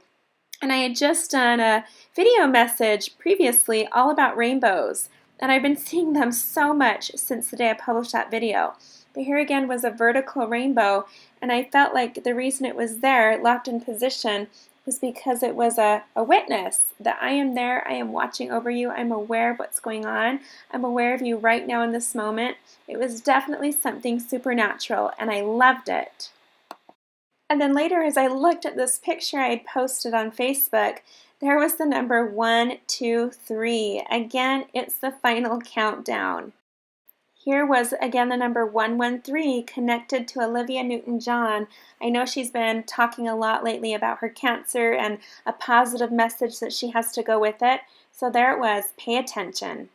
[SPEAKER 1] And I had just done a video message previously all about rainbows. And I've been seeing them so much since the day I published that video. But here again was a vertical rainbow, and I felt like the reason it was there, locked in position, was because it was a witness that I am there, I am watching over you, I'm aware of what's going on, I'm aware of you right now in this moment. It was definitely something supernatural, and I loved it. And then later, as I looked at this picture I had posted on Facebook, there was the number 1, 2, 3. Again, it's the final countdown. Here was again the number 113 connected to Olivia Newton-John. I know she's been talking a lot lately about her cancer and a positive message that she has to go with it. So there it was, pay attention.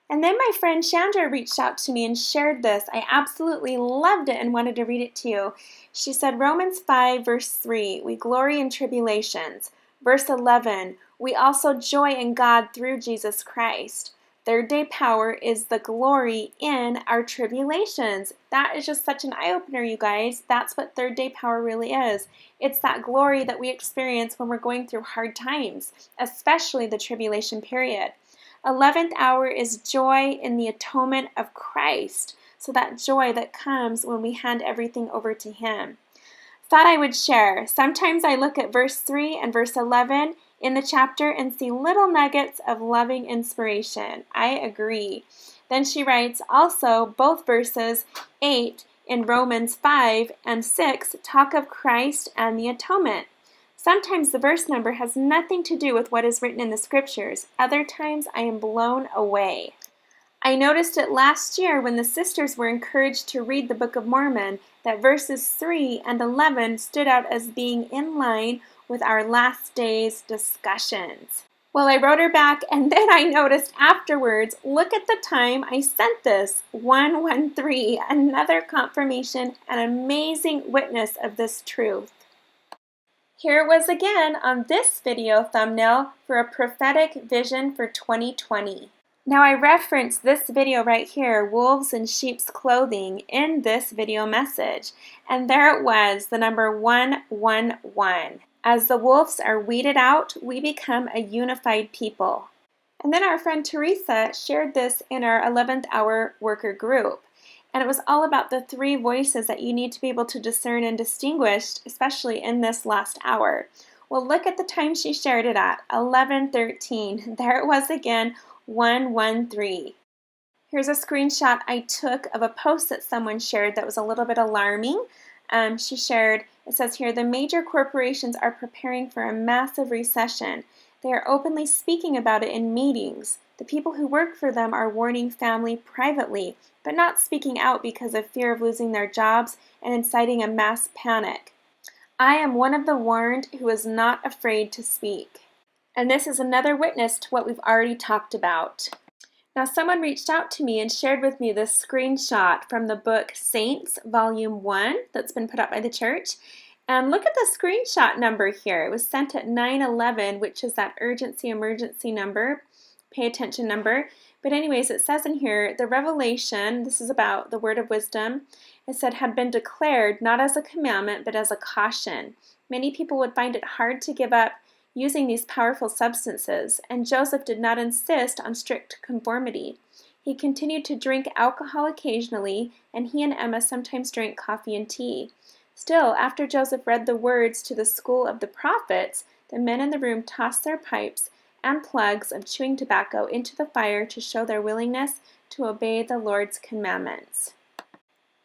[SPEAKER 1] And then my friend Chandra reached out to me and shared this. I absolutely loved it and wanted to read it to you. She said, Romans 5 verse 3, we glory in tribulations. Verse 11, we also joy in God through Jesus Christ. third day power is the glory in our tribulations. That is just such an eye-opener, you guys. That's what third day power really is. It's that glory that we experience when we're going through hard times, especially the tribulation period. 11th hour is joy in the atonement of Christ. So that joy that comes when we hand everything over to Him. Thought I would share. Sometimes I look at verse 3 and verse 11 in the chapter and see little nuggets of loving inspiration. I agree. Then she writes, also, both verses 8 in Romans 5 and 6 talk of Christ and the atonement. Sometimes the verse number has nothing to do with what is written in the scriptures. Other times I am blown away. I noticed it last year when the sisters were encouraged to read the Book of Mormon that verses 3 and 11 stood out as being in line with our last day's discussions. Well, I wrote her back, and then I noticed afterwards, look at the time I sent this, 113, another confirmation, an amazing witness of this truth. Here it was again on this video thumbnail for a prophetic vision for 2020. Now I referenced this video right here, wolves in sheep's clothing, in this video message. And there it was, the number 111. As the wolves are weeded out, we become a unified people. And then our friend Teresa shared this in our 11th hour worker group. And it was all about the three voices that you need to be able to discern and distinguish, especially in this last hour. Well, look at the time she shared it at, 11:13. There it was again, 113. Here's a screenshot I took of a post that someone shared that was a little bit alarming. She shared, it says here, the major corporations are preparing for a massive recession. They are openly speaking about it in meetings. The people who work for them are warning family privately, but not speaking out because of fear of losing their jobs and inciting a mass panic. I am one of the warned who is not afraid to speak. And this is another witness to what we've already talked about. Now, someone reached out to me and shared with me this screenshot from the book Saints, Volume 1, that's been put out by the church. And look at the screenshot number here. It was sent at 9/11, which is that urgency emergency number, pay attention number. But anyways, it says in here, the revelation, this is about the word of wisdom, it said had been declared not as a commandment, but as a caution. Many people would find it hard to give up using these powerful substances, and Joseph did not insist on strict conformity. He continued to drink alcohol occasionally, and he and Emma sometimes drank coffee and tea. Still, after Joseph read the words to the school of the prophets, the men in the room tossed their pipes and plugs of chewing tobacco into the fire to show their willingness to obey the Lord's commandments.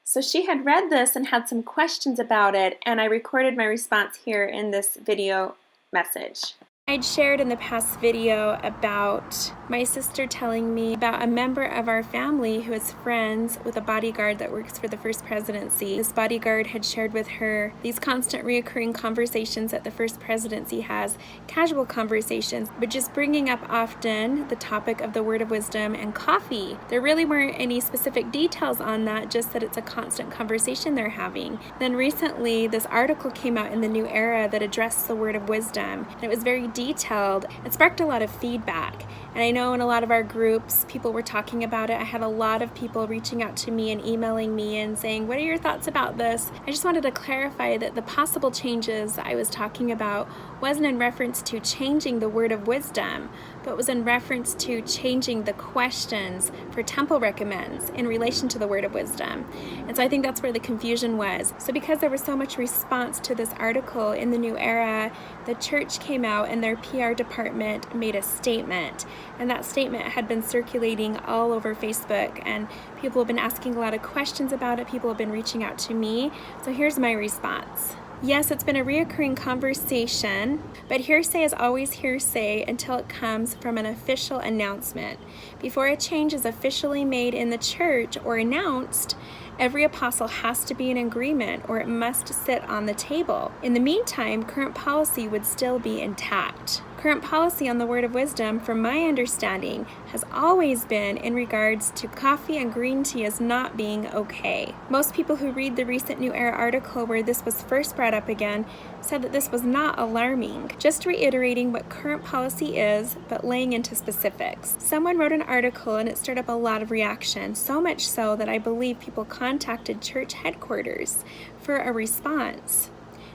[SPEAKER 1] So she had read this and had some questions about it, and I recorded my response here in this video message. I'd shared in the past video about my sister telling me about a member of our family who is friends with a bodyguard that works for the First Presidency. This bodyguard had shared with her these constant reoccurring conversations that the First Presidency has, casual conversations, but just bringing up often the topic of the word of wisdom and coffee. There really weren't any specific details on that, just that it's a constant conversation they're having. Then recently, this article came out in the New Era that addressed the word of wisdom, and it was very detailed. It sparked a lot of feedback. And I know in a lot of our groups, people were talking about it. I had a lot of people reaching out to me and emailing me and saying, what are your thoughts about this? I just wanted to clarify that the possible changes I was talking about wasn't in reference to changing the word of wisdom, but was in reference to changing the questions for Temple recommends in relation to the word of wisdom. And so I think that's where the confusion was. So because there was so much response to this article in the New Era, the church came out and their PR department made a statement. And that statement had been circulating all over Facebook, and people have been asking a lot of questions about it. People have been reaching out to me. So here's my response. Yes, it's been a reoccurring conversation, but hearsay is always hearsay until it comes from an official announcement. Before a change is officially made in the church or announced, Every apostle has to be in agreement or it must sit on the table. In the meantime, current policy would still be intact. Current policy on the Word of Wisdom, from my understanding, has always been in regards to coffee and green tea as not being okay. Most people who read the recent New Era article where this was first brought up again said that this was not alarming. Just reiterating what current policy is, but laying into specifics. Someone wrote an article and it stirred up a lot of reaction, so much so that I believe people contacted church headquarters for a response.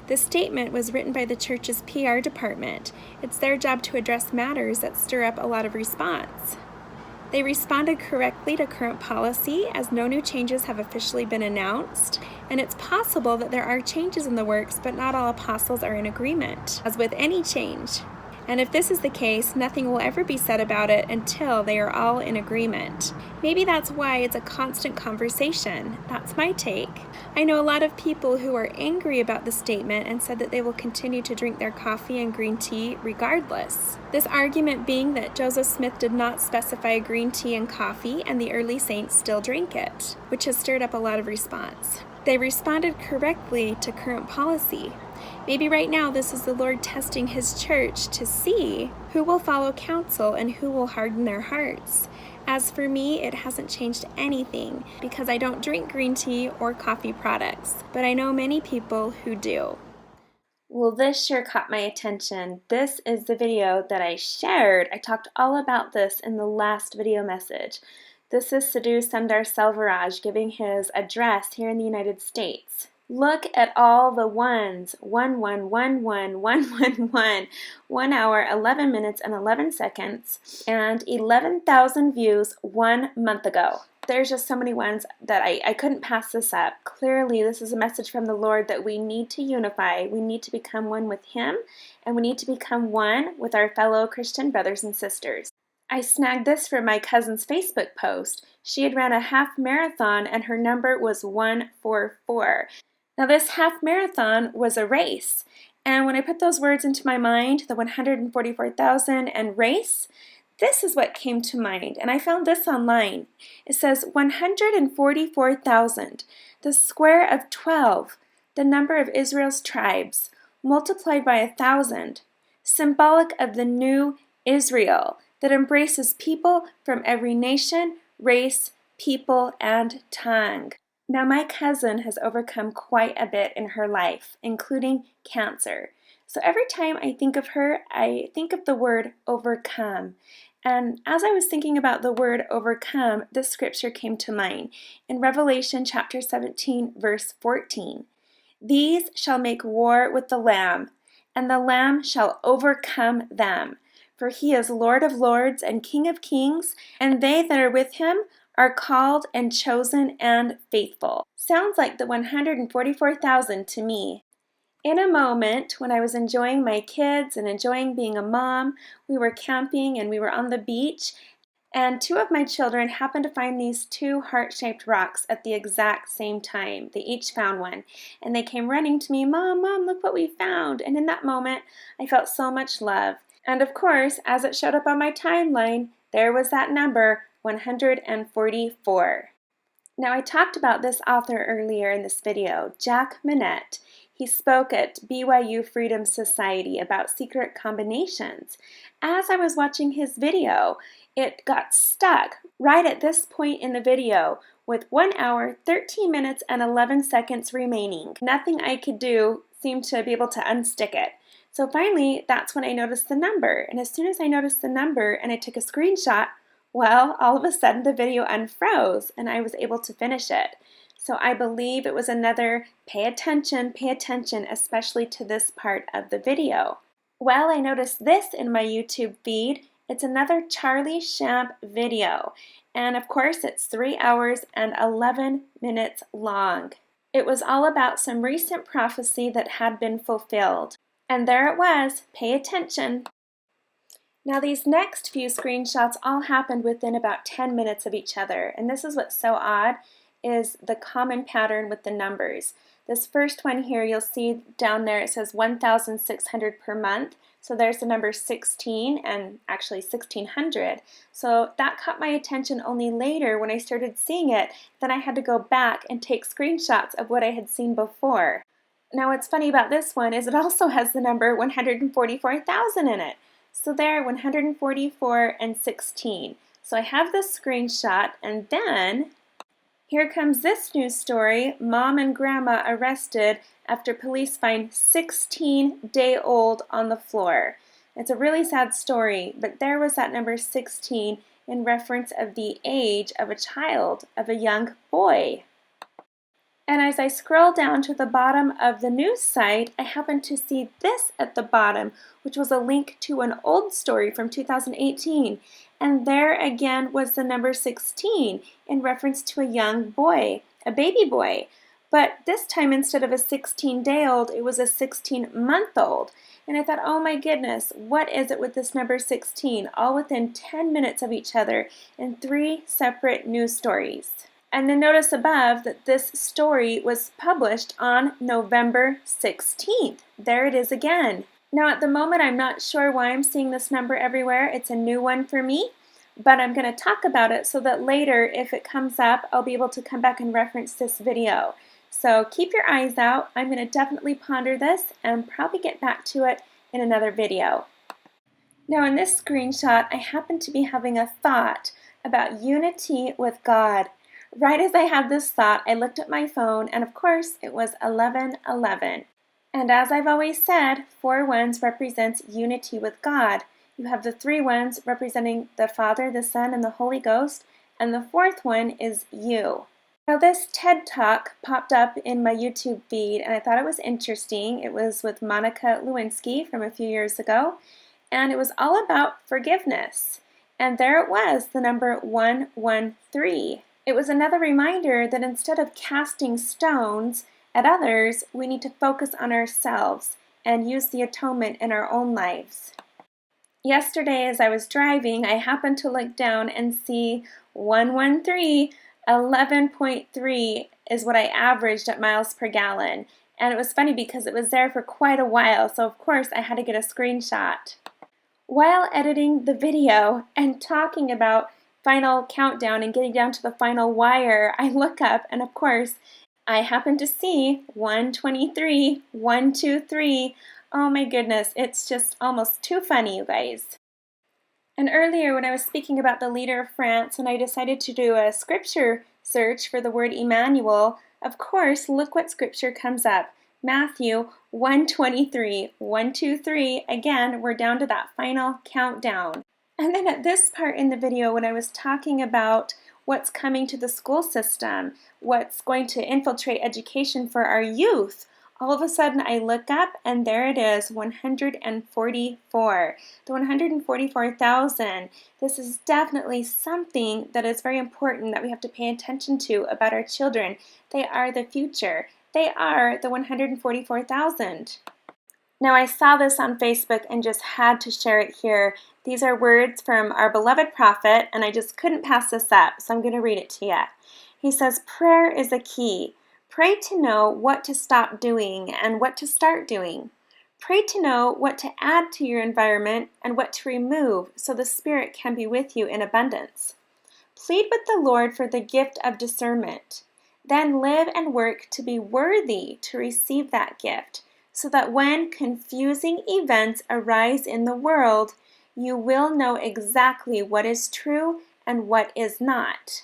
[SPEAKER 1] This statement was written by the church's PR department. It's their job to address matters that stir up a lot of response. They responded correctly to current policy, as no new changes have officially been announced, and it's possible that there are changes in the works, but not all apostles are in agreement, as with any change. And if this is the case, nothing will ever be said about it until they are all in agreement. Maybe that's why it's a constant conversation. That's my take. I know a lot of people who are angry about the statement and said that they will continue to drink their coffee and green tea regardless. This argument being that Joseph Smith did not specify green tea and coffee and the early saints still drink it, which has stirred up a lot of response. They responded correctly to current policy. Maybe right now this is the Lord testing His church to see who will follow counsel and who will harden their hearts. As for me, it hasn't changed anything because I don't drink green tea or coffee products, but I know many people who do. Well, this sure caught my attention. This is the video that I shared. I talked all about this in the last video message. This is Sadhu Sundar Selvaraj giving his address here in the United States. Look at all the ones. 1 hour, 11 minutes, and 11 seconds, and 11,000 views 1 month ago. There's just so many ones that I couldn't pass this up. Clearly, this is a message from the Lord that we need to unify. We need to become one with Him, and we need to become one with our fellow Christian brothers and sisters. I snagged this from my cousin's Facebook post. She had ran a half marathon, and her number was 144. Now, this half marathon was a race, and when I put those words into my mind, the 144,000 and race, this is what came to mind, and I found this online. It says 144,000, the square of 12, the number of Israel's tribes, multiplied by 1,000, symbolic of the new Israel that embraces people from every nation, race, people, and tongue. Now, my cousin has overcome quite a bit in her life, including cancer. So every time I think of her, I think of the word overcome. And as I was thinking about the word overcome, this scripture came to mind in Revelation chapter 17, verse 14. These shall make war with the Lamb, and the Lamb shall overcome them. For He is Lord of lords and King of kings, and they that are with Him are called and chosen and faithful. Sounds like the 144,000 to me. In a moment, when I was enjoying my kids and enjoying being a mom, we were camping and we were on the beach, and two of my children happened to find these two heart-shaped rocks at the exact same time. They each found one, and they came running to me, Mom, look what we found. And in that moment, I felt so much love. And of course, as it showed up on my timeline, there was that number, 144. Now, I talked about this author earlier in this video, Jack Monnett. He spoke at BYU Freedom Society about secret combinations. As I was watching his video, it got stuck right at this point in the video with 1 hour, 13 minutes, and 11 seconds remaining. Nothing I could do seemed to be able to unstick it. So finally, that's when I noticed the number. And as soon as I noticed the number and I took a screenshot, well, all of a sudden the video unfroze and I was able to finish it. So I believe it was another pay attention, especially to this part of the video. Well, I noticed this in my YouTube feed. It's another Charlie Shamp video. And of course, it's 3 hours and 11 minutes long. It was all about some recent prophecy that had been fulfilled. And there it was. Pay attention. Now these next few screenshots all happened within about 10 minutes of each other, and this is what's so odd, is the common pattern with the numbers. This first one here, you'll see down there it says 1,600 per month. So there's the number 16 and actually 1600. So that caught my attention only later when I started seeing it. Then I had to go back and take screenshots of what I had seen before. Now what's funny about this one is it also has the number 144,000 in it. So there, 144 and 16. So I have this screenshot, and then here comes this news story. Mom and grandma arrested after police find 16-day-old on the floor. It's a really sad story, but there was that number 16 in reference of the age of a child, of a young boy. And as I scroll down to the bottom of the news site, I happened to see this at the bottom, which was a link to an old story from 2018. And there again was the number 16 in reference to a young boy, a baby boy. But this time, instead of a 16-day-old, it was a 16-month-old. And I thought, oh my goodness, what is it with this number 16? All within 10 minutes of each other in 3 separate news stories. And then notice above that this story was published on November 16th. There it is again. Now at the moment, I'm not sure why I'm seeing this number everywhere. It's a new one for me, but I'm going to talk about it so that later, if it comes up, I'll be able to come back and reference this video. So keep your eyes out. I'm going to definitely ponder this and probably get back to it in another video. Now in this screenshot, I happen to be having a thought about unity with God. Right as I had this thought, I looked at my phone, and of course, it was 11:11. And as I've always said, 4 ones represents unity with God. You have the 3 ones representing the Father, the Son, and the Holy Ghost, and the 4th one is you. Now this TED Talk popped up in my YouTube feed, and I thought it was interesting. It was with Monica Lewinsky from a few years ago, and it was all about forgiveness. And there it was, the number 113. It was another reminder that instead of casting stones at others, we need to focus on ourselves and use the atonement in our own lives. Yesterday, as I was driving, I happened to look down and see 113, 11.3 is what I averaged at miles per gallon. And it was funny because it was there for quite a while, so of course I had to get a screenshot. While editing the video and talking about final countdown and getting down to the final wire, I look up and of course I happen to see 123, 123. Oh my goodness, it's just almost too funny, you guys. And earlier when I was speaking about the leader of France and I decided to do a scripture search for the word Immanuel, of course, look what scripture comes up. Matthew 123, 123. Again, we're down to that final countdown. And then at this part in the video, when I was talking about what's coming to the school system, what's going to infiltrate education for our youth, all of a sudden I look up and there it is, 144. The 144,000. This is definitely something that is very important that we have to pay attention to about our children. They are the future. They are the 144,000. Now I saw this on Facebook and just had to share it here. These are words from our beloved prophet, and I just couldn't pass this up, so I'm going to read it to you. He says, prayer is a key. Pray to know what to stop doing and what to start doing. Pray to know what to add to your environment and what to remove so the Spirit can be with you in abundance. Plead with the Lord for the gift of discernment. Then live and work to be worthy to receive that gift, so that when confusing events arise in the world, you will know exactly what is true and what is not.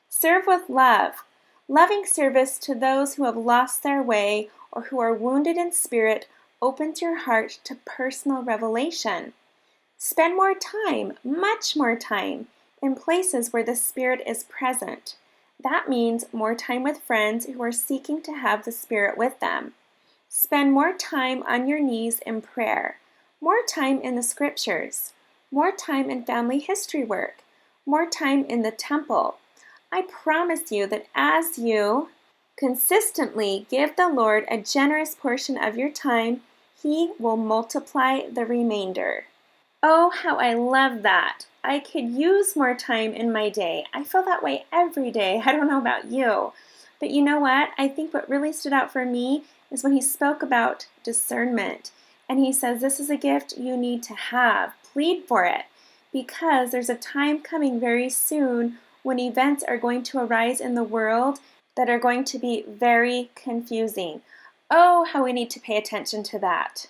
[SPEAKER 1] Serve with love. Loving service to those who have lost their way or who are wounded in spirit opens your heart to personal revelation. Spend more time, much more time, in places where the Spirit is present. That means more time with friends who are seeking to have the Spirit with them. Spend more time on your knees in prayer, more time in the scriptures, more time in family history work, more time in the temple. I promise you that as you consistently give the Lord a generous portion of your time, He will multiply the remainder. Oh, how I love that. I could use more time in my day. I feel that way every day. I don't know about you. But you know what? I think what really stood out for me is when he spoke about discernment. And he says, this is a gift you need to have. Plead for it, because there's a time coming very soon when events are going to arise in the world that are going to be very confusing. Oh, how we need to pay attention to that.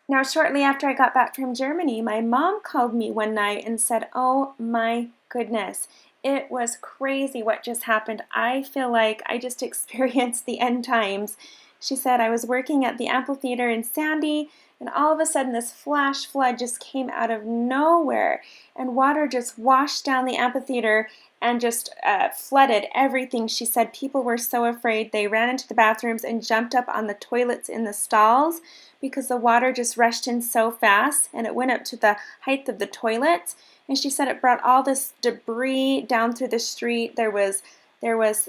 [SPEAKER 1] Now, shortly after I got back from Germany, my mom called me one night and said, oh my goodness, it was crazy what just happened. I feel like I just experienced the end times. She said, I was working at the amphitheater in Sandy, and all of a sudden this flash flood just came out of nowhere, and water just washed down the amphitheater and just flooded everything. She said people were so afraid they ran into the bathrooms and jumped up on the toilets in the stalls because the water just rushed in so fast and it went up to the height of the toilets. And she said it brought all this debris down through the street. There was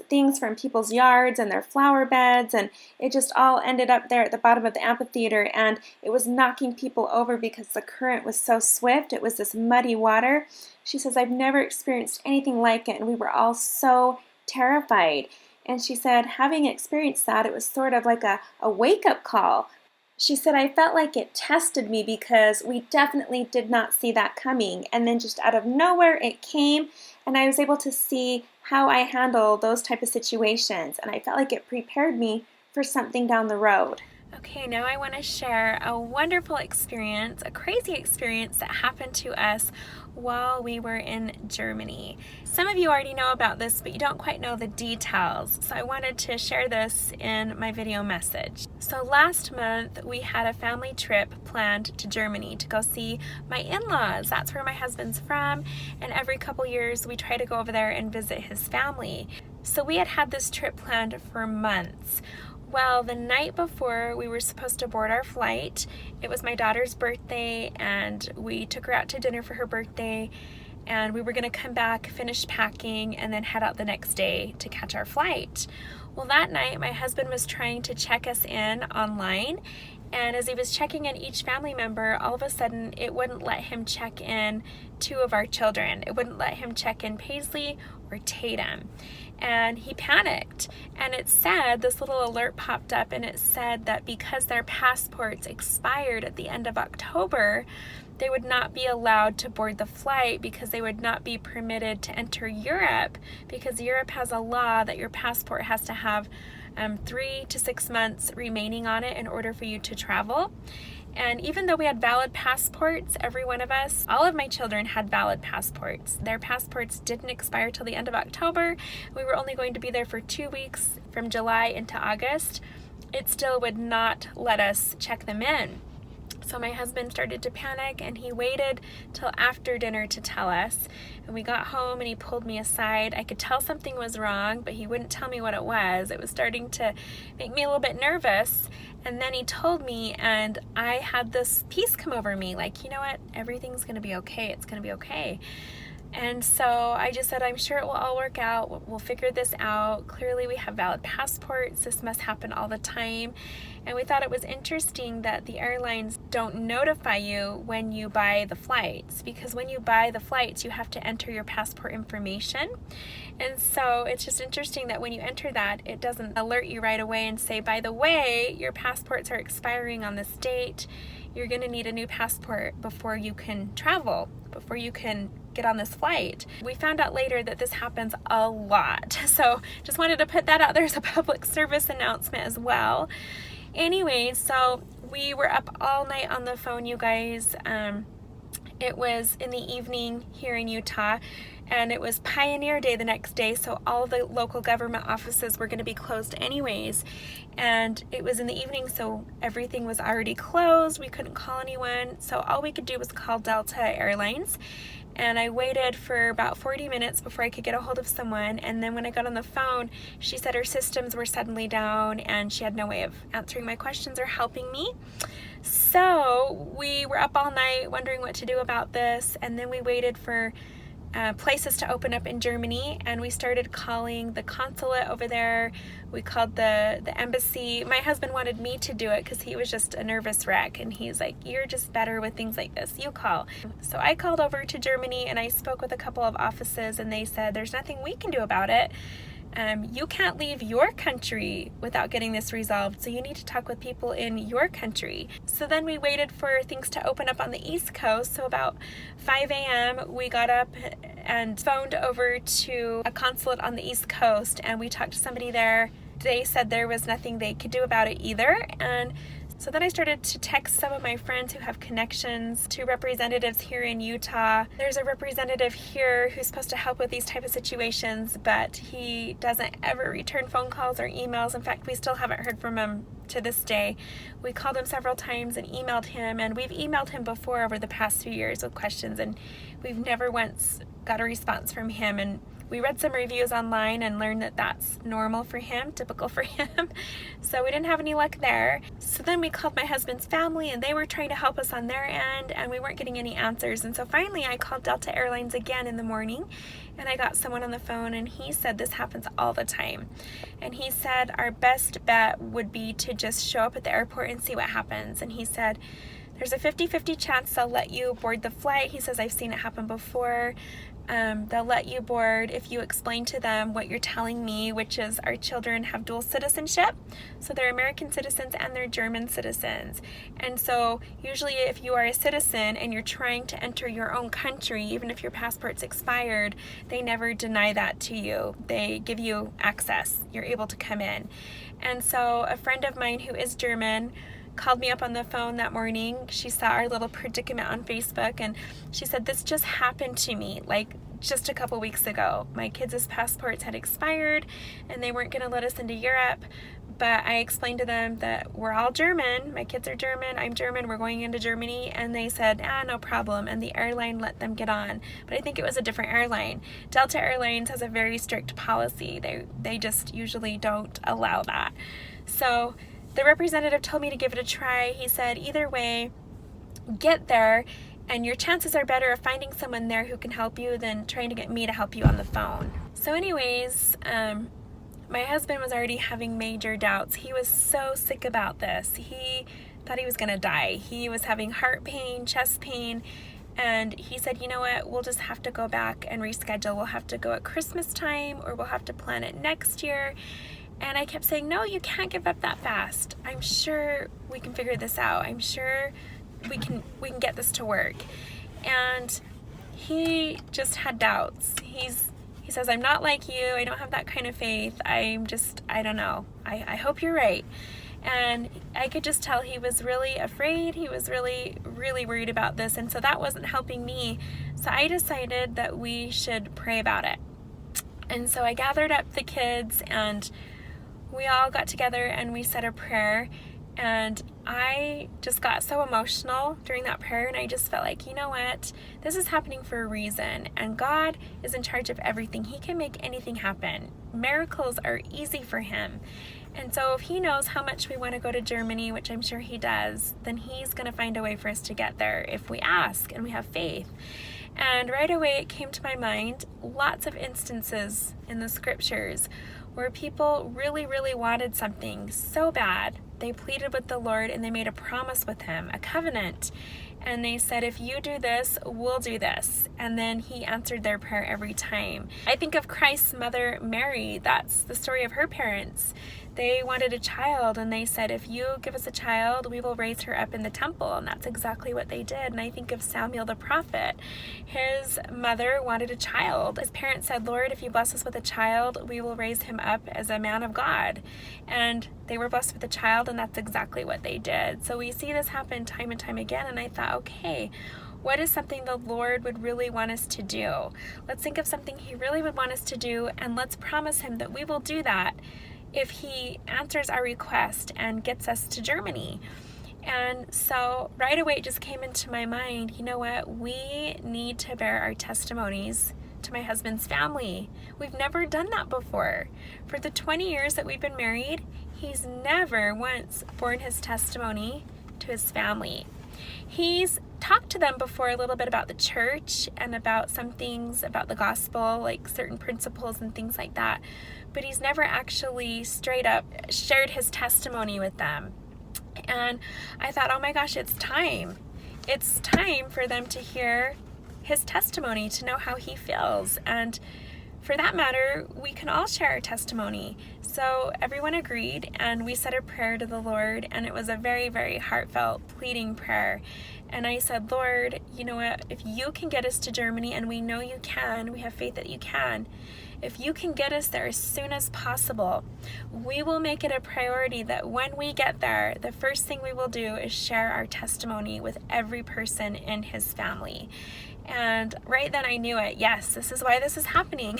[SPEAKER 1] things from people's yards and their flower beds, and it just all ended up there at the bottom of the amphitheater, and it was knocking people over because the current was so swift. It was this muddy water. She says, I've never experienced anything like it, and we were all so terrified. And she said, having experienced that, it was sort of like a wake-up call. She said, I felt like it tested me because we definitely did not see that coming. And then just out of nowhere it came, and I was able to see how I handle those type of situations. And I felt like it prepared me for something down the road. Okay, now I want to share a wonderful experience, a crazy experience that happened to us while we were in Germany. Some of you already know about this, but you don't quite know the details. So I wanted to share this in my video message. So last month we had a family trip planned to Germany to go see my in-laws. That's where my husband's from, and every couple years we try to go over there and visit his family. So we had this trip planned for months. Well, the night before we were supposed to board our flight, it was my daughter's birthday, and we took her out to dinner for her birthday, and we were going to come back, finish packing, and then head out the next day to catch our flight. Well, that night my husband was trying to check us in online, and as he was checking in each family member, all of a sudden it wouldn't let him check in two of our children. It wouldn't let him check in Paisley or Tatum. And he panicked, and it said, this little alert popped up, and it said that because their passports expired at the end of October, they would not be allowed to board the flight because they would not be permitted to enter Europe, because Europe has a law that your passport has to have 3 to 6 months remaining on it in order for you to travel. And even though we had valid passports, every one of us, all of my children had valid passports. Their passports didn't expire till the end of October. We were only going to be there for 2 weeks from July into August. It still would not let us check them in. So my husband started to panic, and he waited till after dinner to tell us. And we got home and he pulled me aside. I could tell something was wrong, but he wouldn't tell me what it was. It was starting to make me a little bit nervous. And then he told me, and I had this peace come over me, like, you know what, everything's gonna be okay, it's gonna be okay. And so I just said, I'm sure it will all work out. We'll figure this out. Clearly we have valid passports. This must happen all the time. And we thought it was interesting that the airlines don't notify you when you buy the flights, because when you buy the flights, you have to enter your passport information. And so it's just interesting that when you enter that, it doesn't alert you right away and say, by the way, your passports are expiring on this date. You're going to need a new passport before you can travel, before you can get on this flight. We found out later that this happens a lot. So just wanted to put that out there as a public service announcement as well. Anyway, so we were up all night on the phone, you guys. It was in the evening here in Utah, and it was Pioneer Day the next day, so all the local government offices were going to be closed anyways. And it was in the evening, so everything was already closed. We couldn't call anyone, so all we could do was call Delta Airlines. And I waited for about 40 minutes before I could get a hold of someone. And then when I got on the phone, she said her systems were suddenly down and she had no way of answering my questions or helping me. So we were up all night wondering what to do about this. And then we waited for places to open up in Germany, and we started calling the consulate over there. We called the embassy. My husband wanted me to do it because he was just a nervous wreck, and he's like, you're just better with things like this, you call. So I called over to Germany and I spoke with a couple of offices, and they said there's nothing we can do about it. you can't leave your country without getting this resolved, so you need to talk with people in your country. So then we waited for things to open up on the East Coast. So about 5 a.m. we got up and phoned over to a consulate on the East Coast, and we talked to somebody there. They said there was nothing they could do about it either. And so then I started to text some of my friends who have connections to representatives here in Utah. There's a representative here who's supposed to help with these type of situations, but he doesn't ever return phone calls or emails. In fact, we still haven't heard from him to this day. We called him several times and emailed him, and we've emailed him before over the past few years with questions, and we've never once got a response from him. And we read some reviews online and learned that that's normal for him, typical for him. So we didn't have any luck there. So then we called my husband's family, and they were trying to help us on their end, and we weren't getting any answers. And so finally I called Delta Airlines again in the morning, and I got someone on the phone, and he said this happens all the time. And he said our best bet would be to just show up at the airport and see what happens. And he said there's a 50-50 chance they'll let you board the flight. He says, I've seen it happen before. They'll let you board if you explain to them what you're telling me, which is our children have dual citizenship. So they're American citizens and they're German citizens. And so usually if you are a citizen and you're trying to enter your own country, even if your passport's expired, they never deny that to you. They give you access. You're able to come in. And so a friend of mine who is German called me up on the phone that morning. She saw our little predicament on Facebook, and she said, this just happened to me like just a couple weeks ago. My kids' passports had expired and they weren't going to let us into Europe, but I explained to them that we're all German. My kids are German, I'm German, we're going into Germany, and they said, no problem, and the airline let them get on. But I think it was a different airline. Delta Airlines has a very strict policy. They just usually don't allow that. So the representative told me to give it a try. He said, either way, get there, and your chances are better of finding someone there who can help you than trying to get me to help you on the phone. So anyways, my husband was already having major doubts. He was so sick about this. He thought he was gonna die. He was having heart pain, chest pain, and he said, you know what, we'll just have to go back and reschedule. We'll have to go at Christmas time, or we'll have to plan it next year. And I kept saying, no, you can't give up that fast. I'm sure we can figure this out. I'm sure we can get this to work. And he just had doubts. He says, I'm not like you. I don't have that kind of faith. I don't know. I hope you're right. And I could just tell he was really afraid. He was really, really worried about this. And so that wasn't helping me. So I decided that we should pray about it. And so I gathered up the kids, and we all got together and we said a prayer, and I just got so emotional during that prayer, and I just felt like, you know what, this is happening for a reason, and God is in charge of everything. He can make anything happen. Miracles are easy for him. And so if he knows how much we want to go to Germany, which I'm sure he does, then he's going to find a way for us to get there if we ask and we have faith. And right away it came to my mind lots of instances in the scriptures where people really, really wanted something so bad. They pleaded with the Lord and they made a promise with him, a covenant. And they said, if you do this, we'll do this. And then he answered their prayer every time. I think of Christ's mother, Mary. That's the story of her parents. They wanted a child, and they said, if you give us a child, we will raise her up in the temple. And that's exactly what they did. And I think of Samuel the prophet. His mother wanted a child. His parents said, Lord, if you bless us with a child, we will raise him up as a man of God. And they were blessed with a child, and that's exactly what they did. So we see this happen time and time again, and I thought, okay, what is something the Lord would really want us to do? Let's think of something he really would want us to do, and let's promise him that we will do that if he answers our request and gets us to Germany. And so right away it just came into my mind, you know what, we need to bear our testimonies to my husband's family. We've never done that before. For the 20 years that we've been married, he's never once borne his testimony to his family. He's talked to them before a little bit about the church and about some things about the gospel, like certain principles and things like that, but he's never actually straight up shared his testimony with them. And I thought, oh my gosh, it's time. It's time for them to hear his testimony, to know how he feels. And for that matter, we can all share our testimony. So everyone agreed, and we said a prayer to the Lord, and it was a very, very heartfelt, pleading prayer. And I said, Lord, you know what, if you can get us to Germany, and we know you can, we have faith that you can, if you can get us there as soon as possible, we will make it a priority that when we get there, the first thing we will do is share our testimony with every person in his family. And right then I knew it. Yes, this is why this is happening.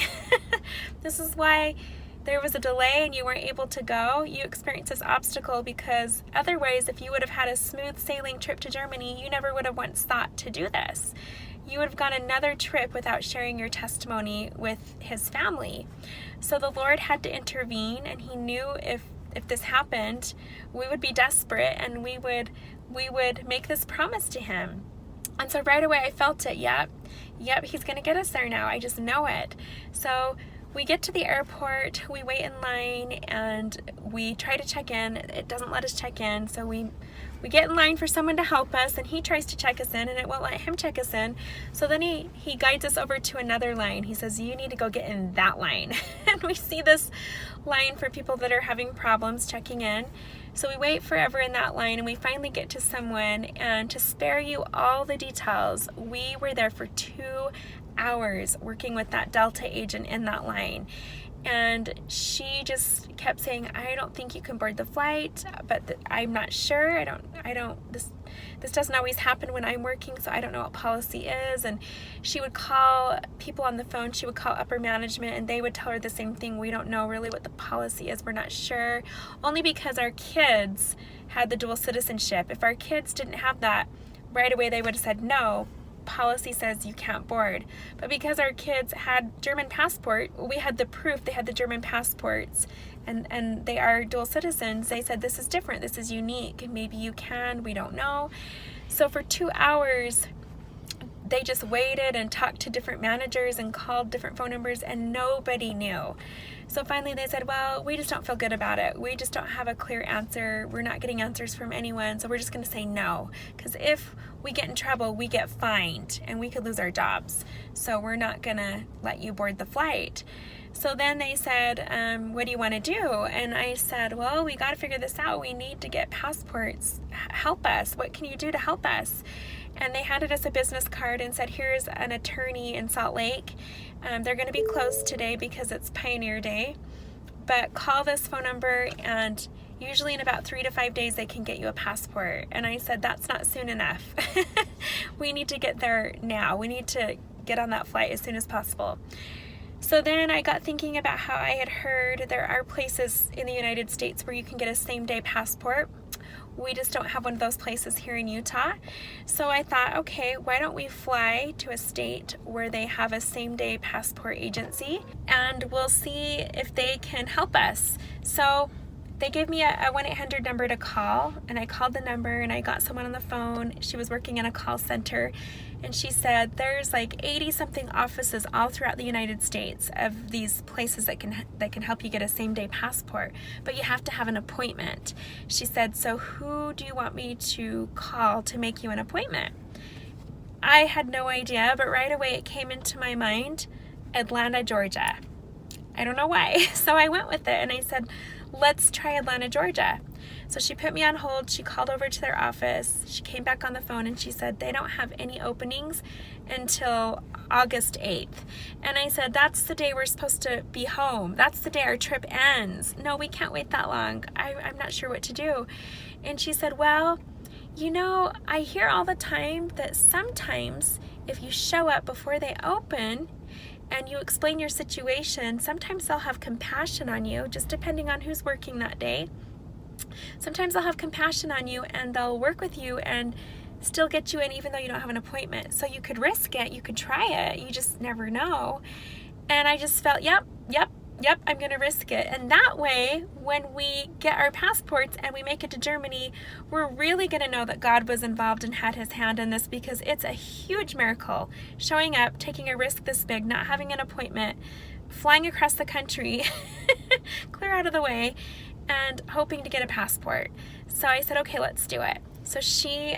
[SPEAKER 1] This is why there was a delay and you weren't able to go. You experienced this obstacle because otherwise, if you would have had a smooth sailing trip to Germany, you never would have once thought to do this. You would have gone another trip without sharing your testimony with his family. So the Lord had to intervene, and he knew if this happened, we would be desperate, and we would make this promise to him. And so right away I felt it. Yep, he's going to get us there now. I just know it. So we get to the airport, we wait in line, and we try to check in. It doesn't let us check in, so we get in line for someone to help us, and he tries to check us in, and it won't let him check us in. So then he guides us over to another line. He says, you need to go get in that line. And we see this line for people that are having problems checking in. So we wait forever in that line, and we finally get to someone, and to spare you all the details, we were there for 2 hours working with that Delta agent in that line. And she just kept saying, I don't think you can board the flight, but I'm not sure. This doesn't always happen when I'm working, so I don't know what policy is. And she would call people on the phone. She would call upper management, and they would tell her the same thing. We don't know really what the policy is. We're not sure. Only because our kids had the dual citizenship. If our kids didn't have that, right away they would have said, no, policy says you can't board. But because our kids had German passport, we had the proof they had the German passports, and they are dual citizens. They said, this is different, this is unique, maybe you can, we don't know. So for 2 hours they just waited and talked to different managers and called different phone numbers, and nobody knew. So finally they said, well, we just don't feel good about it. We just don't have a clear answer. We're not getting answers from anyone, so we're just going to say no. Because if we get in trouble, we get fined, and we could lose our jobs. So we're not going to let you board the flight. So then they said, what do you want to do? And I said, well, we got to figure this out. We need to get passports. Help us. What can you do to help us? And they handed us a business card and said, here's an attorney in Salt Lake. They're going to be closed today because it's Pioneer Day. But call this phone number, and usually in about 3 to 5 days they can get you a passport. And I said, that's not soon enough. We need to get there now. We need to get on that flight as soon as possible. So then I got thinking about how I had heard there are places in the United States where you can get a same-day passport. We just don't have one of those places here in Utah. So I thought, okay, why don't we fly to a state where they have a same-day passport agency, and we'll see if they can help us. So they gave me a 1-800 number to call, and I called the number, and I got someone on the phone. She was working in a call center, and she said there's like 80-something offices all throughout the United States of these places that can help you get a same-day passport, but you have to have an appointment. She said, so who do you want me to call to make you an appointment? I had no idea, but right away it came into my mind, Atlanta, Georgia. I don't know why. So I went with it, and I said, let's try Atlanta, Georgia. So she put me on hold. She called over to their office. She came back on the phone, and she said they don't have any openings until August 8th. And I said, that's the day we're supposed to be home. That's the day our trip ends. No, we can't wait that long. I'm not sure what to do. And she said, well, you know, I hear all the time that sometimes if you show up before they open and you explain your situation, sometimes they'll have compassion on you, just depending on who's working that day. Sometimes they'll have compassion on you, and they'll work with you and still get you in even though you don't have an appointment. So you could risk it, you could try it, you just never know. And I just felt, yep, I'm gonna risk it. And that way, when we get our passports and we make it to Germany, we're really gonna know that God was involved and had his hand in this, because it's a huge miracle. Showing up, taking a risk this big, not having an appointment, flying across the country, clear out of the way, and hoping to get a passport. So I said, okay, let's do it. So she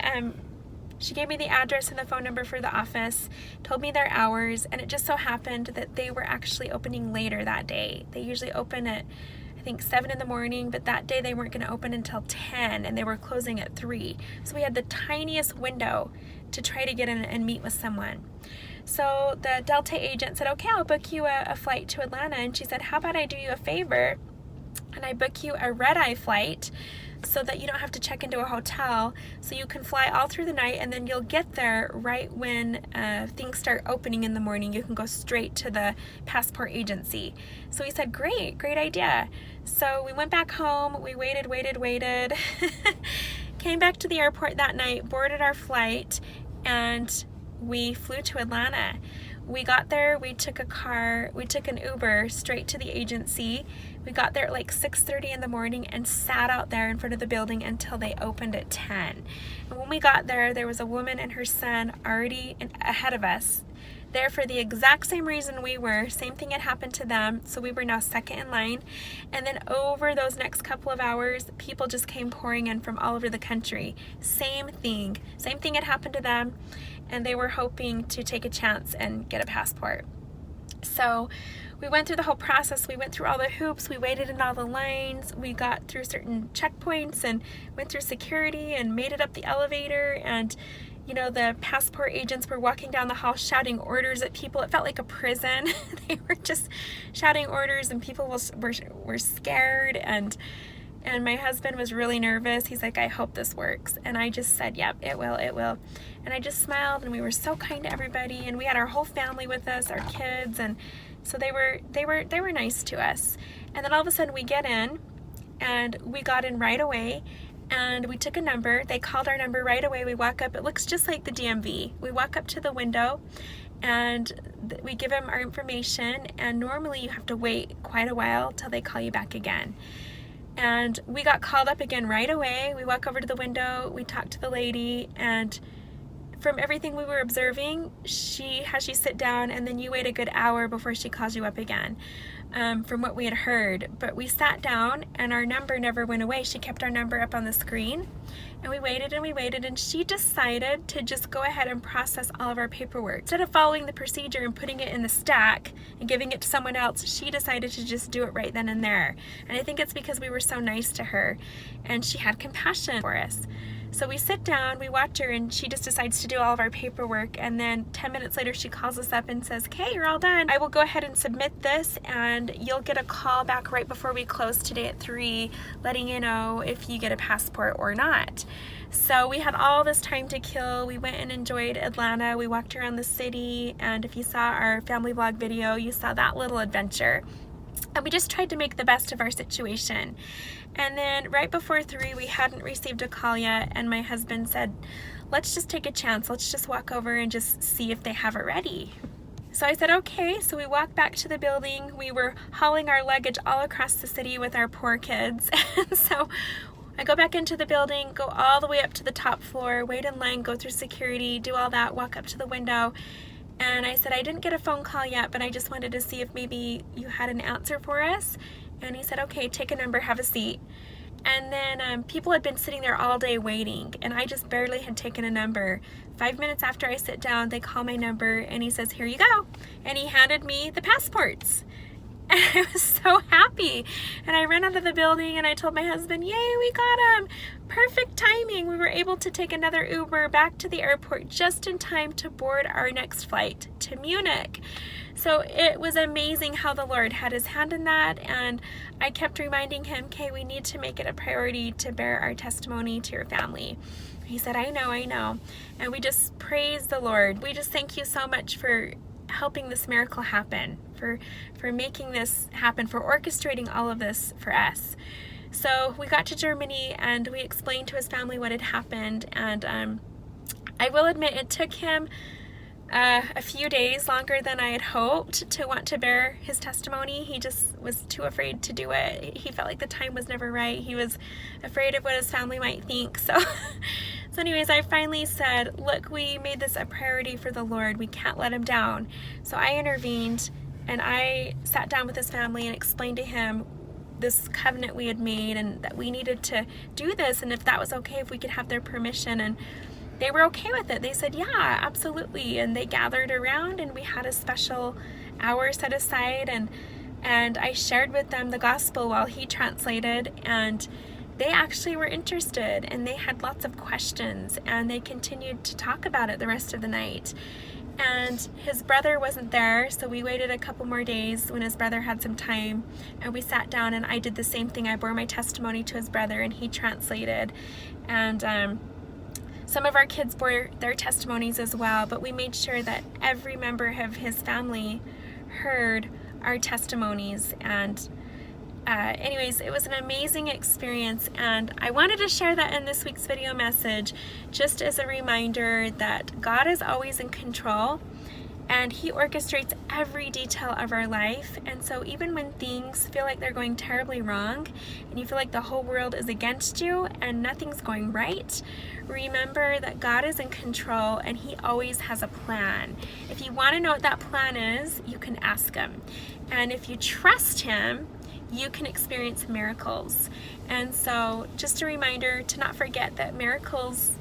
[SPEAKER 1] She gave me the address and the phone number for the office, told me their hours, and it just so happened that they were actually opening later that day. They usually open at, I think, 7 in the morning, but that day they weren't going to open until 10, and they were closing at 3. So we had the tiniest window to try to get in and meet with someone. So the Delta agent said, okay, I'll book you a flight to Atlanta. And she said, how about I do you a favor and I book you a red-eye flight so that you don't have to check into a hotel, so you can fly all through the night, and then you'll get there right when things start opening in the morning. You can go straight to the passport agency. So we said, great idea. So we went back home, we waited, came back to the airport that night, boarded our flight, and we flew to Atlanta. We got there, we took an Uber straight to the agency. We got there at like 6:30 in the morning and sat out there in front of the building until they opened at 10. And when we got there, there was a woman and her son already ahead of us, there for the exact same reason we were. Same thing had happened to them, so we were now second in line. And then over those next couple of hours, people just came pouring in from all over the country. Same thing had happened to them, and they were hoping to take a chance and get a passport. So we went through the whole process. We went through all the hoops, we waited in all the lines, we got through certain checkpoints and went through security and made it up the elevator. And you know, the passport agents were walking down the hall shouting orders at people. It felt like a prison. They were just shouting orders, and people were scared, and my husband was really nervous. He's like, I hope this works. And I just said, yep, it will. And I just smiled, and we were so kind to everybody, and we had our whole family with us, our kids, and so they were nice to us. And then all of a sudden we get in, and we got in right away, and we took a number. They called our number right away. We walk up, it looks just like the DMV. We walk up to the window, and we give them our information, and normally you have to wait quite a while till they call you back again. And we got called up again right away. We walk over to the window, we talk to the lady, and from everything we were observing, she has you sit down, and then you wait a good hour before she calls you up again, from what we had heard. But we sat down, and our number never went away. She kept our number up on the screen, and we waited, and she decided to just go ahead and process all of our paperwork. Instead of following the procedure and putting it in the stack and giving it to someone else, she decided to just do it right then and there. And I think it's because we were so nice to her, and she had compassion for us. So we sit down, we watch her, and she just decides to do all of our paperwork, and then 10 minutes later she calls us up and says, okay, you're all done. I will go ahead and submit this, and you'll get a call back right before we close today at 3, letting you know if you get a passport or not. So we had all this time to kill. We went and enjoyed Atlanta. We walked around the city, and if you saw our family vlog video, you saw that little adventure. And we just tried to make the best of our situation. And then right before 3, we hadn't received a call yet, and my husband said, let's just take a chance. Let's just walk over and just see if they have it ready. So I said, okay. So we walked back to the building. We were hauling our luggage all across the city with our poor kids. So I go back into the building, go all the way up to the top floor, wait in line, go through security, do all that, walk up to the window. And I said, I didn't get a phone call yet, but I just wanted to see if maybe you had an answer for us. And he said, okay, take a number, have a seat. And then people had been sitting there all day waiting, and I just barely had taken a number. 5 minutes after I sit down, they call my number, and he says, here you go. And he handed me the passports. And I was so happy. And I ran out of the building, and I told my husband, yay, we got them. Perfect timing. We were able to take another Uber back to the airport just in time to board our next flight to Munich. So it was amazing how the Lord had his hand in that, and I kept reminding him, okay, we need to make it a priority to bear our testimony to your family. He said, I know. And we just praise the Lord. We just thank you so much for helping this miracle happen, for making this happen, for orchestrating all of this for us. So we got to Germany, and we explained to his family what had happened, and I will admit it took him a few days longer than I had hoped to want to bear his testimony. He just was too afraid to do it. He felt like the time was never right. He was afraid of what his family might think. So anyways, I finally said, look, we made this a priority for the Lord. We can't let him down. So I intervened, and I sat down with his family and explained to him this covenant we had made, and that we needed to do this, and if that was okay, if we could have their permission. And they were okay with it. They said, yeah, absolutely. And they gathered around and we had a special hour set aside, and I shared with them the gospel while he translated, and they actually were interested and they had lots of questions, and they continued to talk about it the rest of the night. And his brother wasn't there, so we waited a couple more days when his brother had some time, and we sat down and I did the same thing. I bore my testimony to his brother and he translated, and some of our kids bore their testimonies as well, but we made sure that every member of his family heard our testimonies. And anyways, it was an amazing experience, and I wanted to share that in this week's video message, just as a reminder that God is always in control and he orchestrates every detail of our life. And so even when things feel like they're going terribly wrong and you feel like the whole world is against you and nothing's going right, remember that God is in control and he always has a plan. If you want to know what that plan is, you can ask him. And if you trust him, you can experience miracles. And so just a reminder to not forget that miracles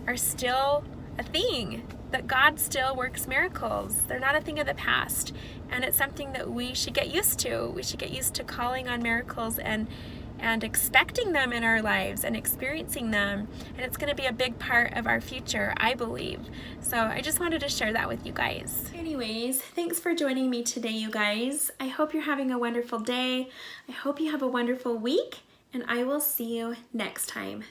[SPEAKER 1] are still a thing, that God still works miracles. They're not a thing of the past, and it's something that we should get used to. We should get used to calling on miracles and expecting them in our lives and experiencing them, and it's going to be a big part of our future, I believe. So I just wanted to share that with you guys. Anyways, thanks for joining me today, you guys. I hope you're having a wonderful day. I hope you have a wonderful week, and I will see you next time.